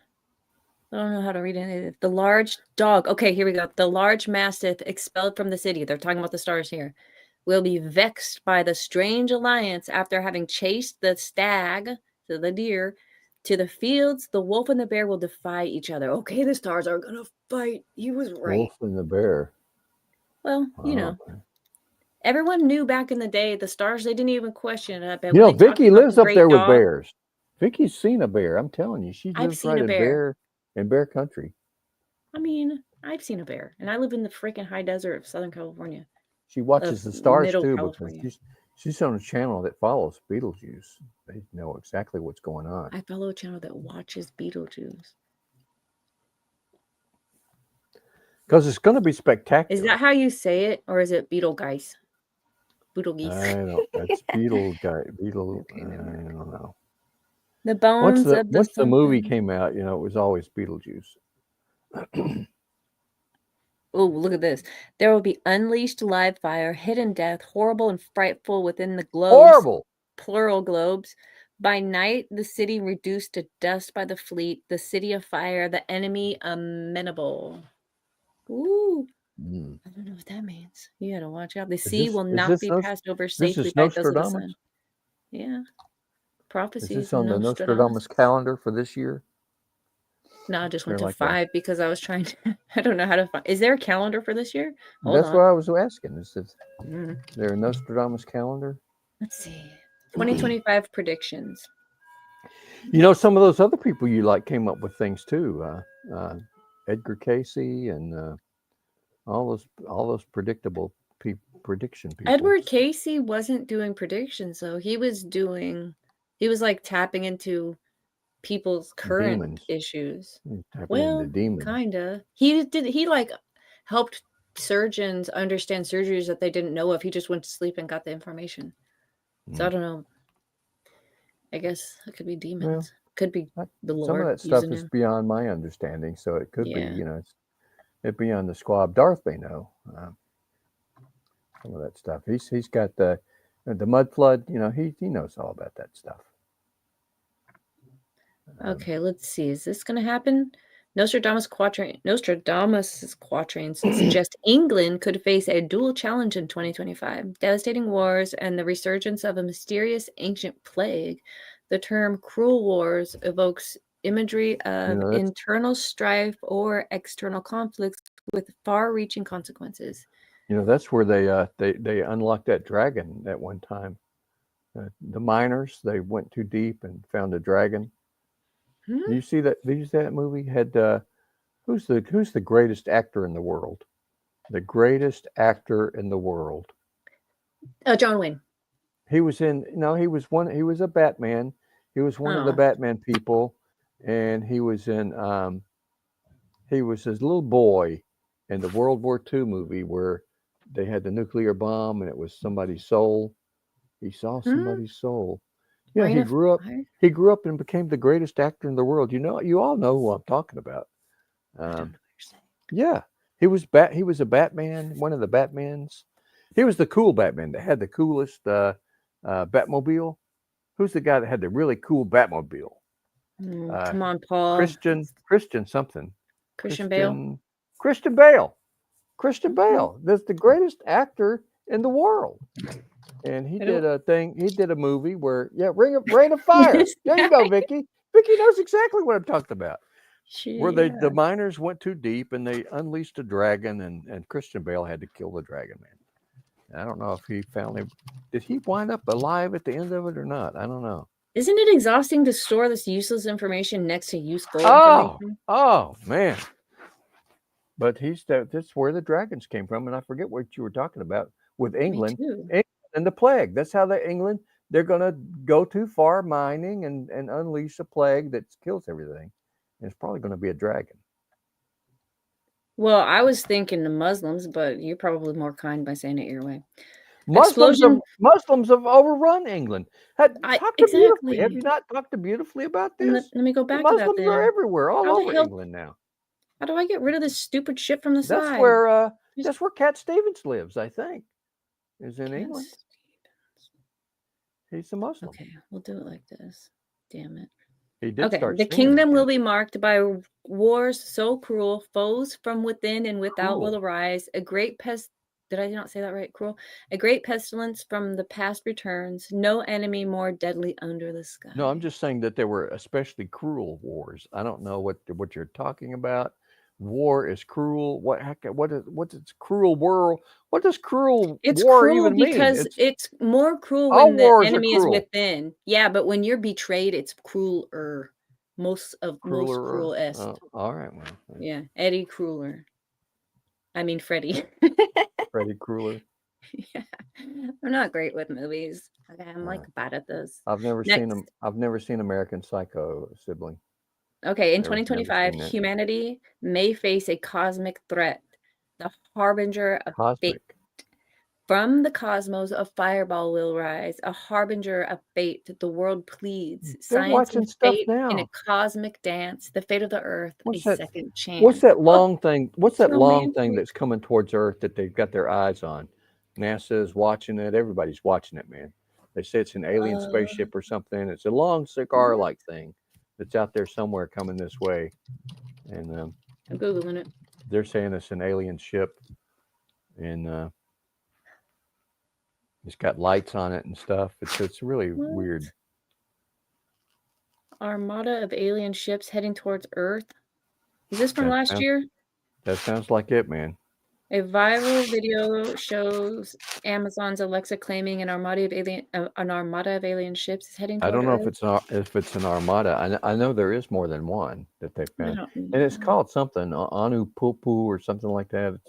I don't know how to read it. The large dog. Okay, here we go. The large mastiff expelled from the city. They're talking about the stars here. Will be vexed by the strange alliance after having chased the stag, so the deer, to the fields. The wolf and the bear will defy each other. Okay, the stars are gonna fight. He was right. Wolf and the Bear. Well, Oh. everyone knew back in the day the stars. They didn't even question it. I bet when they talked Vicky about the lives up great there with dog. bears. Vicky's seen a bear. I'm telling you, she I've lives seen right a bear. in bear country. I mean, I've seen a bear, and I live in the freaking high desert of Southern California. She watches Of the stars middle too because California. She's on a channel that follows Beetlejuice. They know exactly what's going on. I follow a channel that watches Beetlejuice. Because it's going to be spectacular. Is that how you say it, or is it Beetlegeist? Beetlegeese. I don't. It's Beetle guy. Beetle. Okay, I never mind. don't know. The bones of the Once the movie something. came out, it was always Beetlejuice. Oh, look at this. There will be unleashed live fire, hidden death, horrible and frightful within the globes, Horrible. plural globes. By night, the city reduced to dust by the fleet, the city of fire, the enemy amenable. Ooh. I don't know what that means. You gotta watch out. The sea will not be passed over This safely is by those of the Nostradamus? sun. Yeah. Is Prophecies this of on the Nostradamus. Nostradamus calendar for this year? No, I just went They're to like 5 because I was trying to. I don't know how to find. Is there a calendar for this year? Hold That's on. what I was asking. Is Mm, there a Nostradamus calendar? Let's see. 2025 predictions. Some of those other people you like came up with things too. Edgar Casey and all those prediction people. Edward Casey wasn't doing predictions though. He was like tapping into people's current Demons. issues. Tapping into demons. Kinda. He like helped surgeons understand surgeries that they didn't know of. He just went to sleep and got the information. So I don't know. I guess it could be demons. Well, could be the Lord. Some of that stuff is beyond my understanding, so it could be, it's beyond the squab. Darth may know some of that stuff. He's got the mud flood. He knows all about that stuff. Okay, let's see. Is this going to happen? Nostradamus' quatrains suggest England could face a dual challenge in 2025: devastating wars and the resurgence of a mysterious ancient plague. The term cruel wars evokes imagery of internal strife or external conflicts with far-reaching consequences. That's where they unlocked that dragon at one time. The miners, they went too deep and found a dragon. Did you see that? Did you see that movie? Had who's the greatest actor in the world? The greatest actor in the world. John Wayne. He was in. No, he was one. He was a Batman. He was one of the Batman people, and he was in. He was his little boy in the World War II movie where they had the nuclear bomb and it was somebody's soul. He saw somebody's soul. Yeah, he grew up. He grew up and became the greatest actor in the world. You all know who I'm talking about. Yeah, he was a Batman, one of the Batmans. He was the cool Batman that had the coolest Batmobile. Who's the guy that had the really cool Batmobile? Come on, Paul. Christian something. Christian Bale. Christian Bale. Christian Bale. That's the greatest actor in the world. And he did a thing. He did a movie where, Rain of Fire. There you go, Vicky. Vicky knows exactly what I'm talking about. Where the miners went too deep and they unleashed a dragon, and Christian Bale had to kill the dragon man. I don't know if he did he wind up alive at the end of it or not? I don't know. Isn't it exhausting to store this useless information next to useful information? Oh man. But that's where the dragons came from, and I forget what you were talking about with England. England and the plague. That's how they're gonna go too far mining and unleash a plague that kills everything. And it's probably gonna be a dragon. Well, I was thinking the Muslims, but you're probably more kind by saying it your way. Muslims have overrun England. Talk to Beautifully. Have you not talked to Beautifully about this? Let me go back the to that. Muslims are everywhere, all over England now. How do I get rid of this stupid shit from the side? That's where Cat Stevens lives, I think. Is in England. He's a Muslim. Okay, we'll do it like this. Damn it. He did start the kingdom will be marked by wars so cruel, foes from within and without will arise. A great Did I not say that right? Cruel. A great pestilence from the past returns. No enemy more deadly under the sky. No, I'm just saying that there were especially cruel wars. I don't know what you're talking about. War is cruel. What is cruel world? What does cruel war even mean? Because it's more cruel when the enemy is within. Yeah, but when you're betrayed, it's crueler. Most cruelest. All right, well. Yeah, Eddie Crueler. I mean Freddie. Freddie Crueler. Yeah. I'm not great with movies. Okay, I'm like bad at this. I've never seen them. Next. I've never seen American Psycho, sibling. Okay, in Never 2025, seen that. humanity may face a cosmic threat. The harbinger of fate. Cosmic. From the cosmos, a fireball will rise, a harbinger of fate. The world pleads. They're Science watching and stuff fate in a now. cosmic dance. The fate of the earth, a What's that? second What's chance. that Oh, long thing? What's it's that long thing romantic. that's coming towards Earth that they've got their eyes on? NASA is watching it. Everybody's watching it, man. They say it's an alien spaceship or something. It's a long What? cigar-like thing that's out there somewhere coming this way, and I'm Googling it. they're saying it's an alien ship, and it's got lights on it and stuff. It's really weird. What? Armada of alien ships heading towards Earth. Is this from last year? That sounds like it, man. A viral video shows Amazon's Alexa claiming an armada of alien ships is heading I toward don't know Earth. if it's an armada. I know there is more than one that they I found, don't and it's know. called something Anu Pupu or something like that.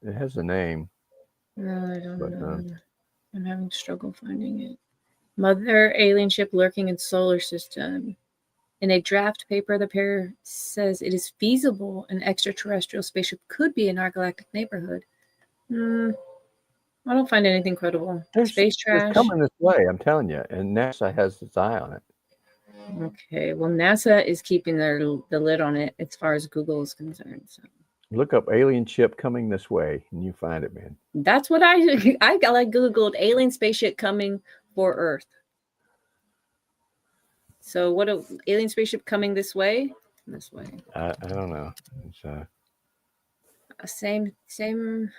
It has a name. No, I don't But know. I'm having struggle finding it. Mother alien ship lurking in solar system. In a draft paper, the pair says it is feasible an extraterrestrial spaceship could be in our galactic neighborhood. I don't find anything credible. Space it's trash. coming this way. I'm telling you, and NASA has its eye on it. Okay, well, NASA is keeping the lid on it as far as Google is concerned. So. Look up alien ship coming this way, and you find it, man. That's what I Googled alien spaceship coming for Earth. So what a alien spaceship coming this way? This way. I don't know. It's Same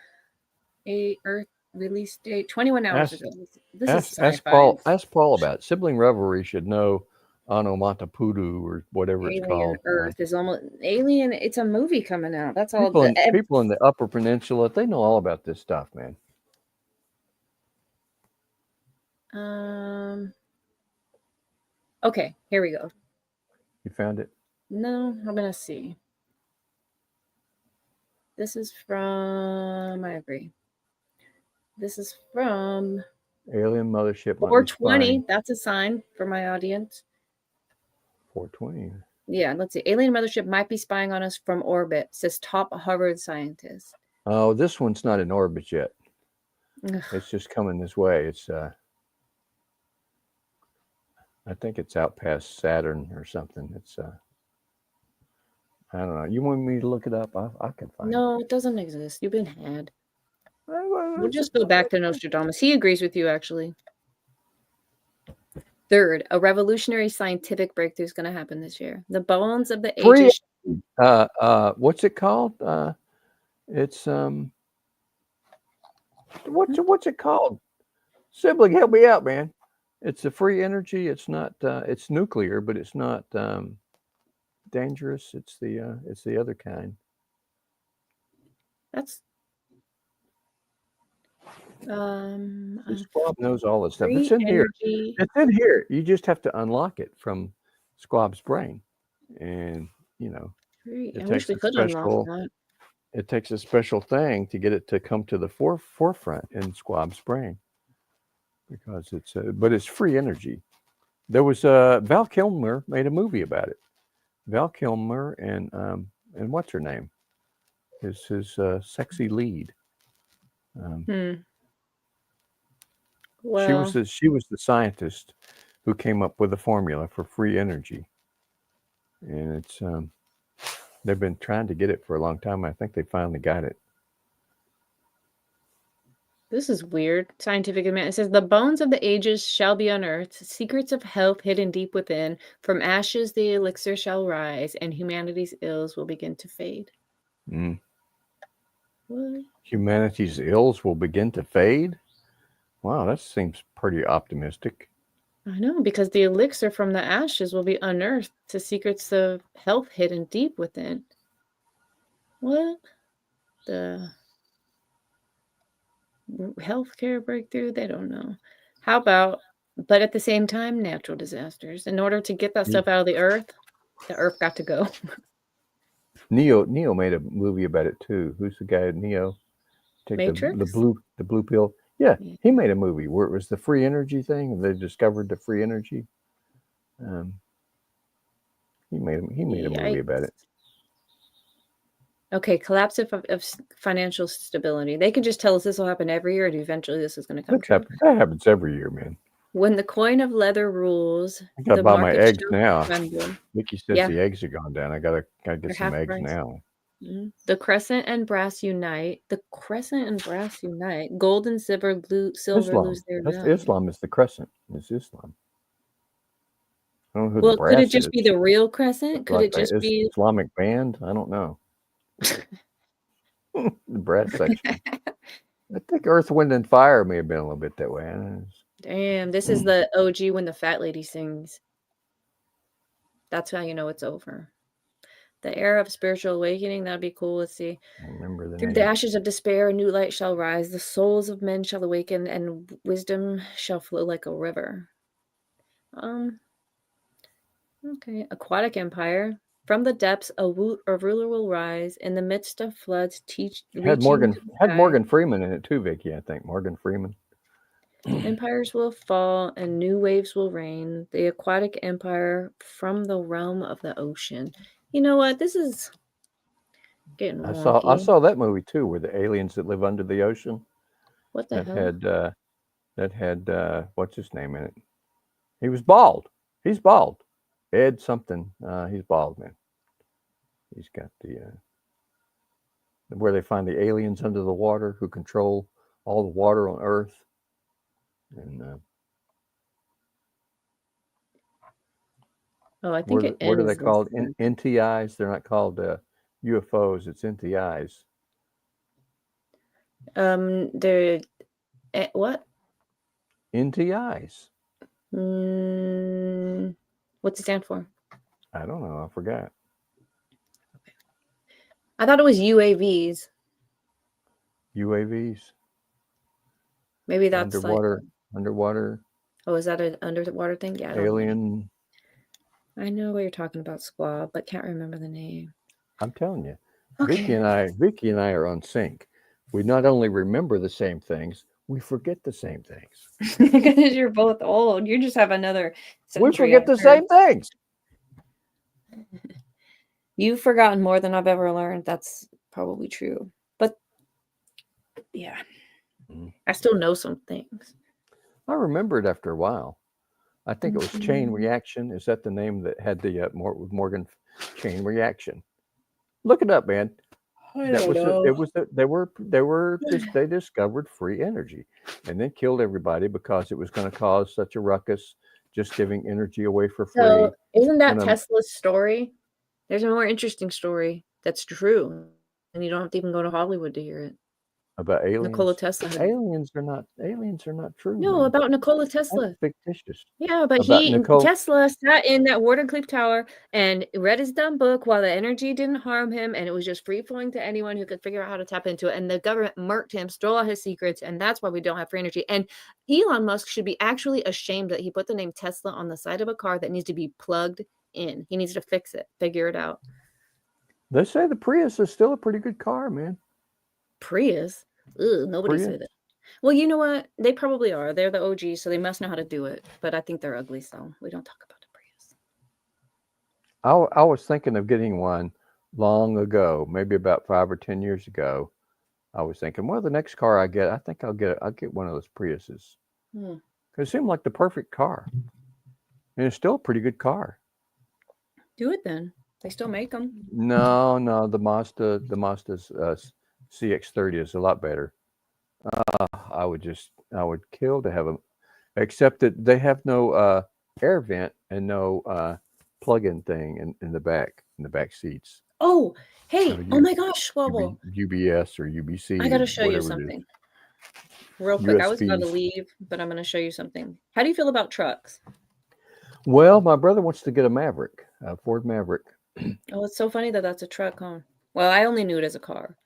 Earth release date 21 hours ago. This is sci-fi. Ask Paul about it. Sibling Revelry should know Onomatopoeia or whatever it's Alien called. Earth is almost alien. It's a movie coming out. That's all. People in the Upper Peninsula, they know all about this stuff, man. Okay, here we go. You found it? No, I'm gonna see. This is from. I agree. This is from Alien Mothership. 420. That's a sign for my audience. 420. Yeah, let's see. Alien mothership might be spying on us from orbit, says top Harvard scientist. Oh, this one's not in orbit yet. Ugh. It's just coming this way. It's I think it's out past Saturn or something. It's I don't know. You want me to look it up? I can find it. No, it doesn't exist. You've been had. We'll just go back to Nostradamus. He agrees with you, actually. Third, a revolutionary scientific breakthrough is going to happen this year. The bones of the ages. What's it called? It's what's it called? Sibling, help me out, man. It's a free energy. It's not. It's nuclear, but it's not dangerous. It's the other kind. That's. Squab knows all this stuff. It's in here. It's in here. You just have to unlock it from Squab's brain, and I wish we could unlock that. It takes a special thing to get it to come to the forefront in Squab's brain, because it's free energy. There was Val Kilmer made a movie about it. Val Kilmer and what's her name? His sexy lead. Well, she was the scientist who came up with the formula for free energy, and it's they've been trying to get it for a long time. I think they finally got it. This is weird. Scientific admission. It says the bones of the ages shall be unearthed, secrets of health hidden deep within. From ashes the elixir shall rise, and humanity's ills will begin to fade. What? Humanity's ills will begin to fade? Wow, that seems pretty optimistic. I know, because the elixir from the ashes will be unearthed to secrets of health hidden deep within. What? The healthcare breakthrough? They don't know. How about, but at the same time, natural disasters. In order to get that stuff out of the earth got to go. Neo made a movie about it too. Who's the guy at Neo? take Matrix? the blue pill. Yeah, Yeah. he made a movie where it was the free energy thing, and they discovered the free energy. Um, he made a movie about it. Okay, collapse of financial stability. They can just tell us this will happen every year, and eventually this is going to come true. That happens every year, man. When the coin of leather rules, I gotta the buy my market eggs shall now. tremble. Mickey says the eggs are gone down. I gotta get They're some half eggs price. now. The crescent and brass unite. The crescent and brass unite. Gold and silver lose their That's value. Islam. Is the crescent. It's Islam. I don't know who Well, the brass could it just is. be the real crescent? Could Like it just be Islamic band? I don't know. The brass section. I think Earth, Wind, and Fire may have been a little bit that way. Damn, this is the OG when the fat lady sings. That's how you know it's over. The era of spiritual awakening, that'd be cool. Let's see. I remember the Through name. the ashes of despair, a new light shall rise. The souls of men shall awaken, and wisdom shall flow like a river. Okay. Aquatic empire. From the depths, a ruler will rise. In the midst of floods, Had reaching to the sky. Morgan Freeman in it too, Vicky. I think Morgan Freeman. Empires will fall and new waves will reign. The aquatic empire from the realm of the ocean. You know what? This is getting wonky. I saw that movie too, where the aliens that live under the ocean. What the hell? That had what's his name in it? He was bald. He's bald. Ed something. He's bald, man. He's got the where they find the aliens under the water who control all the water on Earth. And I think what are they called? NTIs. They're not called UFOs. It's NTIs. They're what? NTIs. What's it stand for? I don't know. I forgot. Okay. I thought it was UAVs. UAVs. Maybe that's underwater. Oh, is that an underwater thing? Yeah. Alien. I know what you're talking about, Squab, but can't remember the name. I'm telling you, Okay. Vicky and I are on sync. We not only remember the same things, we forget the same things. Because you're both old. You just have another century. We forget the same things. You've forgotten more than I've ever learned. That's probably true. But yeah, I still know some things. I remember it after a while. I think it was Chain Reaction. Is that the name that had the Morgan Chain Reaction? Look it up, man. They discovered free energy and then killed everybody because it was going to cause such a ruckus, just giving energy away for free. So isn't that Tesla's story? There's a more interesting story that's true, and you don't have to even go to Hollywood to hear it. About aliens. Nikola Tesla. Aliens are not true. No, man. about Nikola Tesla. That's fictitious. Yeah, but Tesla sat in that Watercliff Tower and read his dumb book while the energy didn't harm him, and it was just free flowing to anyone who could figure out how to tap into it. And the government murked him, stole all his secrets, and that's why we don't have free energy. And Elon Musk should be actually ashamed that he put the name Tesla on the side of a car that needs to be plugged in. He needs to fix it, figure it out. They say the Prius is still a pretty good car, man. Prius? Ugh, nobody said that. Well, you know what? They probably are. They're the OG, so they must know how to do it. But I think they're ugly, so we don't talk about the Prius. I was thinking of getting one long ago, maybe about 5 or 10 years ago. I was thinking, well, the next car I get, I think I'll get one of those Priuses. Because it seemed like the perfect car. And it's still a pretty good car. Do it then. They still make them. No, the Mazda's CX-30 is a lot better. I would kill to have them, except that they have no air vent and no plug-in thing in the back seats. Oh, hey! Oh my gosh, Swabble. UBS or UBC. I gotta show you something real quick. USPs. I was about to leave, but I'm gonna show you something. How do you feel about trucks? Well, my brother wants to get a Maverick, a Ford Maverick. Oh, it's so funny that that's a truck, huh? Well, I only knew it as a car.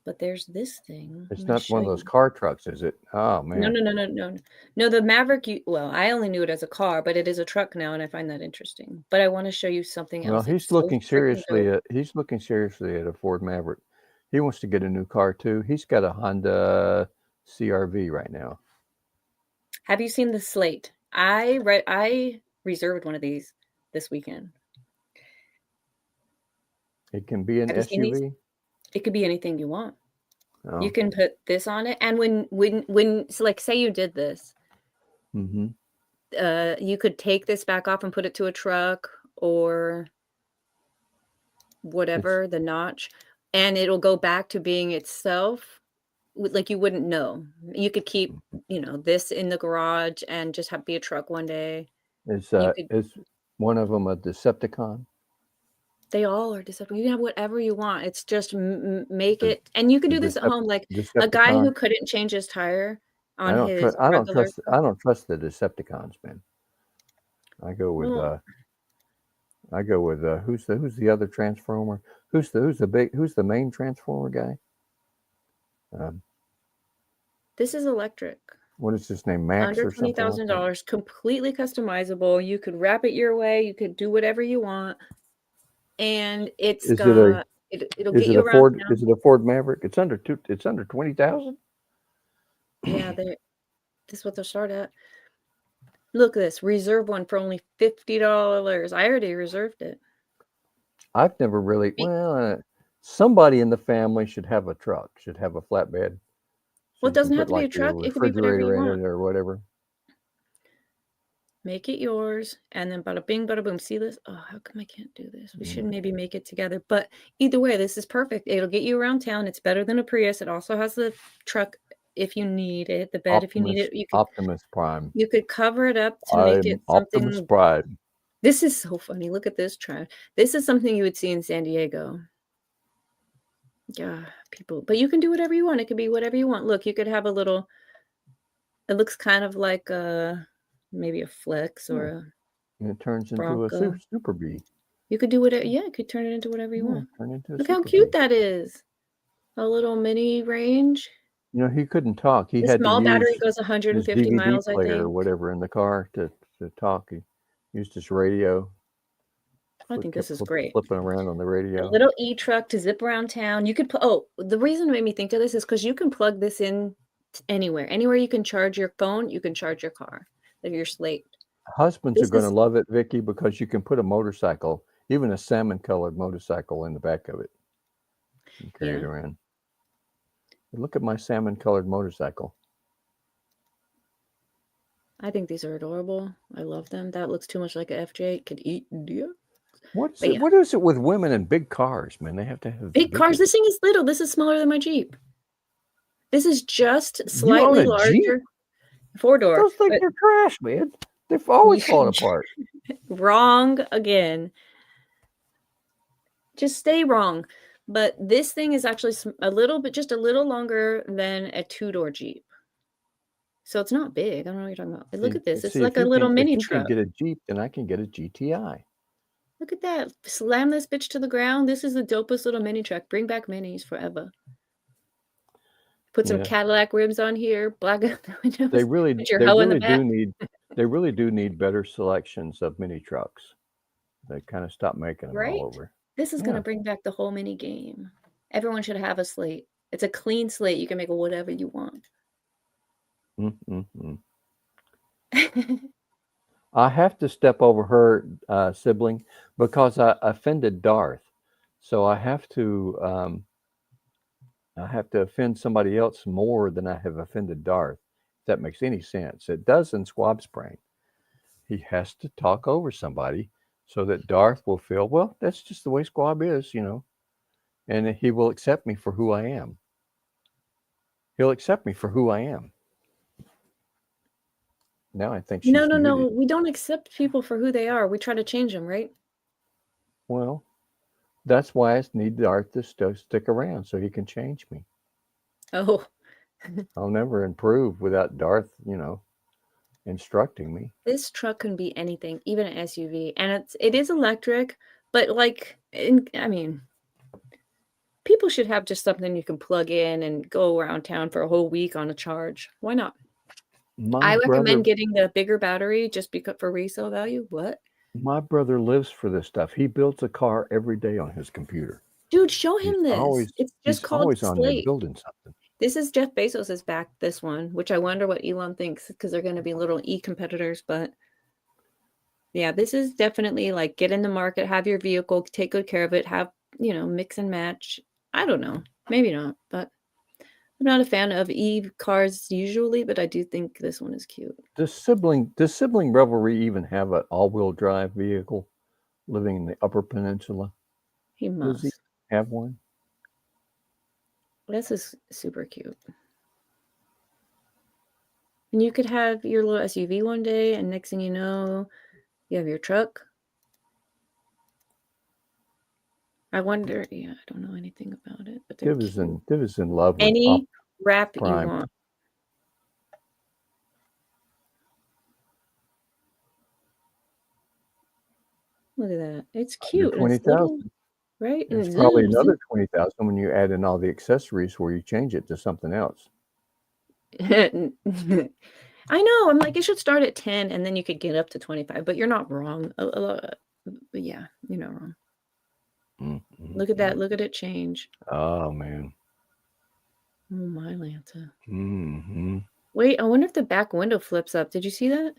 But there's this thing. It's not one of those car trucks, is it? Oh, man. No, the Maverick, I only knew it as a car, but it is a truck now, and I find that interesting. But I want to show you something else. Well, he's looking seriously at a Ford Maverick. He wants to get a new car too. He's got a Honda CRV right now. Have you seen the Slate? I reserved one of these this weekend. It can be an Have you seen these? SUV. It could be anything you want. Oh. You can put this on it, and when so like say you did this, Mm-hmm. you could take this back off and put it to a truck or whatever, the notch, and it'll go back to being itself. Like you wouldn't know. You could keep, this in the garage and just be a truck one day. Is You could. is one of them a Decepticon? They all are deceptive. You can have whatever you want. It's just make it, and you can do this at home. Like a guy who couldn't change his tire on his regular. I don't trust the Decepticons, man. I go with who's the other Transformer? Who's the main Transformer guy? This is electric. What is his name? Max Under or something? $20,000, completely customizable. You could wrap it your way. You could do whatever you want, and it'll get you around town. Is it a Ford Maverick? It's under 20,000. Yeah, this is what they'll start at. Look at this. Reserve one for only $50. I already reserved it. I've never really. Somebody in the family should have a truck. Should have a flatbed. Well, it doesn't have to be a truck. It could be whatever you want. Or whatever. Make it yours, and then bada bing, bada boom. See this? Oh, how come I can't do this? We should maybe make it together. But either way, this is perfect. It'll get you around town. It's better than a Prius. It also has the truck if you need it, the bed if you need it. You could, Optimus Prime. You could cover it up to make it something. Optimus Prime. This is so funny. Look at this trend. This is something you would see in San Diego. Yeah, people. But you can do whatever you want. It could be whatever you want. Look, you could have a little. It looks kind of like maybe a Flex or and it turns into Bronco. a Super Bee. You could do whatever. Yeah, you could turn it into whatever you want. Turn into Look how cute that is. A little mini range. He couldn't talk. He had small to use battery goes 150 miles, I think. or whatever in the car to talk. He used his radio. I think this is great. Flipping around on the radio. A little e-truck to zip around town. You could put. Oh, the reason it made me think of this is because you can plug this in anywhere. Anywhere you can charge your phone, you can charge your car. Like your Slate. Husbands are going to love it, Vicky, because you can put a motorcycle, even a salmon-colored motorcycle, in the back of it and carry it around. Look at my salmon-colored motorcycle. I think these are adorable. I love them. That looks too much like a FJ. It could eat deer. What is it with women and big cars, man? They have to have big cars. This thing is little. This is smaller than my Jeep. This is just slightly larger. 4-door. Those things are trash, man. They've always fallen apart. Wrong again. Just stay wrong. But this thing is actually just a little longer than a 2-door Jeep. So it's not big. I don't know what you're talking about. But look at this. It's like a little mini truck. If you can get a Jeep, then I can get a GTI. Look at that. Slam this bitch to the ground. This is the dopest little mini truck. Bring back minis forever. Put some Cadillac rims on here. Black out the windows. They really do need better selections of mini trucks. They kind of stopped making them all over. This is going to bring back the whole mini game. Everyone should have a Slate. It's a clean slate. You can make whatever you want. I have to step over her sibling because I offended Darth. So I have to offend somebody else more than I have offended Darth. If that makes any sense. It does in Squab's brain. He has to talk over somebody so that Darth will feel, well, that's just the way Squab is, and he will accept me for who I am. He'll accept me for who I am. Now I think she's No. We don't accept people for who they are. We try to change them, right? Well, that's why I need Darth to stick around so he can change me. Oh. I'll never improve without Darth, instructing me. This truck can be anything, even an SUV, and it is electric, but people should have just something you can plug in and go around town for a whole week on a charge. Why not? I recommend getting the bigger battery just because for resale value. What? My brother lives for this stuff. He builds a car every day on his computer. Dude, show him this. It's just He's called always on there Slate. building something. This is Jeff Bezos's back, this one, which I wonder what Elon thinks, because they're going to be little e-competitors. But yeah, this is definitely like get in the market, have your vehicle, take good care of it, have, mix and match. I don't know. Maybe not, but I'm not a fan of e-cars usually, but I do think this one is cute. Does Sibling Revelry even have an all-wheel drive vehicle living in the Upper Peninsula? He must. Does he have one? This is super cute. And you could have your little SUV one day, and next thing you know, you have your truck. I wonder, I don't know anything about it, but they're cute. Div is in love with Any wrap Prime. you want. Look at that. It's cute. 20,000. Right? There's probably another 20,000 when you add in all the accessories where you change it to something else. I know. I'm like, it should start at 10 and then you could get up to 25, but you're not wrong. Yeah, you're not wrong. Mm-hmm. Look at that. Look at it change. Oh, man. Oh, my Lanta. Mm-hmm. Wait, I wonder if the back window flips up. Did you see that?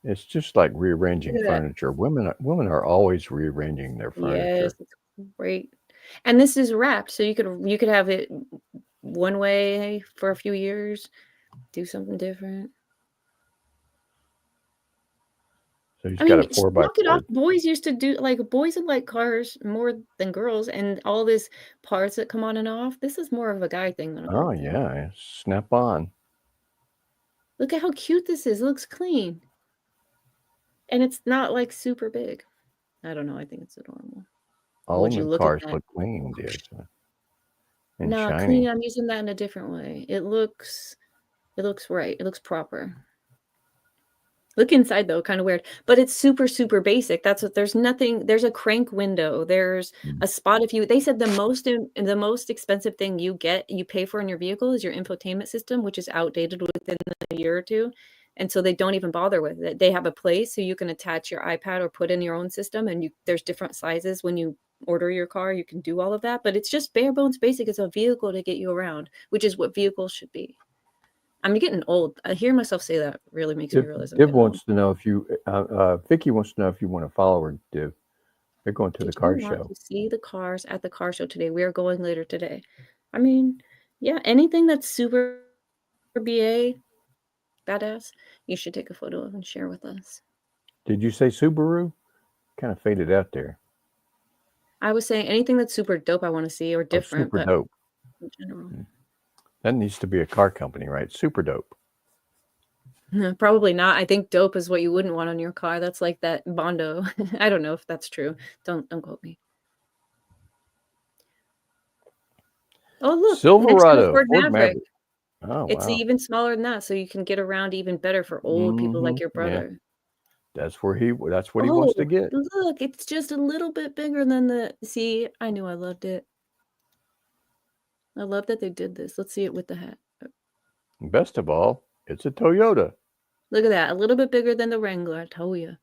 It's just like rearranging furniture. Women are always rearranging their furniture. Yes, it's great. And this is wrapped, so you could have it one way for a few years, do something different. So he's got a 4x4. Knock it off. Boys used to do boys like cars more than girls, and all this parts that come on and off. This is more of a guy thing than a girl thing. Yeah, snap on. Look at how cute this is. It looks clean. And it's not like super big. I don't know. I think it's adorable. All new cars look clean, dear. And no, shiny. Clean. I'm using that in a different way. It looks right. It looks proper. Look inside though, kind of weird, but it's super, super basic. There's a crank window. There's a spot they said the most expensive thing you pay for in your vehicle is your infotainment system, which is outdated within a year or two. And so they don't even bother with it. They have a place so you can attach your iPad or put in your own system. And there's different sizes when you order your car, you can do all of that, but it's just bare bones basic. It's a vehicle to get you around, which is what vehicles should be. I'm getting old. I hear myself say that really makes me realize. Div wants to know if you, Vicky wants to know if you want to follow her, Div. They're going to the car show. Want to see the cars at the car show today. We are going later today. I mean, yeah, anything that's super BA, badass, you should take a photo of and share with us. Did you say Subaru? Kind of faded out there. I was saying anything that's super dope I want to see or different. Super dope. In general. That needs to be a car company, right? Super dope. Probably not. I think dope is what you wouldn't want on your car. That's like that Bondo. I don't know if that's true. Don't quote me. Oh, look. Silverado. Ford Maverick. Oh, it's even smaller than that, so you can get around even better for old people like your brother. Yeah. That's what he wants to get. Look, it's just a little bit bigger than see, I knew I loved it. I love that they did this. Let's see it with the hat. Best of all, it's a Toyota. Look at that. A little bit bigger than the Wrangler, I told you.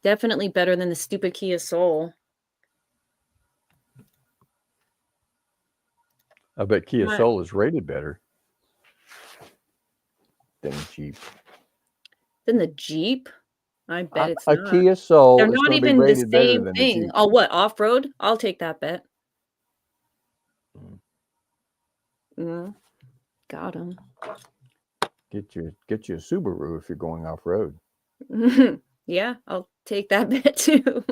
Definitely better than the stupid Kia Soul. I bet Kia Soul is rated better than Jeep. Than the Jeep? I bet it's not. A Kia Soul is going to be rated better than the Jeep. Oh, what? Off-road? I'll take that bet. Got him. Get you a Subaru if you're going off-road. Yeah, I'll take that bet too.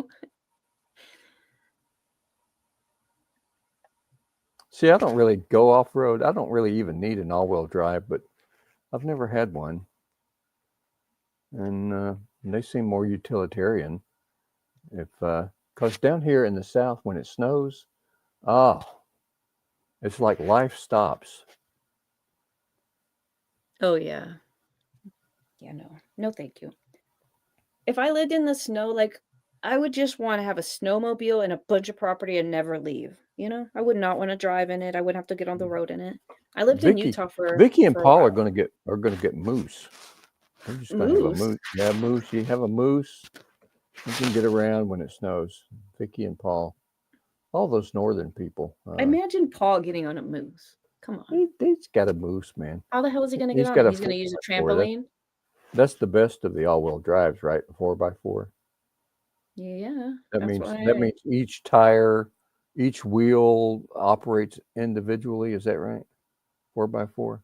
See, I don't really go off-road. I don't really even need an all-wheel drive, but I've never had one. And they seem more utilitarian. Because down here in the south, when it snows, it's like life stops. Oh, yeah. Yeah, no, thank you. If I lived in the snow, I would just want to have a snowmobile and a bunch of property and never leave. I would not want to drive in it. I wouldn't have to get on the road in it. I lived in Utah for Vicky and Paul are going to get moose. They're just going to have a moose. Yeah, moose. You have a moose. You can get around when it snows. Vicky and Paul. all those northern people. Imagine Paul getting on a moose. Come on. He's got a moose, man. How the hell is he going to get He's on got it? a He's going to use a 4x4. trampoline? That's the best of the all-wheel drives, right? 4x4. Yeah, That that's means each tire, each wheel operates individually. Is that right? 4x4.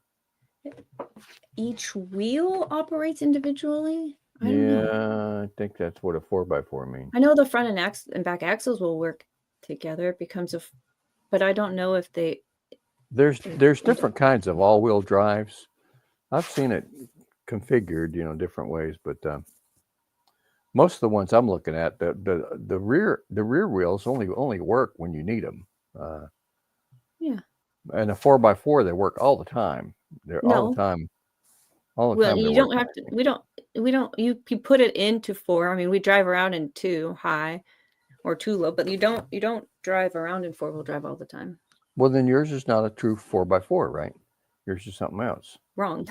Each wheel operates individually? I don't know. Yeah, I think that's what a 4x4 means. I know the front and back axles will work together. It becomes but I don't know if they. There's different kinds of all-wheel drives. I've seen it configured, different ways, but most of the ones I'm looking at, the rear wheels only work when you need them. Yeah. And a 4x4, they work all the time. They're all the No. time. All the Well, time. you don't have to. We don't. You put it into 4. I mean, we drive around in 2 high or 2 low, but you don't drive around in 4-wheel drive all the time. Well, then yours is not a true 4x4, right? Yours is something else. Wrong.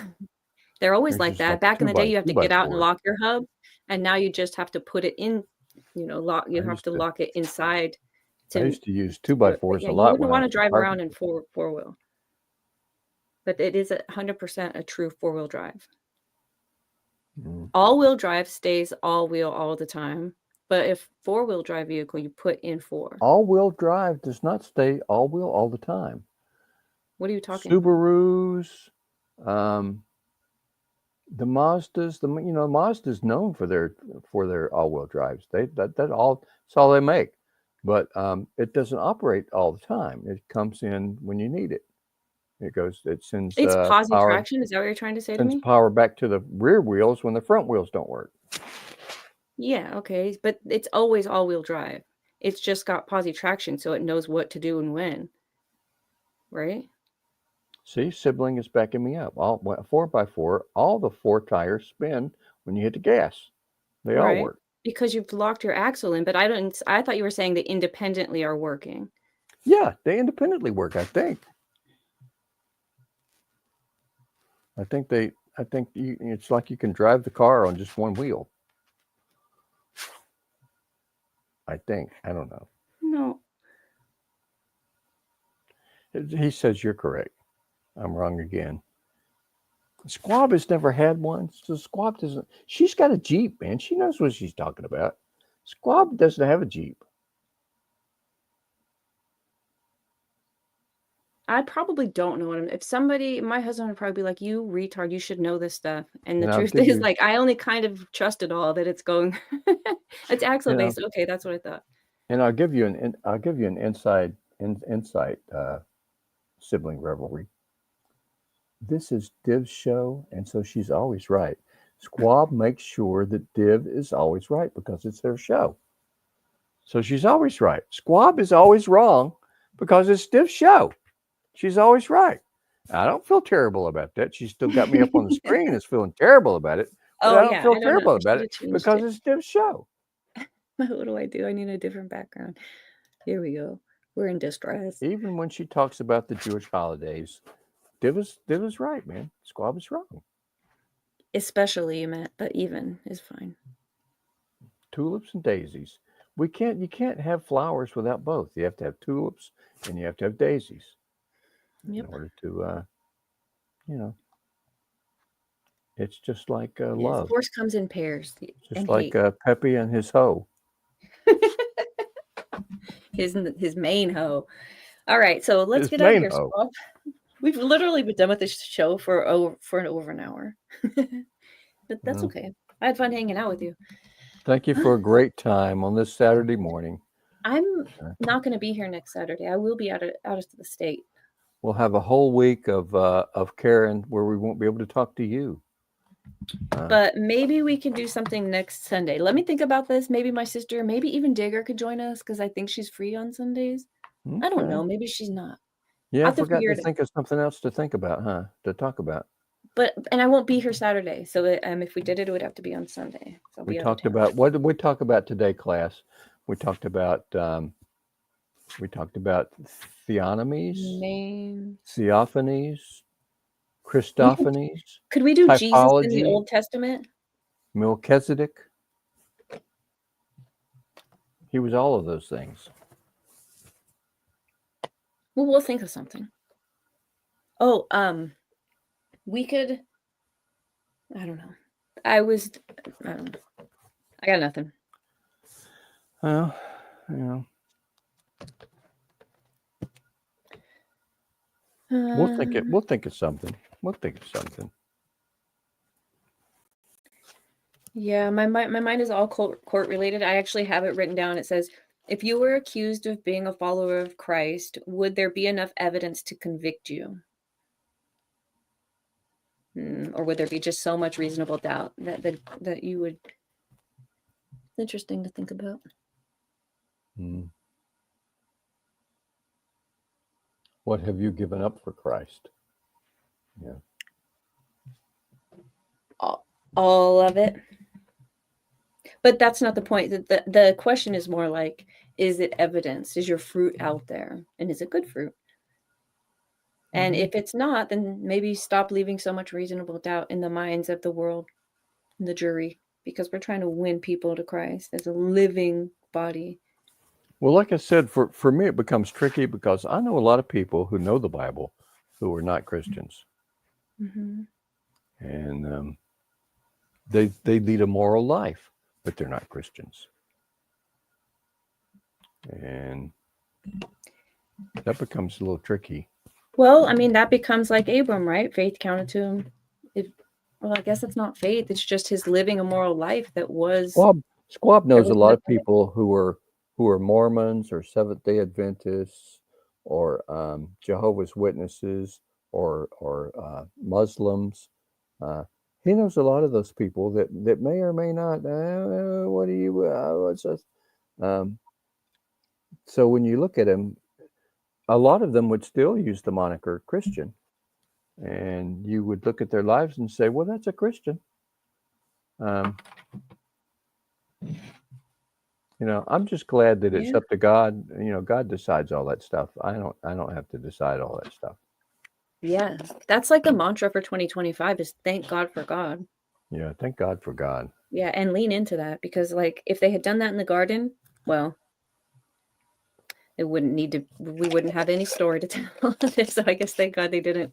They're always Yours like that. Back in the day, you have to get out and lock your hub, and now you just have to put it in. Lock. You have to lock it inside. I used to use 2x4s a lot. You wouldn't want to drive around in 4-wheel, but it is 100% a true 4-wheel drive. All-wheel drive stays all-wheel all the time, but if 4-wheel drive vehicle, you put in 4. All-wheel drive does not stay all-wheel all the time. What are you talking Subarus, the Mazdas, Mazda's known for their all-wheel drives. That's all they make. But it doesn't operate all the time. It comes in when you need it. It sends It's posi power, traction. Is that what you're trying to say to me? sends power back to the rear wheels when the front wheels don't work. Yeah, okay. But it's always all-wheel drive. It's just got posi traction, so it knows what to do and when. Right? See, sibling is backing me up. 4x4, all the 4 tires spin when you hit the gas. They all work. Because you've locked your axle in, but I thought you were saying they independently are working. Yeah, they independently work, I think. It's like you can drive the car on just one wheel. I think. I don't know. No. He says you're correct. I'm wrong again. Squab has never had one. So Squab doesn't. She's got a Jeep, man. She knows what she's talking about. Squab doesn't have a Jeep. I probably don't know if my husband would probably be like, you retard, you should know this stuff. And the truth is, like, I only kind of trust it all that it's going, it's axle based. Okay, that's what I thought. And I'll give you an insight sibling revelry. This is Div's show, and so she's always right. Squab makes sure that Div is always right because it's their show. So she's always right. Squab is always wrong because it's Div's show. She's always right. I don't feel terrible about that. She's still got me up on the screen as feeling terrible about it. But I don't feel terrible about it because it's Div's show. What do I do? I need a different background. Here we go. We're in distress. Even when she talks about the Jewish holidays, Div is right, man. Squab is wrong. Especially, you meant, but even is fine. Tulips and daisies. You can't have flowers without both. You have to have tulips and you have to have daisies. Yep. In order to, it's just like love. Force comes in pairs. Just like Pepe and his hoe. his main hoe. All right, so let's get out of here, Squab. We've literally been done with this show for over an hour. But that's okay. I had fun hanging out with you. Thank you for a great time on this Saturday morning. I'm not going to be here next Saturday. I will be out of the state. We'll have a whole week of Karen where we won't be able to talk to you. But maybe we can do something next Sunday. Let me think about this. Maybe my sister, maybe even Digger could join us because I think she's free on Sundays. Okay. I don't know. Maybe she's not. Yeah, I forgot to think of something else to think about, huh? To talk about. And I won't be here Saturday. So if we did it, it would have to be on Sunday. So we talked about, what did we talk about today, class? We talked about theonomies, names, theophanies, Christophanies. Could we do Jesus in the Old Testament? Melchizedek. He was all of those things. Well, we'll think of something. Oh, we could. I don't know. I don't know. I got nothing. Well, you know, we'll think it. We'll think of something. We'll think of something. Yeah, my mind is all court related. I actually have it written down. It says, if you were accused of being a follower of Christ, would there be enough evidence to convict you? Or would there be just so much reasonable doubt that you would? Interesting to think about. What have you given up for Christ? Yeah. All of it. But that's not the point. The question is more like, is it evidence? Is your fruit out there? And is it good fruit? And if it's not, then maybe stop leaving so much reasonable doubt in the minds of the world and the jury, because we're trying to win people to Christ as a living body. Well, like I said, for me, it becomes tricky because I know a lot of people who know the Bible who are not Christians. And they lead a moral life, but they're not Christians. And that becomes a little tricky. Well, I mean, that becomes like Abram, right? Faith counted to him. Well, I guess it's not faith. It's just his living a moral life that was. Squab knows a lot of people who are Mormons or Seventh-day Adventists or Jehovah's Witnesses or Muslims. He knows a lot of those people that may or may not. What do you? What's this? So when you look at him, a lot of them would still use the moniker Christian, and you would look at their lives and say, "Well, that's a Christian." I'm just glad that it's up to God. God decides all that stuff. I don't have to decide all that stuff. Yeah, that's like the mantra for 2025 is thank God for God. Yeah, thank God for God. Yeah, and lean into that, because like if they had done that in the garden, well, we wouldn't have any story to tell. So I guess thank God they didn't.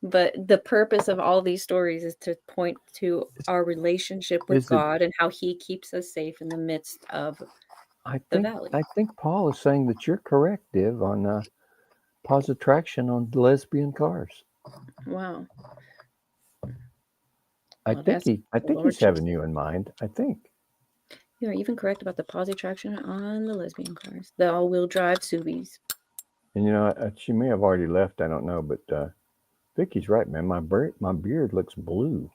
But the purpose of all these stories is to point to our relationship with God and how he keeps us safe in the midst of the valley. I think Paul is saying that you're correct, Div, on positive attraction on lesbian cars. Wow. I think he's having you in mind. I think. You are even correct about the positive traction on the lesbian cars, the all-wheel drive Subies. And she may have already left. I don't know, but Vicky's right, man. My beard looks blue.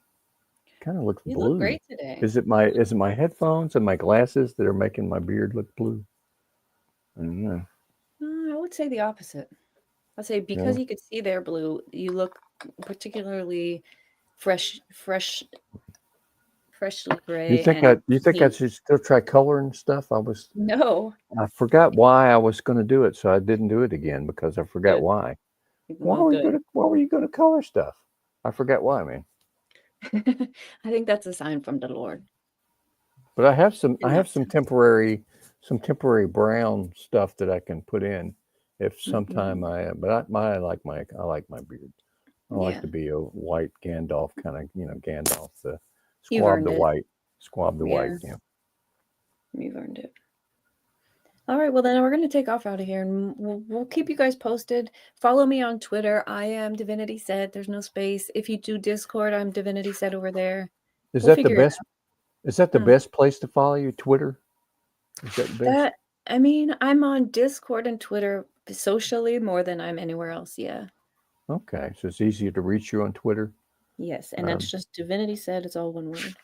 Kind of looks blue. You look great today. Is it my headphones and my glasses that are making my beard look blue? I don't know. I would say the opposite. I'd say because you could see they're blue, you look particularly freshly gray. You think I should still try color and stuff? No. I forgot why I was going to do it, so I didn't do it again because I forgot why. Why were you going to color stuff? I forgot why, man. I think that's a sign from the Lord. But I have some temporary brown stuff that I can put in if sometime I like my beard. I like to be a white Gandalf kind of, Gandalf the squab the white. Yeah. You've earned it. All right, well then we're going to take off out of here, and we'll keep you guys posted. Follow me on Twitter. I am Divinity Said. There's no space. If you do Discord, I'm Divinity Said over there. Is that the best? Is that the best place to follow you? Twitter? Is that the best? I mean, I'm on Discord and Twitter socially more than I'm anywhere else. Yeah. Okay, so it's easier to reach you on Twitter. Yes, and that's just Divinity Said. It's all one word.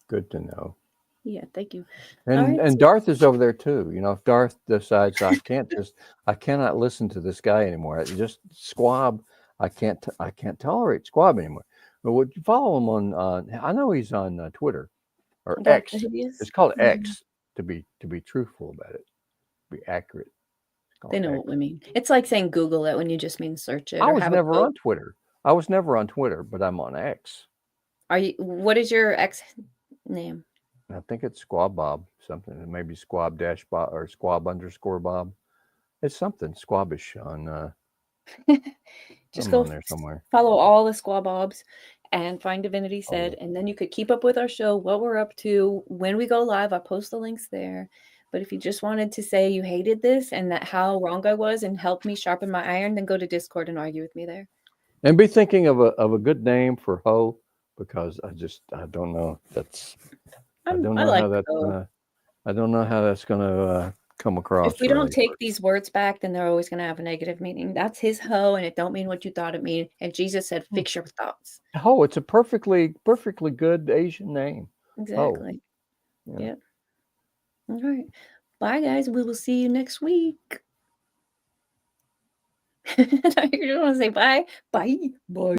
Good to know. Yeah, thank you. And Darth is over there too. If Darth decides I cannot listen to this guy anymore. Just Squab. I can't tolerate Squab anymore. But would you follow him on? I know he's on Twitter or X. It's called X to be truthful about it, to be accurate. They know what we mean. It's like saying Google it when you just mean search it. I was never on Twitter. But I'm on X. Are you? What is your X name? I think it's Squab Bob something. Maybe Squab -Bob or Squab _Bob. It's something Squabish on. Just I'm go on there somewhere. follow all the Squabobs and find Divinity Said, and then you could keep up with our show, what we're up to, when we go live. I'll post the links there. But if you just wanted to say you hated this and that how wrong I was and help me sharpen my iron, then go to Discord and argue with me there. And be thinking of a good name for Ho, because I don't know. I don't know how that's gonna. I don't know how that's gonna come across. If we don't take these words back, then they're always going to have a negative meaning. That's his ho, and it don't mean what you thought it mean. And Jesus said, "Fix your thoughts." Ho, it's a perfectly good Asian name. Exactly. Ho. Yeah. Yep. All right. Bye, guys. We will see you next week. You want to say bye? Bye. Bye.